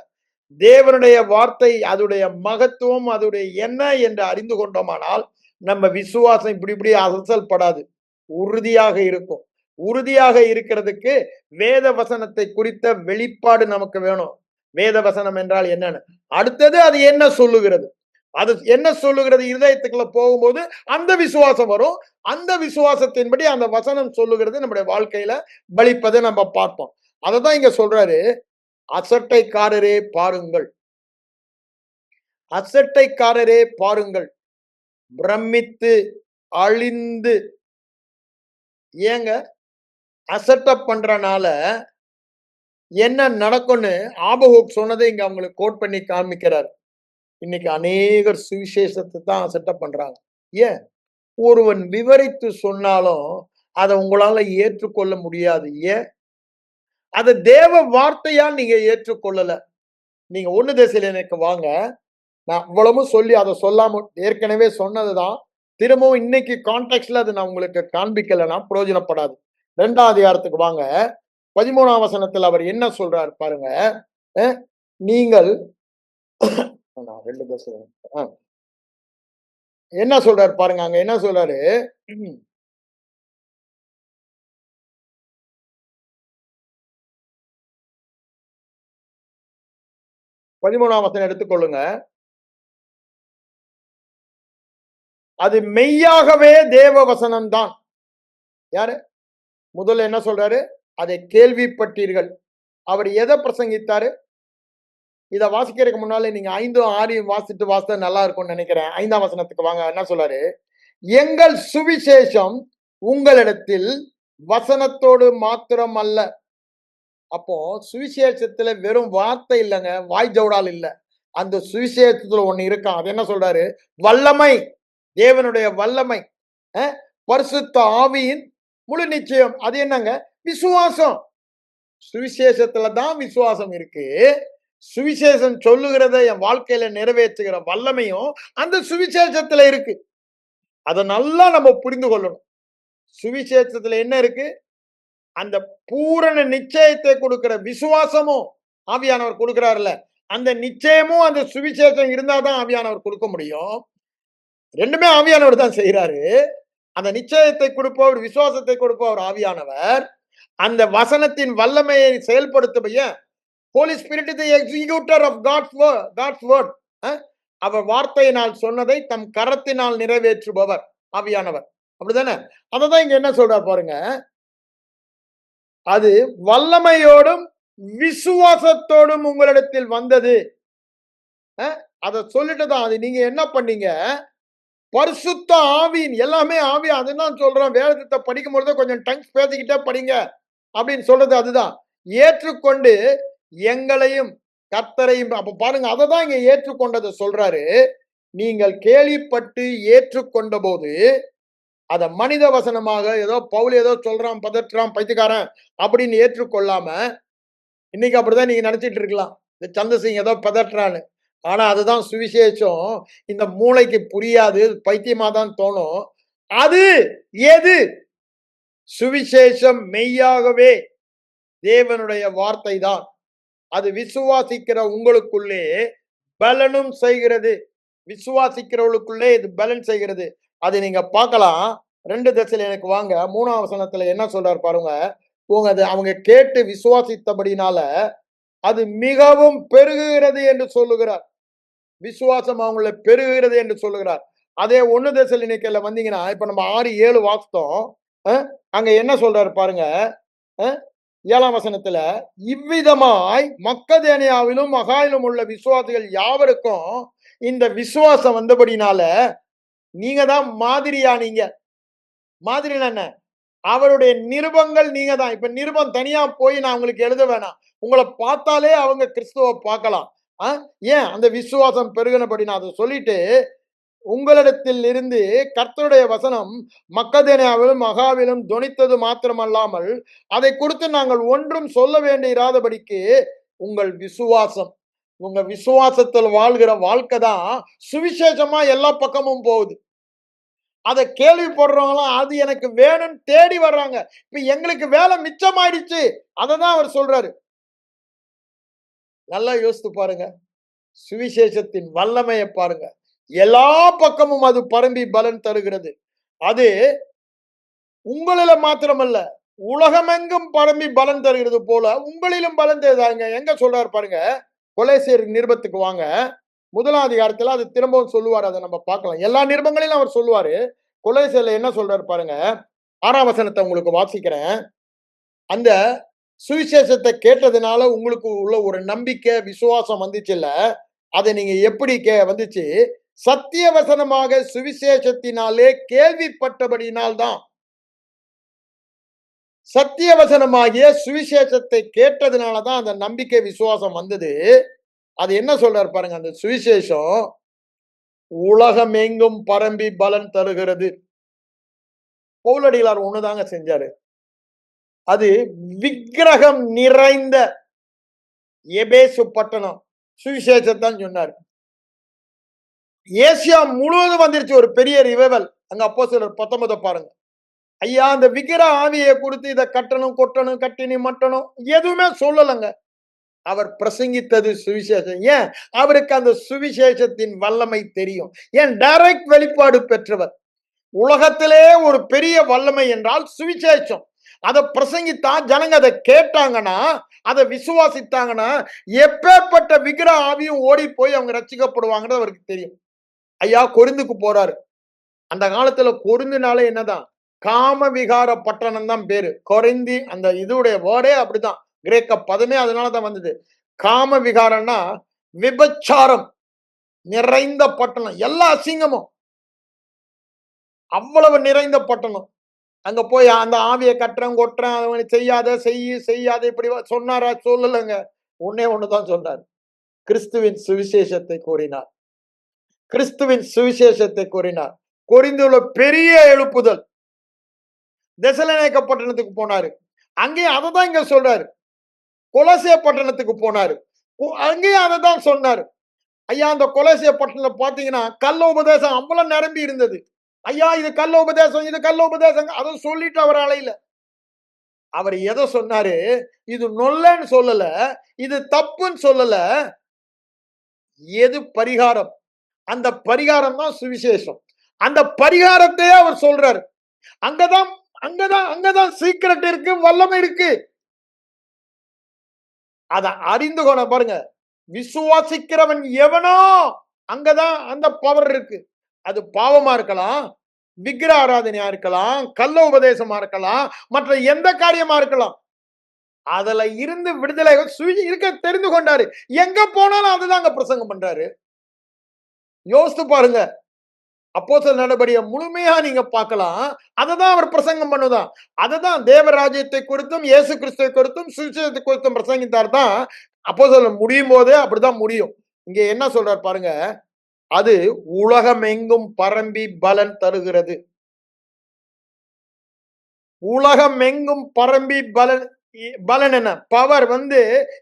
தேவனுடைய வார்த்தை அதோடைய மகத்துவம், அதோடைய என்ன என்று அறிந்து கொண்டோமானால் நம்ம விசுவாசம் இப்படி அசல் படாது, உறுதியாக இருக்கும். உறுதியாக இருக்கிறதுக்கு வேத வசனத்தை குறித்த வெளிப்பாடு நமக்கு வேணும். வேத வசனம் என்றால் என்னன்னு, அடுத்தது அது என்ன சொல்லுகிறது, அது என்ன சொல்லுகிறது இருதயத்துக்குள்ள போகும்போது அந்த விசுவாசம் வரும். அந்த விசுவாசத்தின்படி அந்த வசனம் சொல்லுகிறது நம்முடைய வாழ்க்கையில பலிப்பதை நம்ம பார்ப்போம். அததான் இங்க சொல்றாரு, அசட்டைக்காரரே பாருங்கள், அசட்டைக்காரரே பாருங்கள், பிரமித்து அழிந்து. ஏங்க அசட்டை பண்றனால என்ன நடக்கும்னு ஆபகுக் சொன்னதை இங்க அவங்களுக்கு கோட் பண்ணி காமிக்கிறார். இன்னைக்கு அநேகர் சுவிசேஷத்தை தான் அசட்டை பண்றாங்க. ஏன்? ஒருவன் விவரித்து சொன்னாலும் அதை உங்களால ஏற்றுக்கொள்ள முடியாது. ஏன்? அதை தேவ வார்த்தையால் நீங்க ஏற்றுக்கொள்ளல. நீங்க 1 தெசலோனிக்கேயருக்கு வாங்க, நான் அவ்வளவும் சொல்லி அதை சொல்லாம ஏற்கனவே சொன்னதுதான் திரும்பவும் இன்னைக்கு கான்டெக்ட்ல அது நான் உங்களுக்கு காண்பிக்கலன்னா பிரயோஜனப்படாது. 2ஆம் அதிகாரத்துக்கு வாங்க, 13ஆம் வசனத்துல அவர் என்ன சொல்றாரு பாருங்க. நீங்கள் என்ன சொல்றாரு பாருங்க, அங்க என்ன சொல்றாரு, 13ஆம் வசனம் எடுத்துக்கொள்ளுங்க. அது மெய்யாகவே தேவ வசனம் தான். யாரு? முதல்ல என்ன சொல்றாரு? அதை கேள்விப்பட்டீர்கள். அவர் எதை பிரசங்கித்தாரு? இதை வாசிக்கிறதுக்கு முன்னாலே நீங்க 5, 6 வாசித்தா நல்லா இருக்கும்னு நினைக்கிறேன். 5ஆம் வசனத்துக்கு வாங்க. என்ன சொல்றாரு? எங்கள் சுவிசேஷம் உங்களிடத்தில் வசனத்தோடு மாத்திரம் அல்ல. அப்போ சுவிசேஷத்துல வெறும் வார்த்தை இல்லைங்க, வாய் ஜவுடால் இல்ல. அந்த சுவிசேஷத்துல ஒண்ணு இருக்கான். அது என்ன சொல்றாரு? வல்லமை, தேவனுடைய வல்லமை, பரிசுத்த ஆவியின் முழு நிச்சயம். அது என்னங்க? விசுவாசம். சுவிசேஷத்துல தான் விசுவாசம் இருக்கு. சுவிசேஷம் சொல்லுகிறத என் வாழ்க்கையில நிறைவேற்றுகிற வல்லமையும் அந்த சுவிசேஷத்துல இருக்கு. அதை நல்லா நம்ம புரிந்து கொள்ளணும். சுவிசேஷத்துல என்ன இருக்கு? அந்த பூரண நிச்சயத்தை கொடுக்கிற விசுவாசமும் ஆவியானவர் கொடுக்கிறார்ல, அந்த நிச்சயமும் அந்த சுவிசேஷம் இருந்தாதான் ஆவியானவர் கொடுக்க முடியும். ரெண்டுமே ஆவியானவர் தான் செய்யறாரு. அந்த நிச்சயத்தை கொடுப்பவர், விசுவாசத்தை கொடுப்பவர் ஆவியானவர். அந்த வசனத்தின் வல்லமையை செயல்படுத்துபைய holy spirit the executor of God's word. அவர் வார்த்தையினால் சொன்னதை தம் கரத்தினால் நிறைவேற்றுபவர் ஆவியானவர். அப்படிதானே? அததான் இங்க என்ன சொல்றார் பாருங்க. அது வல்லமையோடும் விசுவாசத்தோடும் உங்களிடத்தில் வந்தது. அதை சொல்லிட்டு தான் அது நீங்க என்ன பண்ணீங்க, பரிசுத்த ஆவியின் எல்லாமே ஆவி. அதுதான் சொல்றோம், வேதத்தை படிக்கும் பொழுது கொஞ்சம் டங்ஸ் பேசிக்கிட்டே படிங்க அப்படின்னு சொல்றது அதுதான். ஏற்றுக்கொண்டு எங்களையும் கர்த்தரையும், அப்ப பாருங்க, அதை தான் இங்க ஏற்றுக்கொண்டதை சொல்றாரு. நீங்கள் கேள்விப்பட்டு ஏற்றுக்கொண்ட போது அத மனித வசனமாக ஏதோ பவுல் ஏதோ சொல்றான், பதற்றான், பைத்தியக்காரன் அப்படின்னு ஏற்றுக்கொள்ளாம, இன்னைக்கு அப்படிதான் நீங்க நினைச்சிட்டு இருக்கலாம், இந்த சந்திரசிங் ஏதோ பதற்றான்னு. ஆனா அதுதான் சுவிசேஷம். இந்த மூளைக்கு புரியாது, பைத்தியமா தான் தோணும். அது எது? சுவிசேஷம் மெய்யாகவே தேவனுடைய வார்த்தை தான். அது விசுவாசிக்கிற உங்களுக்குள்ளே பலனும் செய்கிறது. விசுவாசிக்கிறவர்களுக்குள்ளே இது பலன் செய்கிறது. அது நீங்க பார்க்கலாம். 2 தெசலோனிக்கேயருக்கு வாங்க, 3ஆம் வசனத்துல என்ன சொல்றாரு பாருங்க. அவங்க கேட்டு விசுவாசித்தபடினால அது மிகவும் பெருகுகிறது என்று சொல்லுகிறார். விசுவாசம் அவங்கள பெருகுகிறது என்று சொல்லுகிறார். அதே 1 தெசலோனிக்கேயர்ல வந்தீங்கன்னா, இப்ப நம்ம 6-7 வாசித்தோம். அங்க என்ன சொல்றாரு பாருங்க. 7ஆம் வசனத்துல, இவ்விதமாய் மக்கதேனியாவிலும் மகாயிலும் உள்ள விசுவாசிகள் யாவருக்கும் இந்த விசுவாசம் வந்தபடினால நீங்க தான் மாதிரியானீங்க. மாதிரினா என்ன? அவருடைய நிருபங்கள் நீங்க தான். இப்ப நிருபம் தனியா போய் நான் உங்களுக்கு எழுத வேணாம். உங்களை பார்த்தாலே அவங்க கிறிஸ்துவ பார்க்கலாம். ஏன்? அந்த விசுவாசம் பெருகினபடினா அதை சொல்லிட்டு, உங்களிடத்தில் இருந்து கர்த்தருடைய வசனம் மக்கதேனியாவிலும் மகாவிலும் தொனித்தது மாத்திரமல்லாமல் அதை குறித்து நாங்கள் ஒன்றும் சொல்ல வேண்டியிராதபடிக்கு உங்கள் விசுவாசம், உங்க விசுவாசத்தில் வாழ்கிற வாழ்க்கை தான் சுவிசேஷமா எல்லா பக்கமும் போகுது. அதை கேள்விப்படுறவங்களாம் அது எனக்கு வேணும்னு தேடி வர்றாங்க. இப்ப எங்களுக்கு வேலை மிச்சமாயிடுச்சு. அததான் அவர் சொல்றாரு. நல்லா யோசித்து பாருங்க. சுவிசேஷத்தின் வல்லமையை பாருங்க. எல்லா பக்கமும் அது பரம்பி பலன் தருகிறது. அது உங்களில மாத்திரமல்ல, உலகமெங்கும் பரம்பி பலன் தருகிறது போல உங்களிலும் பலன் தருதாங்க. எங்க சொல்றாரு பாருங்க. கொலேசியர் நிருபத்துக்கு வாங்க. 1ஆம் அதிகாரத்துல அது திரும்பவும் சொல்லுவார். அதை நம்ம பார்க்கலாம். எல்லா நிருபங்களிலும் அவர் சொல்லுவாரு. கொலேசியர்ல என்ன சொல்றாரு பாருங்க. 6ஆம் வசனத்தை உங்களுக்கு வாசிக்கிறேன். அந்த சுவிசேஷத்தை கேட்டதுனால உங்களுக்கு உள்ள ஒரு நம்பிக்கை, விசுவாசம் வந்துச்சுல்ல, அதை நீங்க எப்படி வந்துச்சு? சத்திய வசனமாக சுவிசேஷத்தினாலே கேள்விப்பட்டபடியினால் தான். சத்திய வசனமாகிய சுவிசேஷத்தை கேட்டதுனாலதான் அந்த நம்பிக்கை, விசுவாசம் வந்தது. அது என்ன சொல்றாரு பாருங்க. அந்த சுவிசேஷம் உலகம் எங்கும் பரம்பி பலன் தருகிறது. பவுலடிகளார் ஒண்ணுதாங்க செஞ்சாரு. அது விக்கிரகம் நிறைந்த எபேசு பட்டணம் சுவிசேஷத்தான் சொன்னார். ஏசியா முழுவதும் வந்துருச்சு ஒரு பெரிய ரிவைவல். அங்க அப்போஸ்தலர் 19 பாருங்க. ஐயா, அந்த விக்கிர ஆவியை கொடுத்து இதை கட்டணும், கொட்டணும், கட்டினி மட்டணும் எதுவுமே சொல்லலைங்க. அவர் பிரசங்கித்தது சுவிசேஷம். ஏன்? அவருக்கு அந்த சுவிசேஷத்தின் வல்லமை தெரியும். ஏன்? டைரக்ட் வெளிப்பாடு பெற்றவர். உலகத்திலே ஒரு பெரிய வல்லமை என்றால் சுவிசேஷம். அதை பிரசங்கித்தா ஜனங்க அதை கேட்டாங்கன்னா, அதை விசுவாசித்தாங்கன்னா, எப்பேற்பட்ட விக்கிர ஆவியும் ஓடி போய் அவங்க ரட்சிக்கப்படுவாங்கன்னு அவருக்கு தெரியும். ஐயா கொரிந்துக்கு போறாரு. அந்த காலத்துல கொரிந்துனால என்னதான், காம விகார பட்டணம் தான் பேரு. கொரிந்தி அந்த இதுடைய வேர்டே அப்படிதான். கிரேக்க பதமே அதனாலதான் வந்தது. காம விகாரம்னா விபச்சாரம் நிறைந்த பட்டணம். எல்லா அசிங்கமும் அவ்வளவு நிறைந்த பட்டணம். அங்க போய் அந்த ஆவியை கட்டுறேன், கொட்டுறேன், அவனை செய்யாத இப்படி சொன்னாரா? சொல்லலைங்க. ஒண்ணுதான் சொன்னார். கிறிஸ்துவின் சுவிசேஷத்தை கூறினார். கிறிஸ்துவின் சுவிசேஷத்தை கூறினார். கொரிந்துள்ள பெரிய எழுப்புதல். தெசலோனிக்கே பட்டணத்துக்கு போனாரு. அங்கேயும் அதை தான் இங்க சொல்றாரு. கொலோசே பட்டணத்துக்கு போனாரு. அங்கேயும் அதை தான் சொன்னாரு. ஐயா, அந்த கொலோசே பட்டணத்துல பாத்தீங்கன்னா கள்ள உபதேசம் அவ்வளவு நிரம்பி இருந்தது. ஐயா, இது கள்ள உபதேசம், இது கள்ள உபதேசம், அதை சொல்லிட்டு அவர் அலையில. அவர் எதை சொன்னாரு? இது நொல்லன்னு சொல்லல, இது தப்புன்னு சொல்லல. எது பரிகாரம்? அந்த பரிகாரம் தான் சுவிசேஷம். அந்த பரிகாரத்தையே அவர் சொல்றாரு. அங்கதான் அங்கதான் சீக்கிரட் இருக்கு, வல்லமை இருக்கு. அத அறிந்து கொள்ள பாருங்க. விசுவாசிக்கிறவன் எவனோ அங்கதான் அந்த பவர் இருக்கு. அது பாவமா இருக்கலாம், விக்கிர ஆராதனையா இருக்கலாம், கள்ள உபதேசமா இருக்கலாம், மற்ற எந்த காரியமா இருக்கலாம். அதுல இருந்து விடுதலை இருக்க தெரிந்து கொண்டாரு. எங்க போனாலும் அதுதான் அங்க பிரசங்கம் பண்றாரு. யோசித்து பாருங்க. அப்போஸ்தலர் நடபடியை முழுமையா நீங்க பார்க்கலாம். அததான் அவர் பிரசங்கம் பண்ணுதான். அததான் தேவராஜ்யத்தை குறித்தும் இயேசு கிறிஸ்துவை குறித்தும் சுவிசேஷத்தை குறித்தும் பிரசங்கித்தார் தான். அப்போஸ்தலர் முடியும் போதே அப்படிதான் முடியும். இங்க என்ன சொல்றார் பாருங்க. அது உலகம் எங்கும் பரம்பி பலன் தருகிறது. உலகம் எங்கும் பரம்பி பலன் என்ன? பவர் வந்து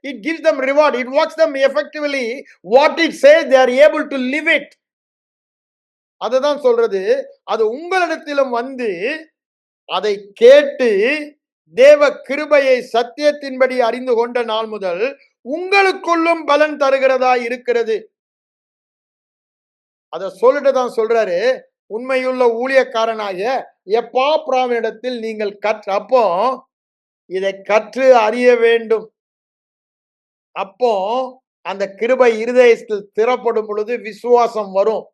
it gives them reward, it works them effectively. What it says they are able to live it. அதுதான் சொல்றது. அது உங்களிடத்திலும் வந்து அதை கேட்டு தேவ கிருபையை சத்தியத்தின்படி அறிந்து கொண்ட நாள் முதல் உங்களுக்குள்ளும் பலன் தருகிறதா இருக்கிறது. அத சொல்லிட்டு தான் சொல்றாரு, உண்மையுள்ள ஊழியக்காரனாகிய எப்பாப்ராவினிடத்தில் நீங்கள் அப்போ இதை கற்று அறிய வேண்டும். அப்போ அந்த கிருபை இருதயத்தில் திறப்படும் பொழுது விசுவாசம் வரும்.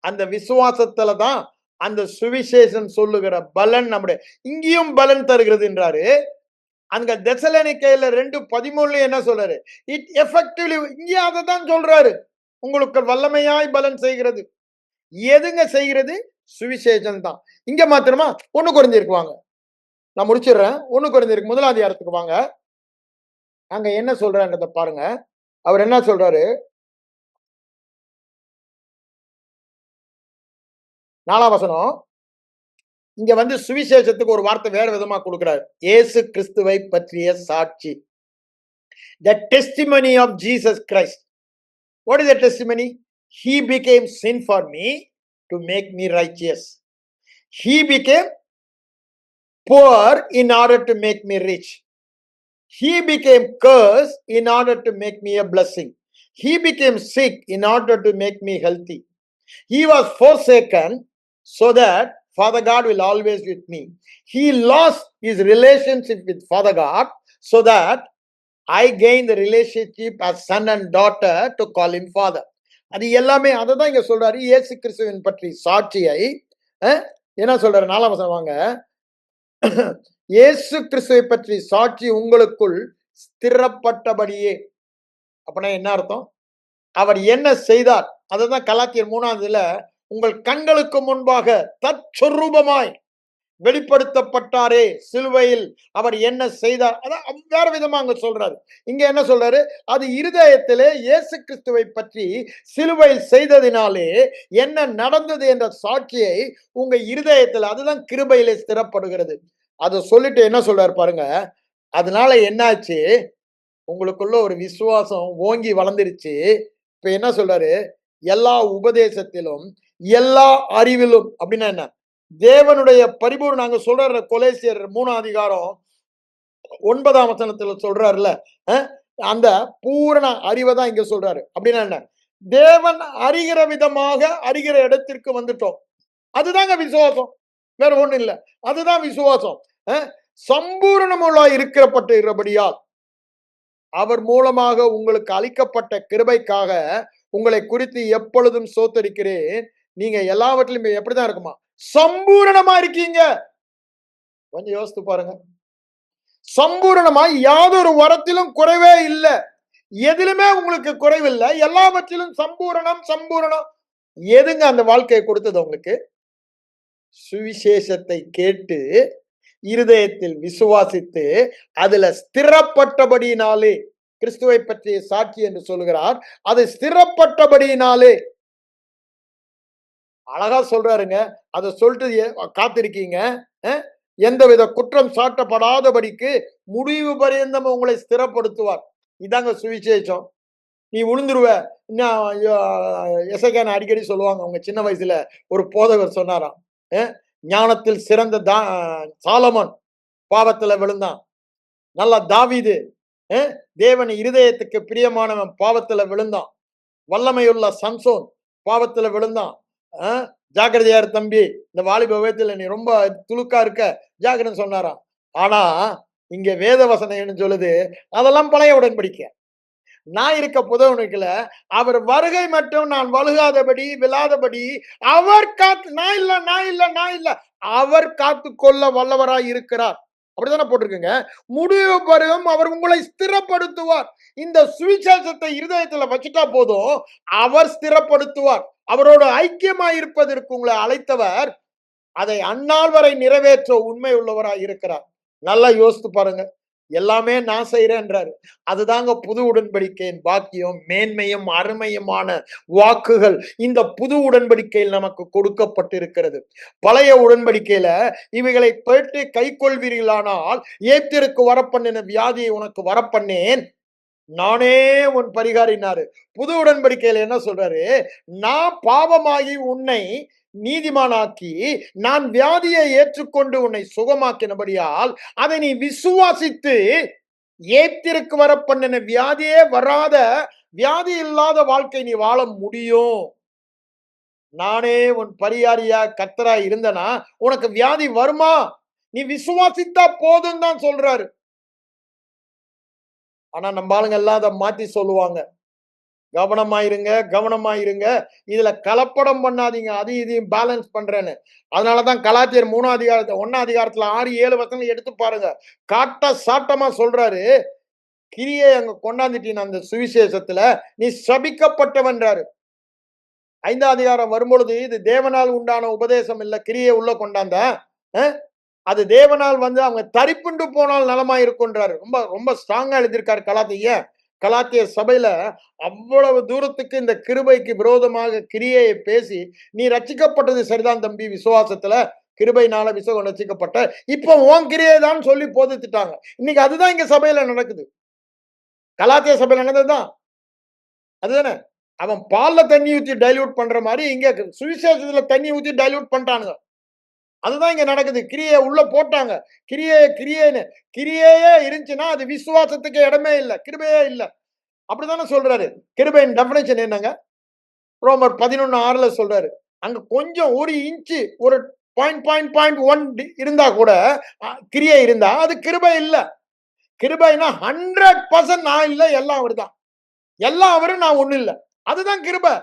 அந்த விசுவாசத்துல தான் அந்த சுவிசேஷம் சொல்லுகிற பலன் நம்முடைய இங்கேயும் பலன் தருகிறது என்றாரு. அங்க தெசலோனிக்கேயர்ல 2:13 என்ன சொல்றாரு? இட் எஃபெக்டிவ்லி, இங்கே அதை தான் சொல்றாரு. உங்களுக்கு வல்லமையாய் பலன் செய்கிறது. எதுங்க செய்கிறது? சுவிசேஷம் தான். இங்க மாத்திரமா 1 கொரிந்தியருக்கு வாங்க. நான் முடிச்சிடுறேன். 1 கொரிந்தியருக்கு 1 அதிகாரத்துக்கு வாங்க. அங்க என்ன சொல்றான்றத பாருங்க. அவர் என்ன சொல்றாரு? 4ஆம் வசனம். இங்க வந்து சுவிசேஷத்துக்கு ஒரு வார்த்தை வேற விதமா கொடுக்கிறார். இயேசு கிறிஸ்துவை பற்றிய சாட்சி. The testimony of Jesus Christ. What is the testimony? He became sin for me to make me righteous. He became poor in order to make me rich. He became cursed in order to make me a blessing. He became sick in order to make me healthy. He was forsaken so that Father God will always with me. He lost his relationship with Father God so that I gain the relationship as son and daughter to call him father. அது எல்லாமே அதை தான் இங்க சொல்றாரு. இயேசு கிறிஸ்துவின் பற்றி சாட்சியை என்ன சொல்றாரு? 4ஆம் வசனம் வாங்க. இயேசு கிறிஸ்துவை பற்றி சாட்சி உங்களுக்குள் ஸ்திரப்பட்டபடியே. அப்படின்னா என்ன அர்த்தம்? அவர் என்ன செய்தார்? அதுதான் கலாத்தியர் 3ஆவதுல உங்கள் கண்களுக்கு முன்பாக தற்சொரூபமாய் வெளிப்படுத்தப்பட்டாரே சிலுவையில் அவர் என்ன செய்தார். அதான் வேற விதமா அங்க சொல்றாரு. இங்க என்ன சொல்றாரு? அது இருதயத்திலே இயேசு கிறிஸ்துவை பற்றி சிலுவையில் செய்ததினாலே என்ன நடந்தது என்ற சாட்சியை உங்க இருதயத்தில், அதுதான் கிருபையிலே ஸ்திரப்படுகிறது. அதை சொல்லிட்டு என்ன சொல்றாரு பாருங்க. அதனால என்னாச்சு? உங்களுக்குள்ள ஒரு விசுவாசம் ஓங்கி வளர்ந்துருச்சு. இப்ப என்ன சொல்றாரு? எல்லா உபதேசத்திலும் எல்லா அறிவிலும் அப்படின்னா என்ன? தேவனுடைய பரிபூர்ண, நாங்க சொல்ற கொலேசியர் 3ஆம் அதிகாரம் 9ஆம் வசனத்துல சொல்றாருல, அந்த பூரண அறிவை தான் இங்க சொல்றாரு. அப்படின்னா என்ன? தேவன் அறிகிற விதமாக அறிகிற இடத்திற்கு வந்துட்டோம். அதுதாங்க விசுவாசம், வேற ஒண்ணு இல்ல. அதுதான் விசுவாசம். சம்பூரணமுள்ள இருக்கிறபடியால் அவர் மூலமாக உங்களுக்கு அளிக்கப்பட்ட கிருபைக்காக உங்களை குறித்து எப்பொழுதும் சோத்தரிக்கிறேன். நீங்க எல்லாவற்றிலும் எப்படிதான் இருக்குமா? சம்பூரணமா இருக்கீங்க. கொஞ்சம் யோசித்து பாருங்க. சம்பூரணமா, யாதொரு வரத்திலும் குறைவே இல்லை. எதிலுமே உங்களுக்கு குறைவில்லை. எல்லாவற்றிலும் சம்பூரணம். சம்பூரணம் எதுங்க அந்த வாழ்க்கையை கொடுத்தது உங்களுக்கு? சுவிசேஷத்தை கேட்டு இருதயத்தில் விசுவாசித்து அதுல ஸ்திரப்பட்டபடியினாலே, கிறிஸ்துவை பற்றிய சாட்சி என்று சொல்லுகிறார், அது ஸ்திரப்பட்டபடியினாலே. அழகா சொல்றாருங்க. அதை சொல்லிட்டு காத்திருக்கீங்க. எந்தவித குற்றம் சாட்டப்படாதபடிக்கு முடிவு பரியந்தம் உங்களை ஸ்திரப்படுத்துவார். இதாங்க சுவிசேஷம். நீ விழுந்துருவ. எசேக்கியா அடிக்கடி சொல்லுவாங்க, அவங்க சின்ன வயசுல ஒரு போதகர் சொன்னாராம், ஞானத்தில் சிறந்த சாலமோன் பாவத்துல விழுந்தான். நல்லா தாவீது தேவன் இருதயத்துக்கு பிரியமானவன் பாவத்துல விழுந்தான். வல்லமையுள்ள சம்சோன் பாவத்துல விழுந்தான். ஜாக்கிரதையா இரு தம்பி, இந்த வாலிப வயத்துல நீ ரொம்ப துலுக்கா இருக்க, ஜாக்கிரதைன்னு சொன்னாராம். ஆனா, இங்க வேத வசனம் என்ன சொல்லுது? அதெல்லாம் பழைய உடன்படிக்கை. நான் இருக்க புது உடன்படிக்கையில, அவர் வருகை மட்டும் நான் வழுகாதபடி, விழாதபடி, அவர் காத்து நான் இல்ல, நான் இல்ல, நான் இல்ல. அவர் காத்துக்கொள்ள வல்லவராய் இருக்கிறார். அப்படித்தானே போட்டிருக்குங்க. முடிவு பருவம் அவர் உங்களை ஸ்திரப்படுத்துவார். இந்த சுவிசேஷத்தை இருதயத்துல வச்சுட்டா போதும், அவர் ஸ்திரப்படுத்துவார். அவரோட ஐக்கியமாய் இருப்பதற்கு உங்களை அழைத்தவர், அதை அந்நாள் வரை நிறைவேற்ற உண்மை உள்ளவராய் இருக்கிறார். நல்லா யோசித்து பாருங்க. எல்லாமே நான் செய்றேன்றாரு. அதுதாங்க புது உடன்படிக்கையின் பாக்கியம், மேன்மையும், அருமையுமான வாக்குகள் இந்த புது உடன்படிக்கையில் நமக்கு கொடுக்கப்பட்டிருக்கிறது. பழைய உடன்படிக்கையில இவைகளை கேட்டு கைக்கொள்வீர்களானால், ஏத்திற்கு வரப்பண்ணின வியாதியை உனக்கு வரப்பண்ணேன், நானே உன் பரிகாரினாரு. புது உடன்படிக்கையில என்ன சொல்றாரு? நான் பாவமாகி உன்னை நீதிமானாக்கி, நான் வியாதியை ஏற்றுக்கொண்டு உன்னை சுகமாக்கினபடியால், அதை நீ விசுவாசித்து ஏத்திற்கு வர பண்ணின வியாதியே வராத, வியாதி இல்லாத வாழ்க்கை நீ வாழ முடியும். நானே உன் பரிகாரியா கர்த்தரா இருந்தனா உனக்கு வியாதி வருமா? நீ விசுவாசித்தா போதும் தான் சொல்றாரு. ஆனா நம்ம ஆளுங்க எல்லாம் அதை மாத்தி சொல்லுவாங்க. கவனமாயிருங்க, கவனமாயிருங்க. இதுல கலப்படம் பண்ணாதீங்க. அதையும் இதையும் பேலன்ஸ் பண்றேன்னு. அதனாலதான் கலாத்தியர் 3ஆம் அதிகாரத்துல 1ஆம் அதிகாரத்துல 6, 7 வசனங்கள் எடுத்து பாருங்க. காட்ட சாட்டமா சொல்றாரு. கிரியை அங்க கொண்டாந்துட்டீங்க அந்த சுவிசேஷத்துல, நீ சபிக்கப்பட்டவன்றாரு. 5ஆம் அதிகாரம் வரும்பொழுது, இது தேவனால் உண்டான உபதேசம் இல்ல, கிரியை உள்ள கொண்டாந்தா. அது தேவனால் வந்து அவங்க தரிப்புண்டு போனால் நலமா இருக்குன்றாரு. ரொம்ப ரொம்ப ஸ்ட்ராங்கா எழுதியிருக்காரு கலாத்திய. கலாத்திய சபையில அவ்வளவு தூரத்துக்கு இந்த கிருபைக்கு விரோதமாக கிரியையை பேசி, நீ ரட்சிக்கப்பட்டது சரிதான் தம்பி, விசுவாசத்துல கிருபையினால விசுவாசம் ரட்சிக்கப்பட்ட, இப்போ உன் கிரியை தான் சொல்லி போதித்துட்டாங்க. இன்னைக்கு அதுதான் இங்க சபையில நடக்குது. கலாத்திய சபையில நடந்ததுதான் அதுதானே. அவன் பால்ல தண்ணி ஊத்தி டைல்யூட் பண்ற மாதிரி இங்க சுவிசேஷத்துல தண்ணி ஊத்தி டைல்யூட் பண்ணிட்டானுங்க. அதுதான் இங்க நடக்குது. கிரியை உள்ள போட்டாங்க. கிரியைன்னு கிரியையே இருந்துச்சுன்னா அது விசுவாசத்துக்கு இடமே இல்ல, கிருபையே இல்ல. அப்படித்தானே சொல்றாரு. கிருபையின் டெஃபினிஷன் என்னங்க? ரோமர் 11:6 சொல்றாரு. அங்க கொஞ்சம் 1 இன்ச் ஒரு 0.1 இருந்தா கூட கிரியை இருந்தா அது கிருபை இல்ல. கிருபைனா 100% நான் இல்ல, எல்லாம் அவர்தான். எல்லாம் அவரு, நான் ஒண்ணு இல்ல. அதுதான் கிருபை.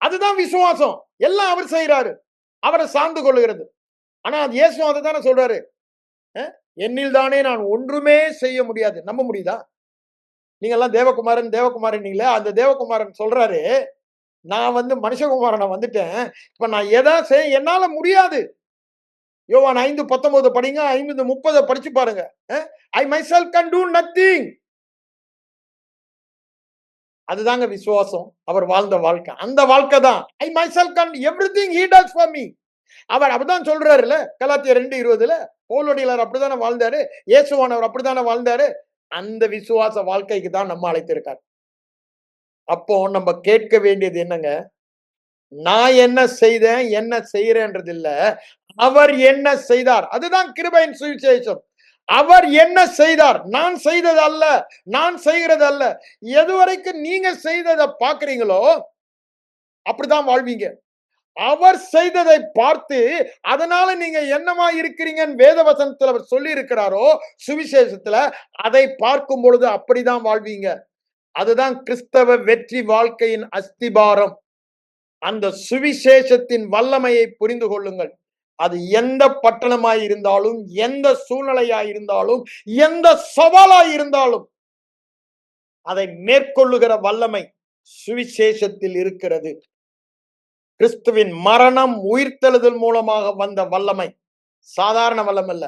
அதுதான் விசுவாசம். எல்லாம் அவர் செய்யறாரு. அவரை சார்ந்து கொள்ளுகிறது. ஆனா அது இயேசு அதை தானே சொல்றாரு. என்னில் தானே நான் ஒன்றுமே செய்ய முடியாது. நம்ப முடியுதா? நீங்க எல்லாம் தேவகுமாரன் தேவகுமாரன் அந்த தேவகுமாரன் சொல்றாரு, நான் வந்து மனுஷகுமாரனை வந்துட்டேன். இப்ப நான் எதா என்னால முடியாது. யோவான் 5:19 படிங்க, 5:30 படிச்சு பாருங்க. I myself can do nothing. அதுதாங்க விசுவாசம். அவர் வாழ்ந்த வாழ்க்கை. அந்த வாழ்க்கை தான். I myself can everything he does for me. அவர் அப்படிதான் சொல்றாருல்ல, கலாத்தியர் 2:20 பவுலடியார் அப்படித்தானே வாழ்ந்தாரு. இயேசுவானவர் அப்படித்தானே வாழ்ந்தாரு. அந்த விசுவாச வாழ்க்கைக்கு தான் நம்ம அழைத்திருக்கார். அப்போ நம்ம கேட்க வேண்டியது என்னங்க? நான் என்ன செய்தேன், என்ன செய்யறேன்றது இல்ல. அவர் என்ன செய்தார்? அதுதான் கிருபையின் சுவிசேஷம். அவர் என்ன செய்தார்? நான் செய்தது அல்ல, நான் செய்கிறது அல்ல. எதுவரைக்கும் நீங்க செய்ததை பார்க்கிறீங்களோ அப்படிதான் வாழ்வீங்க. அவர் செய்ததை பார்த்து அதனால நீங்க என்னமா இருக்கிறீங்கன்னு வேதவசனத்துல அவர் சொல்லி இருக்கிறாரோ, சுவிசேஷத்துல அதை பார்க்கும் பொழுது அப்படிதான் வாழ்வீங்க. அதுதான் கிறிஸ்தவ வெற்றி வாழ்க்கையின் அஸ்திபாரம். அந்த சுவிசேஷத்தின் வல்லமையை புரிந்து கொள்ளுங்கள். அது எந்த பட்டணமாய் இருந்தாலும், எந்த சூழ்நிலையாய் இருந்தாலும், எந்த சவாலாய் இருந்தாலும் அதை மேற்கொள்ளுகிற வல்லமை சுவிசேஷத்தில் இருக்கிறது. கிறிஸ்துவின் மரணம் உயிர்த்தெழுதல் மூலமாக வந்த வல்லமை சாதாரண வல்லமை அல்ல.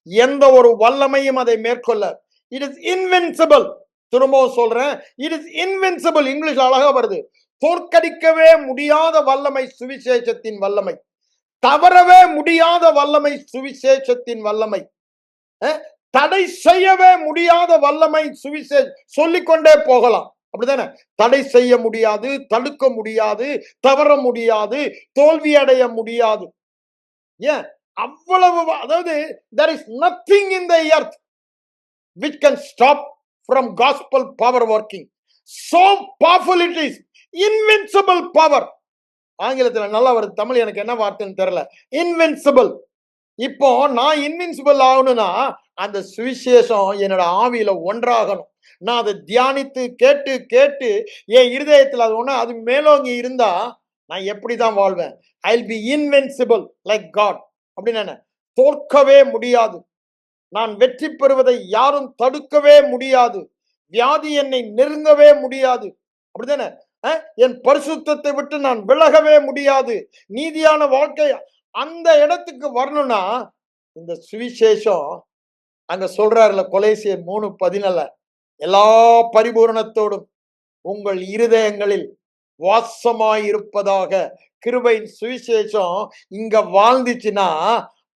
எந்த ஒரு வல்லமையும் அதை மேற்கொள்ள, இட் இஸ் இன்வின்சிபிள். திரும்பவும் சொல்றேன், இட் இஸ் இன்வின்சிபிள். இங்கிலீஷ் அழகா வருது. தோற்கடிக்கவே முடியாத வல்லமை சுவிசேஷத்தின் வல்லமை. தவறவே முடியாத வல்லமை சுவிசேஷத்தின் வல்லமை. தடை செய்யவே முடியாத வல்லமை சுவிசேஷம். சொல்லிக்கொண்டே போகலாம். அப்படித்தானே. தடை செய்ய முடியாது, தடுக்க முடியாது, தவற முடியாது, தோல்வி அடைய முடியாது. ஏன் அவ்வளவு? அதாவது there is nothing in the earth which can stop from gospel power working. So powerful it is. Invincible power. ஆங்கிலத்துல நல்லா வருது, தமிழ் எனக்கு என்ன வார்த்தைன்னு தெரியல. இன்வின்சிபிள். இப்போ நான் இன்வின்சிபிள் ஆகணும்னா அந்த சுவிசேஷம் என்னோட ஆவியில ஒன்றாகணும். நான் அதை தியானித்து கேட்டு கேட்டு என் இருதயத்துல அது ஒண்ணு அது மேலோங்கி இருந்தா நான் எப்படிதான் வாழ்வேன்? I will be invincible like God. அப்படின்னு தோற்கவே முடியாது. நான் வெற்றி பெறுவதை யாரும் தடுக்கவே முடியாது. வியாதி என்னை நெருங்கவே முடியாது. அப்படித்தானே? என் பரிசுத்தத்தை விட்டு நான் விலகவே முடியாது. நீதியான வாழ்க்கை அந்த இடத்துக்கு வரணும்னா இந்த சுவிசேஷம் அங்க சொல்றாருல, கொலேசியர் 3:14, எல்லா பரிபூரணத்தோடும் உங்கள் இருதயங்களில் வாசமாயிருப்பதாக. கிருபையின் சுவிசேஷம் இங்க வாழ்ந்துச்சுன்னா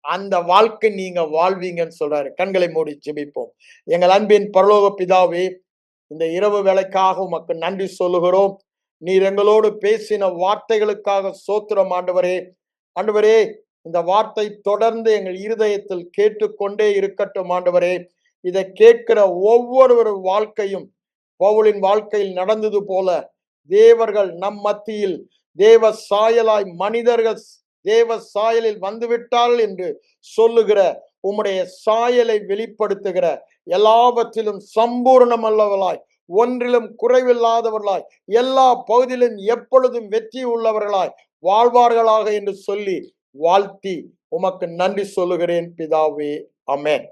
அந்த வாழ்க்கை நீங்க வாழ்வீங்கன்னு சொல்றாரு. கண்களை மூடி ஜெபிப்போம். எங்கள் அன்பின் பரலோக பிதாவே, இந்த இரவு வேளைக்காக உமக்கு நன்றி சொல்லுகிறோம். நீர் எங்களோடு பேசின வார்த்தைகளுக்காக ஸ்தோத்திரம் ஆண்டவரே. ஆண்டவரே, இந்த வார்த்தை தொடர்ந்து எங்கள் இருதயத்தில் கேட்டுக்கொண்டே இருக்கட்டும் ஆண்டவரே. இதை கேட்கிற ஒவ்வொரு வாழ்க்கையும் பவுலின் வாழ்க்கையில் நடந்தது போல தேவர்கள் நம் மத்தியில் தேவ சாயலாய் மனிதர்கள் தேவ சாயலில் வந்துவிட்டார்கள் என்று சொல்லுகிற உம்முடைய சாயலை வெளிப்படுத்துகிற எல்லாவற்றிலும் சம்பூர்ணமல்லவர்களாய், ஒன்றிலும் குறைவில்லாதவர்களாய், எல்லா பகுதியிலும் எப்பொழுதும் வெற்றி உள்ளவர்களாய் வாழ்வார்களாக என்று சொல்லி வாழ்த்தி உமக்கு நன்றி சொல்லுகிறேன் பிதாவே. ஆமென்.